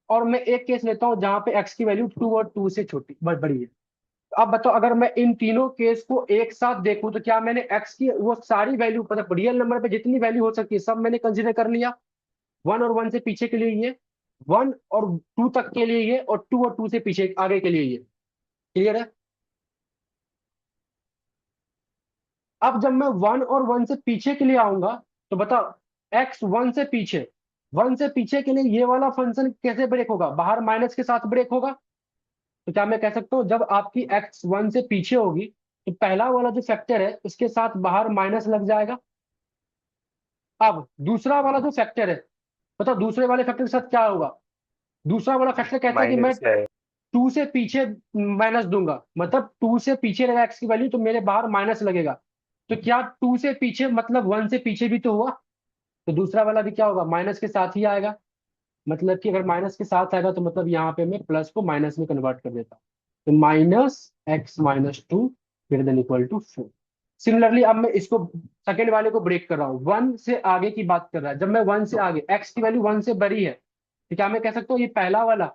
और मैं एक केस लेता हूं जहां पे x की वैल्यू 2 और 2 से छोटी बड़ी है। तो अब बताओ, अगर मैं इन तीनों केस को एक साथ देखूं तो क्या मैंने x की वो सारी वैल्यू, मतलब रियल नंबर पे जितनी वैल्यू हो सकती है सब मैंने कंसीडर कर लिया? 1 और 1 से पीछे के लिए ये, 1 और 2 तक के लिए ये, और 2 और 2 से पीछे आगे के लिए ये। क्लियर है? अब जब मैं 1 और 1 से पीछे के लिए आऊंगा तो बताओ, x 1 से पीछे, 1 से पीछे के लिए ये वाला फंक्शन कैसे ब्रेक होगा? बाहर माइनस के साथ ब्रेक होगा। तो क्या मैं कह सकता हूँ जब आपकी x 1 से पीछे होगी तो पहला वाला जो फैक्टर है उसके साथ बाहर माइनस लग जाएगा। अब दूसरा वाला जो फैक्टर है, बताओ दूसरे वाले फैक्टर के साथ क्या होगा? दूसरा वाला फैक्टर कहता है कि मैं माइनस है। 2 से पीछे माइनस दूंगा, मतलब 2 से पीछे रहेगा x की वैल्यू तो मेरे बाहर माइनस लगेगा। तो क्या 2 से पीछे मतलब 1 से पीछे भी तो हुआ, तो दूसरा वाला भी क्या होगा? माइनस के साथ ही आएगा। मतलब कि अगर माइनस के साथ आएगा तो मतलब यहाँ पे मैं प्लस को माइनस में कन्वर्ट कर देता हूँ। तो minus x minus two greater than equal to 4। Similarly अब मैं इसको सेकेंड वाले को ब्रेक कर रहा हूँ, 1 से आगे की बात कर रहा है। जब मैं 1 से आगे, एक्स की वैल्यू 1 से बड़ी है तो क्या मैं कह सकता हूँ ये पहला वाला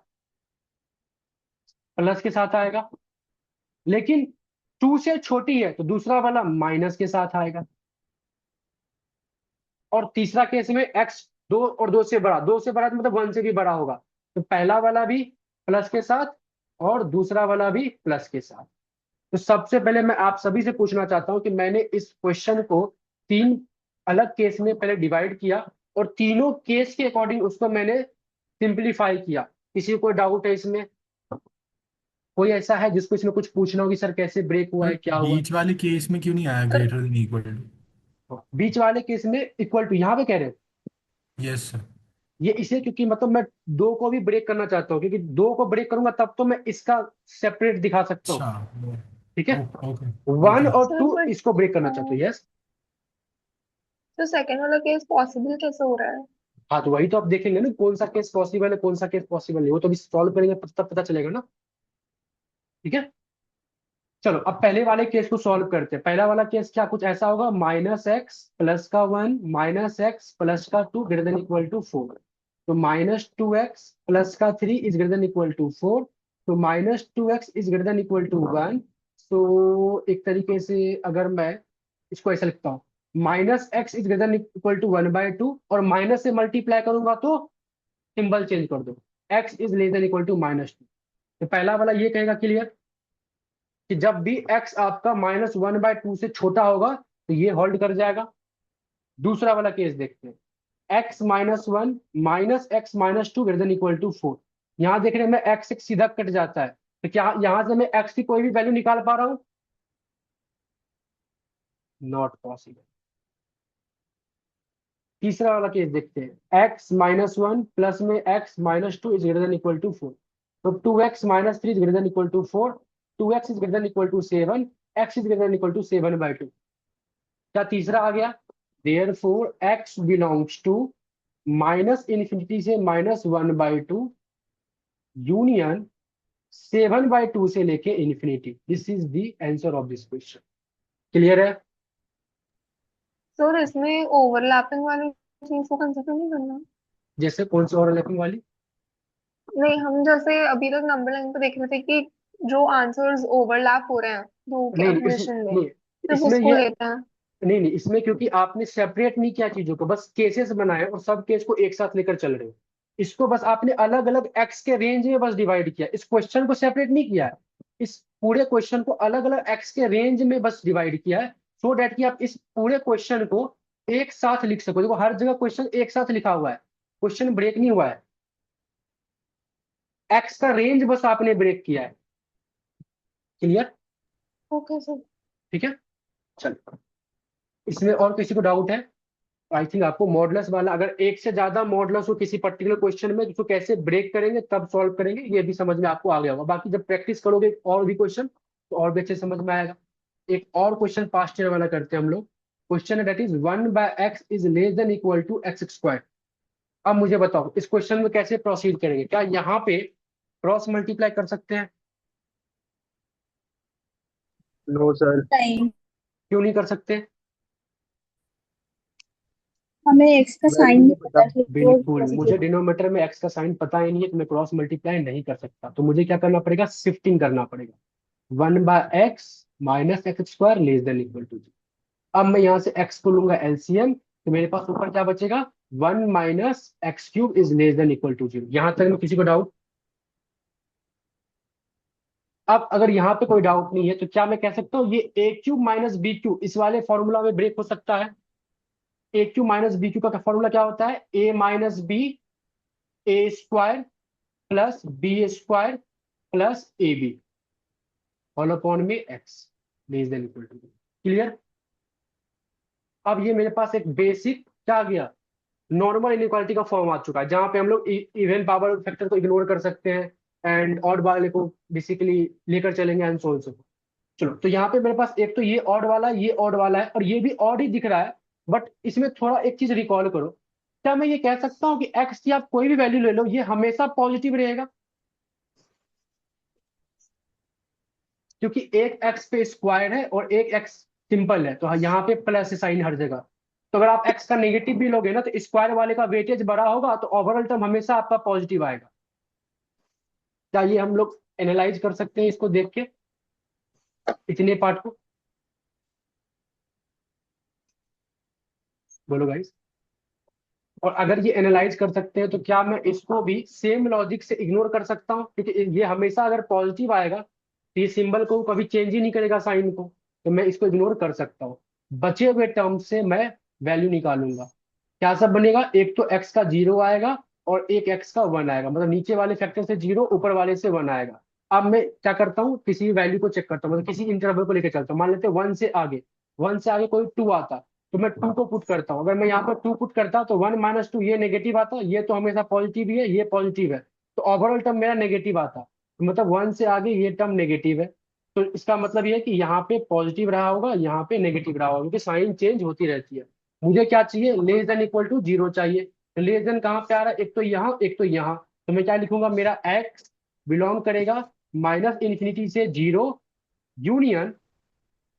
प्लस के साथ आएगा, लेकिन 2 से छोटी है तो दूसरा वाला माइनस के साथ आएगा। और तीसरा केस में एक्स 2 और 2 से बड़ा, 2 से बड़ा तो मतलब 1 से भी बड़ा होगा, तो पहला वाला भी प्लस के साथ और दूसरा वाला भी प्लस के साथ। तो सबसे पहले मैं आप सभी से पूछना चाहता हूं कि मैंने इस क्वेश्चन को 3 अलग केस में पहले डिवाइड किया और तीनों केस के अकॉर्डिंग उसको मैंने सिंप्लीफाई किया। किसी को कोई डाउट है इसमें? कोई ऐसा है जिसको इसमें कुछ पूछना हो कि सर कैसे ब्रेक हुआ सर है, क्या हुआ? बीच वाले केस में क्यों नहीं आया ग्रेटर देन इक्वल टू? बीच वाले केस में इक्वल टू यहाँ पे कह रहे हैं यस सर। ये इसलिए क्योंकि मतलब मैं 2 को भी ब्रेक करना चाहता हूँ, क्योंकि 2 को ब्रेक करूंगा तब तो मैं इसका सेपरेट दिखा सकता हूँ। अच्छा। ठीक है, ओके 1 ओके। और सर 2 बट इसको ब्रेक करना चाहते हो। यस, तो सेकंड वाला केस पॉसिबल कैसे हो रहा है? हाँ तो वही तो आप देखेंगे ना, कौन सा केस पॉसिबल है कौन सा केस पॉसिबल नहीं, वो तो अभी सॉल्व करेंगे तब पता चलेगा ना। ठीक है, चलो अब पहले वाले केस को सॉल्व करते हैं। पहला वाला केस क्या कुछ ऐसा होगा, माइनस एक्स प्लस का 1 माइनस एक्स प्लस का 2 ग्रेटर देन इक्वल टू 4। तो माइनस 2x प्लस का 3 is greater than equal to 4। तो minus 2x is greater than equal to 1। तो एक तरीके से अगर मैं इसको ऐसा लिखता हूँ, minus x is greater than equal to 1/2, और माइनस से मल्टीप्लाई करूंगा तो सिंबल चेंज कर दो, x is less than equal to -2। तो पहला वाला ये कहेगा क्लियर कि जब भी x आपका -1/2 से छोटा होगा तो ये होल्ड कर जाएगा। दूसरा वाला केस देखते हैं, x -1 minus x minus two greater than equal to 4। यहाँ देख रहे हैं मैं x एक सीधा कट जाता है, तो क्या यहां से मैं x की कोई भी वैल्यू निकाल पा रहा हूं? Not possible. तीसरा वाला केस देखते हैं, x -1 प्लस में x -2 is greater than equal to 4। तो 2x -3 is greater than equal to 4, 2x is greater than equal to 7, x is greater than equal to 7/2। क्या तीसरा आ गया? Therefore x belongs to minus infinity से -1/2 यूनियन 7/2 से लेके इन्फिनिटी। This is the answer of this question. Clear है? सर इसमें ओवरलैपिंग वाले चीज को कंसिडर नहीं करना। जैसे कौन सी ओवरलैपिंग वाली? नहीं, हम जैसे अभी तक नंबर लाइन पे देख रहे थे कि जो आंसर्स ओवरलैप हो रहे हैं दो के नहीं पोजीशन में, नहीं, सिर्फ इसमें उसको ये लेते हैं। नहीं, इसमें क्योंकि आपने सेपरेट नहीं किया चीजों को, बस केसेस बनाए और सब केस को एक साथ लेकर चल रहे हो। इसको बस आपने अलग अलग एक्स के रेंज में बस डिवाइड किया, इस क्वेश्चन को सेपरेट नहीं किया है। इस पूरे क्वेश्चन को अलग अलग एक्स के रेंज में बस डिवाइड किया है, सो डैट कि आप इस पूरे क्वेश्चन को एक साथ लिख सको। देखो हर जगह क्वेश्चन एक साथ लिखा हुआ है, क्वेश्चन ब्रेक नहीं हुआ है, एक्स का रेंज बस आपने ब्रेक किया है। क्लियर? Okay sir. ठीक है, चलो इसमें और किसी को डाउट है? आई थिंक आपको मॉडुलस वाला, अगर एक से ज्यादा मॉडुलस हो किसी पर्टिकुलर क्वेश्चन में, तो कैसे ब्रेक करेंगे तब सॉल्व करेंगे, ये भी समझ में आपको आ गया होगा। बाकी जब प्रैक्टिस करोगे और भी क्वेश्चन तो और भी अच्छे समझ में आएगा। एक और क्वेश्चन पास्ट ईयर वाला करते हैं हम लोग। क्वेश्चन है that is 1/x is less than equal to x square. अब मुझे बताओ इस क्वेश्चन में कैसे प्रोसीड करेंगे? क्या यहाँ पे क्रॉस मल्टीप्लाई कर सकते हैं? No sir. नहीं, क्यों नहीं कर सकते? हमें एक्स का वैल्यू साइन नहीं नहीं पता। पता फिर वो बिल्कुल, मुझे प्रोसीजर। डिनोमीटर में एक्स का साइन पता ही नहीं है तो मैं क्रॉस मल्टीप्लाई नहीं कर सकता। तो मुझे क्या करना पड़ेगा? शिफ्टिंग करना पड़ेगा। 1/x minus x square less than equal to 0। अब मैं यहाँ से x को लूंगा एलसीएम, तो मेरे पास ऊपर क्या बचेगा? 1 minus x cube is less than equal to 0। यहां तक में किसी को डाउट? अब अगर यहाँ पे कोई डाउट नहीं है तो क्या मैं कह सकता हूँ ये a cube minus b cube इस वाले फॉर्मूला में ब्रेक हो सकता है? A cube minus b cube का फॉर्मूला क्या होता है? A minus b a square plus b square plus a b all upon में x less than equal to. Clear? अब ये मेरे पास एक बेसिक क्या आ गया? नॉर्मल इनइक्वालिटी का फॉर्म आ चुका है, जहां पे हम लोग इवन पावर फैक्टर को इग्नोर कर सकते हैं एंड ऑड वाले को बेसिकली लेकर चलेंगे एंड सो ऑन। चलो, तो यहाँ पे मेरे पास एक तो ये ऑड वाला है, ये ऑड वाला है और ये भी ऑड ही दिख रहा है। बट इसमें थोड़ा एक चीज रिकॉल करो, क्या मैं ये कह सकता हूँ कि एक्स की आप कोई भी वैल्यू ले लो ये हमेशा पॉजिटिव रहेगा? क्योंकि एक एक्स पे स्क्वायर है और एक एक्स सिंपल है, तो यहाँ पे प्लस साइन हर जगह। तो अगर आप एक्स का नेगेटिव भी लोगे ना तो स्क्वायर वाले का वेटेज बड़ा होगा, तो ओवरऑल टर्म हमेशा आपका पॉजिटिव आएगा। क्या ये हम लोग एनालाइज कर सकते हैं इसको देख के, इतने पार्ट को? बोलो गाइस। और अगर ये एनालाइज कर सकते हैं तो क्या मैं इसको भी सेम लॉजिक से इग्नोर कर सकता हूँ? क्योंकि ये हमेशा अगर पॉजिटिव आएगा तो ये सिंबल को कभी चेंज ही नहीं करेगा, साइन को, तो मैं इसको इग्नोर कर सकता हूँ। बचे हुए टर्म से मैं वैल्यू निकालूंगा। क्या सब बनेगा? एक तो एक्स का 0 आएगा और एक एक्स का 1 आएगा, मतलब नीचे वाले फैक्टर से 0 ऊपर वाले से 1 आएगा। अब मैं क्या करता हूँ, किसी वैल्यू को चेक करता हूँ, मतलब किसी इंटरवल को लेकर चलता हूँ। मान लेते हैं 1 से आगे कोई 2 आता, तो मैं 2 को पुट करता हूँ। अगर मैं यहाँ पर 2 पुट करता तो 1 माइनस 2 ये नेगेटिव आता, ये तो हमेशा पॉजिटिव ही है, ये पॉजिटिव है, तो ओवरऑल टर्म मेरा नेगेटिव आता। तो मतलब 1 से आगे ये टर्म नेगेटिव है, तो इसका मतलब ये है कि यहाँ पे पॉजिटिव रहा होगा, यहाँ पे नेगेटिव रहा होगा, क्योंकि साइन चेंज होती रहती है। मुझे क्या चाहिए? लेस देन इक्वल टू 0 चाहिए। तो लेस देन कहाँ पे आ रहा है? एक तो यहाँ, एक तो यहाँ। तो मैं क्या लिखूंगा? मेरा एक्स बिलोंग करेगा माइनस इन्फिनिटी से 0 यूनियन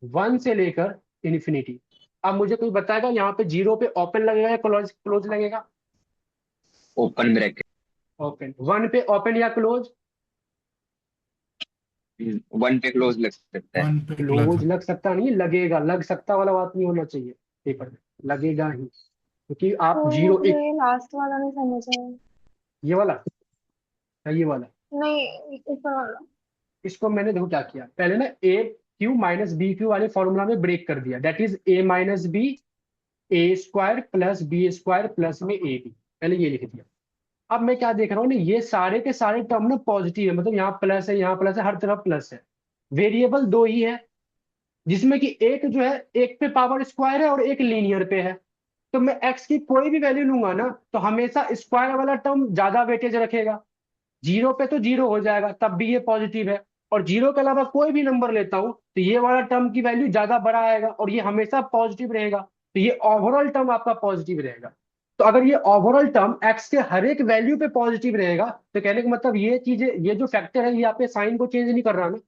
1 से लेकर इन्फिनिटी। अब मुझे कोई बताएगा यहाँ पे 0 पे ओपन लगेगा या क्लोज क्लोज लगेगा? Open bracket. ओपन। 1 पे ओपन या क्लोज? 1 पे क्लोज लग सकता है। 1 पे क्लोज लग सकता नहीं, लगेगा। लग सकता वाला बात नहीं होना चाहिए पेपर में, लगेगा ही, क्योंकि आप तो 0 मुझे एक लास्ट वाला नहीं समझ आया। ये वाला या ये वाला? नहीं, ऊपर वाला। इसको मैंने देखो क्या किया, पहले ना a cube minus b cube वाले फॉर्मूला में ब्रेक कर दिया, that is a minus b a square plus b square plus में ए बी, पहले ये लिख दिया। अब मैं क्या देख रहा हूँ ना, ये सारे के सारे टर्म ना पॉजिटिव है, मतलब यहाँ प्लस है, यहाँ प्लस है, हर तरफ प्लस है। वेरिएबल दो ही है, जिसमें कि एक जो है एक पे पावर स्क्वायर है और एक लीनियर पे है। तो मैं एक्स की कोई भी वैल्यू लूंगा ना तो हमेशा स्क्वायर वाला टर्म ज्यादा वेटेज रखेगा। 0 पे तो 0 हो जाएगा, तब भी ये पॉजिटिव है। और 0 के अलावा कोई भी नंबर लेता हूं तो ये वाला टर्म की वैल्यू ज्यादा बड़ा आएगा और ये हमेशा पॉजिटिव रहेगा, तो ये ओवरऑल टर्म आपका पॉजिटिव रहेगा। तो अगर ये ओवरऑल टर्म एक्स के हर एक वैल्यू पे पॉजिटिव रहेगा तो कहने का मतलब ये चीजें, ये जो फैक्टर है ये आपके साइन को चेंज नहीं कर रहा ना।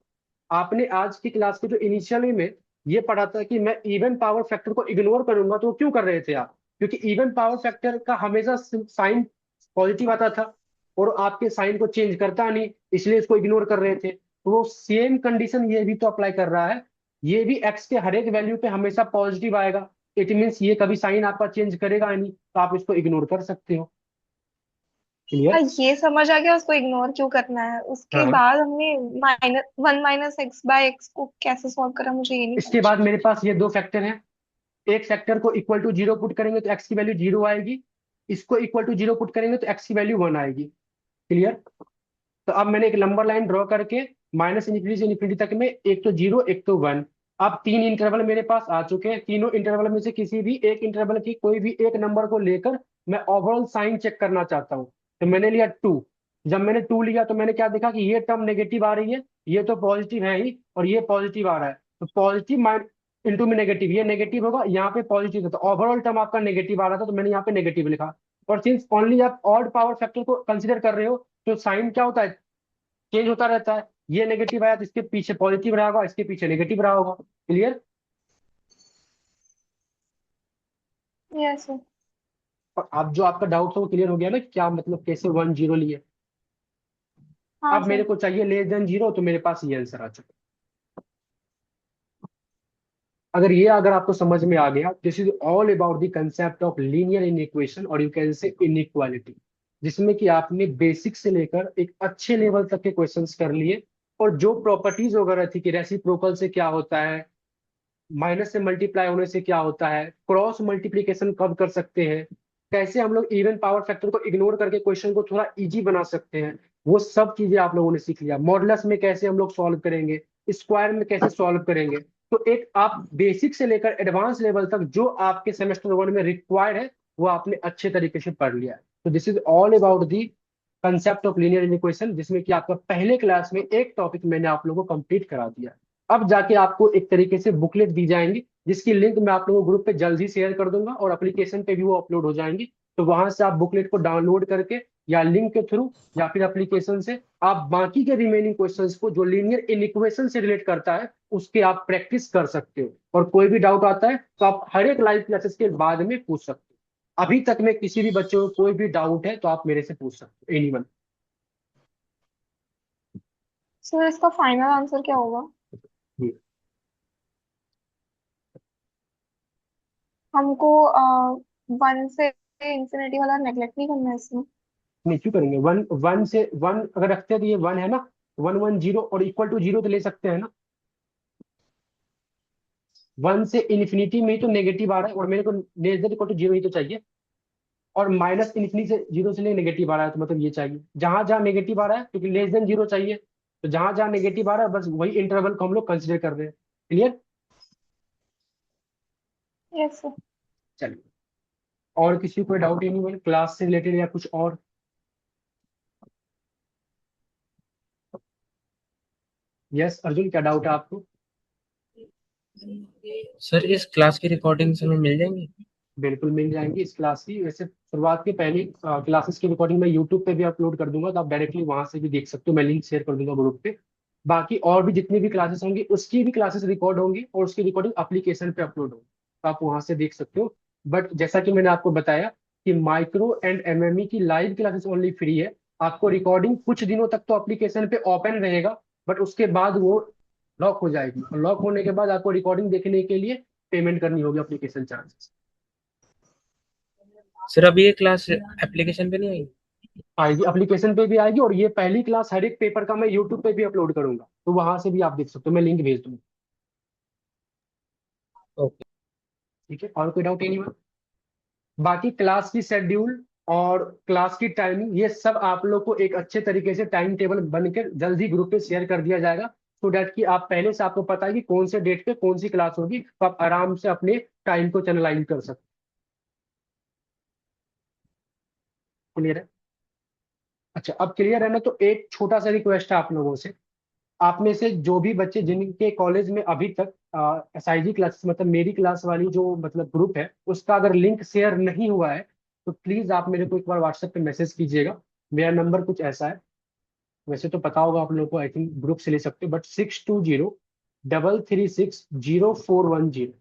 आपने आज की क्लास के जो इनिशियली में ये पढ़ा था कि मैं इवन पावर फैक्टर को इग्नोर करूंगा, तो वो क्यों कर रहे थे आप? क्योंकि इवन पावर फैक्टर का हमेशा साइन पॉजिटिव आता था और आपके साइन को चेंज करता नहीं, इसलिए इसको इग्नोर कर रहे थे। तो वो सेम कंडीशन ये भी तो अप्लाई कर रहा है, ये भी एक्स के हर एक वैल्यू पे हमेशा पॉजिटिव आएगा। इट मीन्स ये कभी साइन आपका चेंज करेगा नहीं, तो आप इसको इग्नोर कर सकते हो। हाँ, क्लियर? ये समझ आ गया उसको इग्नोर क्यों करना है। उसके हाँ, बाद हमने -1 - x/x को कैसे सॉल्व करा, मुझे ये नहीं इसके समझ। बाद मेरे पास ये दो फैक्टर हैं। एक फैक्टर को इक्वल टू जीरो पुट करेंगे तो एक्स की वैल्यू जीरो आएगी, इसको इक्वल टू जीरो पुट करेंगे तो एक्स की वैल्यू वन आएगी। क्लियर? तो अब मैंने एक लंबर लाइन ड्रॉ करके माइनस इन्फिनिटी से इन्फिनिटी तक में एक तो जीरो एक तो वन, अब तीन इंटरवल मेरे पास आ चुके हैं। तीनों इंटरवल में से किसी भी एक इंटरवल की कोई भी एक नंबर को लेकर मैं ओवरऑल साइन चेक करना चाहता हूँ। तो मैंने लिया टू। जब मैंने टू लिया तो मैंने क्या देखा कि ये टर्म नेगेटिव आ रही है, ये तो पॉजिटिव है ही, और ये पॉजिटिव आ रहा है। तो पॉजिटिव माइनस इंटू में नेगेटिव, ये नेगेटिव होगा, यहाँ पे पॉजिटिव था, तो ओवरऑल टर्म आपका नेगेटिव आ रहा था, तो मैंने यहाँ पे नेगेटिव लिखा। और सिंस ओनली आप ऑड पावर फैक्टर को कंसिडर कर रहे हो, तो साइन क्या होता है, चेंज होता रहता है। ये नेगेटिव आया तो इसके पीछे पॉजिटिव रहा होगा, इसके पीछे नेगेटिव रहा होगा। क्लियर? Yes sir. और अब जो आपका डाउट था वो क्लियर हो गया ना, क्या मतलब कैसे वन जीरो लिए। हाँ अब मेरे सर। को चाहिए लेस देन जीरो, तो मेरे पास ये आंसर आ चुका। अगर आपको समझ में आ गया, this is all about the concept of linear in equation, और यू कैन से इनइक्वालिटी, जिसमें कि आपने बेसिक से लेकर एक अच्छे लेवल तक के क्वेश्चंस कर लिए। और जो प्रॉपर्टीज वगैरह थी कि रेसिप्रोकल से क्या होता है, माइनस से मल्टीप्लाई होने से क्या होता है, क्रॉस मल्टीप्लीकेशन कब कर सकते हैं, कैसे हम लोग इवन पावर फैक्टर को इग्नोर करके क्वेश्चन को थोड़ा इजी बना सकते हैं, वो सब चीजें आप लोगों ने सीख लिया। मॉडुलस में कैसे हम लोग सॉल्व करेंगे, स्क्वायर में कैसे सॉल्व करेंगे। तो एक आप बेसिक से लेकर एडवांस लेवल तक जो आपके सेमेस्टर वन में रिक्वायर्ड है, वो आपने अच्छे तरीके से पढ़ लिया है। तो this is all about the concept of linear equation, जिसमें कि आपका पहले क्लास में एक टॉपिक मैंने आप लोगों को कंप्लीट करा दिया। अब जाके आपको एक तरीके से बुकलेट दी जाएंगी, जिसकी लिंक मैं आप लोगों को ग्रुप पे जल्द ही शेयर कर दूंगा, और एप्लीकेशन पे भी वो अपलोड हो जाएंगी। तो वहां से आप बुकलेट को डाउनलोड करके या लिंक के थ्रू या फिर एप्लीकेशन से आप बाकी के रिमेनिंग क्वेश्चंस को जो लीनियर इनइक्वेशन से रिलेट करता है उसके आप प्रैक्टिस कर सकते हो। और कोई भी डाउट आता है तो आप हर एक लाइव क्लासेस के बाद में पूछ सकते हो। अभी तक में किसी भी बच्चे को कोई भी डाउट है तो आप मेरे से पूछ सकते हो, एनीवन। सर इसका फाइनल आंसर क्या होगा? हमको 1 से इंफिनिटी वाला नेगलेक्ट नहीं करना है इसमें। नहीं, क्यों करेंगे, वन वन से वन अगर रखते हैं तो ये वन है ना, वन वन जीरो और इक्वल टू जीरो तो ले सकते हैं ना। वन से इन्फिनिटी में ही तो नेगेटिव आ रहा है, और मेरे को less than equal to zero ही तो चाहिए। और माइनस इन्फिनिटी से जीरो से ले नेगेटिव आ रहा है, तो मतलब ये चाहिए जहां जहां नेगेटिव आ रहा है, क्योंकि लेस देन जीरो चाहिए। तो जहां जहां नेगेटिव आ रहा है बस वही इंटरवल को हम लोग कंसिडर कर रहे हैं। क्लियर? Yes sir. चलिए, और किसी को डाउट ही नहीं, क्लास से रिलेटेड या कुछ और? यस अर्जुन, क्या डाउट है आपको? सर इस क्लास की रिकॉर्डिंग्स हमें मिल जाएंगी? बिल्कुल मिल जाएंगी इस क्लास की। वैसे शुरुआत की पहली क्लासेस की रिकॉर्डिंग मैं यूट्यूब पे भी अपलोड कर दूंगा, तो आप डायरेक्टली वहां से भी देख सकते हो, मैं लिंक शेयर कर दूंगा ग्रुप पे। बाकी और भी जितनी भी क्लासेस होंगी उसकी भी क्लासेस रिकॉर्ड होंगी, और उसकी रिकॉर्डिंग एप्लीकेशन पे अपलोड होगी, तो आप वहां से देख सकते हो। बट जैसा कि मैंने आपको बताया कि माइक्रो एंड एमएमई की लाइव क्लासेस ओनली फ्री है। आपको रिकॉर्डिंग कुछ दिनों तक तो एप्लीकेशन पे ओपन रहेगा, बट उसके बाद वो लॉक हो जाएगी, और लॉक होने के बाद आपको रिकॉर्डिंग देखने के लिए पेमेंट करनी होगी, एप्लीकेशन चार्जेस। सर अभी ये क्लास एप्लीकेशन पे नहीं आई? आएगी, एप्लीकेशन पे भी आएगी, और ये पहली क्लास हर एक पेपर का मैं यूट्यूब पे भी अपलोड करूंगा, तो वहां से भी आप देख सकते हो, मैं लिंक भेज दूंगा। ओके। ठीक है, और कोई डाउट नहीं? बाकी क्लास की शेड्यूल और क्लास की टाइमिंग ये सब आप लोग को एक अच्छे तरीके से टाइम टेबल बनकर जल्दी ग्रुप पे शेयर कर दिया जाएगा, सो डैट कि आप पहले से आपको पता है कि कौन से डेट पे कौन सी क्लास होगी, तो आप आराम से अपने टाइम को चैनलाइज कर सकते। क्लियर है? अच्छा, अब क्लियर है ना, तो एक छोटा सा रिक्वेस्ट है आप लोगों से। आप में से जो भी बच्चे जिनके कॉलेज में अभी तक एसआईजी क्लास, मतलब मेरी क्लास वाली जो मतलब ग्रुप है, उसका अगर लिंक शेयर नहीं हुआ है, तो प्लीज आप मेरे को एक बार व्हाट्सएप पे मैसेज कीजिएगा। मेरा नंबर कुछ ऐसा है, वैसे तो पता होगा आप लोगों को, आई थिंक ग्रुप से ले सकते हो, बट 6203360410।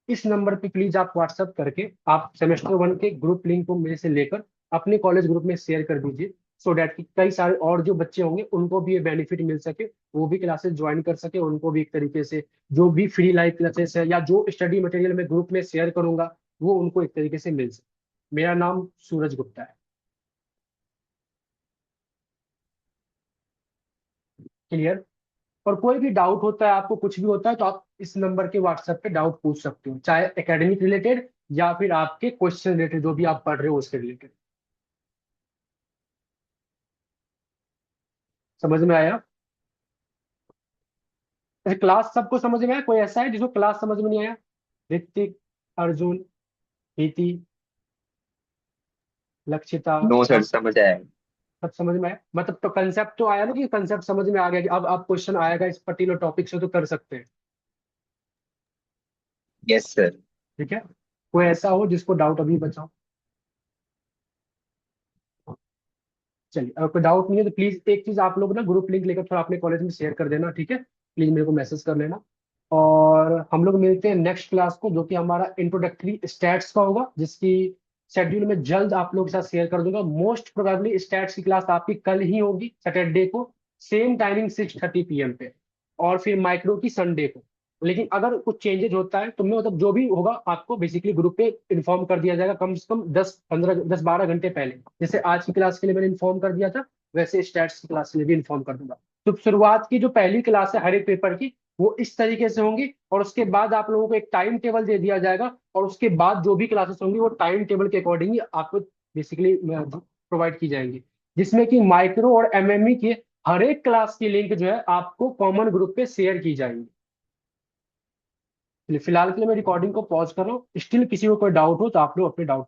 इस नंबर पे प्लीज आप व्हाट्सअप करके आप सेमेस्टर 1 के ग्रुप लिंक को मेरे से लेकर अपने कॉलेज ग्रुप में शेयर कर दीजिए, सो डैट कि कई सारे और जो बच्चे होंगे उनको भी ये बेनिफिट मिल सके, वो भी क्लासेस ज्वाइन कर सके, उनको भी एक तरीके से जो भी फ्री लाइव क्लासेस है या जो स्टडी मटेरियल मैं ग्रुप में शेयर करूंगा वो उनको एक तरीके से मिल सके। मेरा नाम सूरज गुप्ता है। क्लियर? और कोई भी डाउट होता है, आपको कुछ भी होता है, तो आप इस नंबर के व्हाट्सएप पे डाउट पूछ सकते हो, चाहे एकेडमिक रिलेटेड या फिर आपके क्वेश्चन रिलेटेड जो भी आप पढ़ रहे हो उसके रिलेटेड। समझ में आया? क्लास सबको समझ में आया? कोई ऐसा है जिसको क्लास समझ में नहीं आया? ऋतिक, अर्जुन, प्रीति, लक्षिता, नो सर, सब समझ आया। सब समझ में आया? मतलब तो कंसेप्ट तो आया ना, कि कंसेप्ट समझ में आ गया कि अब आप क्वेश्चन आएगा इस पर्टिकुलर टॉपिक से तो कर सकते हैं। Yes sir. ठीक है? कोई ऐसा हो जिसको डाउट अभी बचा हो? चलिए, अगर कोई डाउट नहीं है तो प्लीज एक चीज आप लोग ना ग्रुप लिंक लेकर थोड़ा अपने कॉलेज में शेयर कर देना, ठीक है? प्लीज मेरे को मैसेज कर लेना। और हम लोग मिलते हैं नेक्स्ट क्लास को, जो कि हमारा इंट्रोडक्टरी स्टैट्स का होगा, जिसकी शेड्यूल में जल्द आप लोगों के साथ शेयर कर दूंगा। मोस्ट प्रोबेबली स्टैट्स की क्लास आपकी कल ही होगी, सैटरडे को, सेम टाइमिंग 6:30 PM पे, और फिर माइक्रो की संडे को। लेकिन अगर कुछ चेंजेस होता है तो मैं मतलब जो भी होगा आपको बेसिकली ग्रुप पे इन्फॉर्म कर दिया जाएगा, कम से कम 10-12 घंटे पहले। जैसे आज की क्लास के लिए मैंने इन्फॉर्म कर दिया था, वैसे स्टैट्स की क्लास के लिए भी इन्फॉर्म कर दूंगा। तो शुरुआत की जो पहली क्लास है हर एक पेपर की, वो इस तरीके से होंगी, और उसके बाद आप लोगों को एक टाइम टेबल दे दिया जाएगा, और उसके बाद जो भी क्लासेस होंगी वो टाइम टेबल के अकॉर्डिंग आपको बेसिकली प्रोवाइड की जाएंगी, जिसमें कि माइक्रो और एमएमई के हर एक क्लास की लिंक जो है आपको कॉमन ग्रुप पे शेयर की जाएंगी। चलिए, फिलहाल के लिए मैं रिकॉर्डिंग को पॉज कर रहा हूँ। स्टिल किसी को कोई डाउट हो तो आप लोग अपने डाउट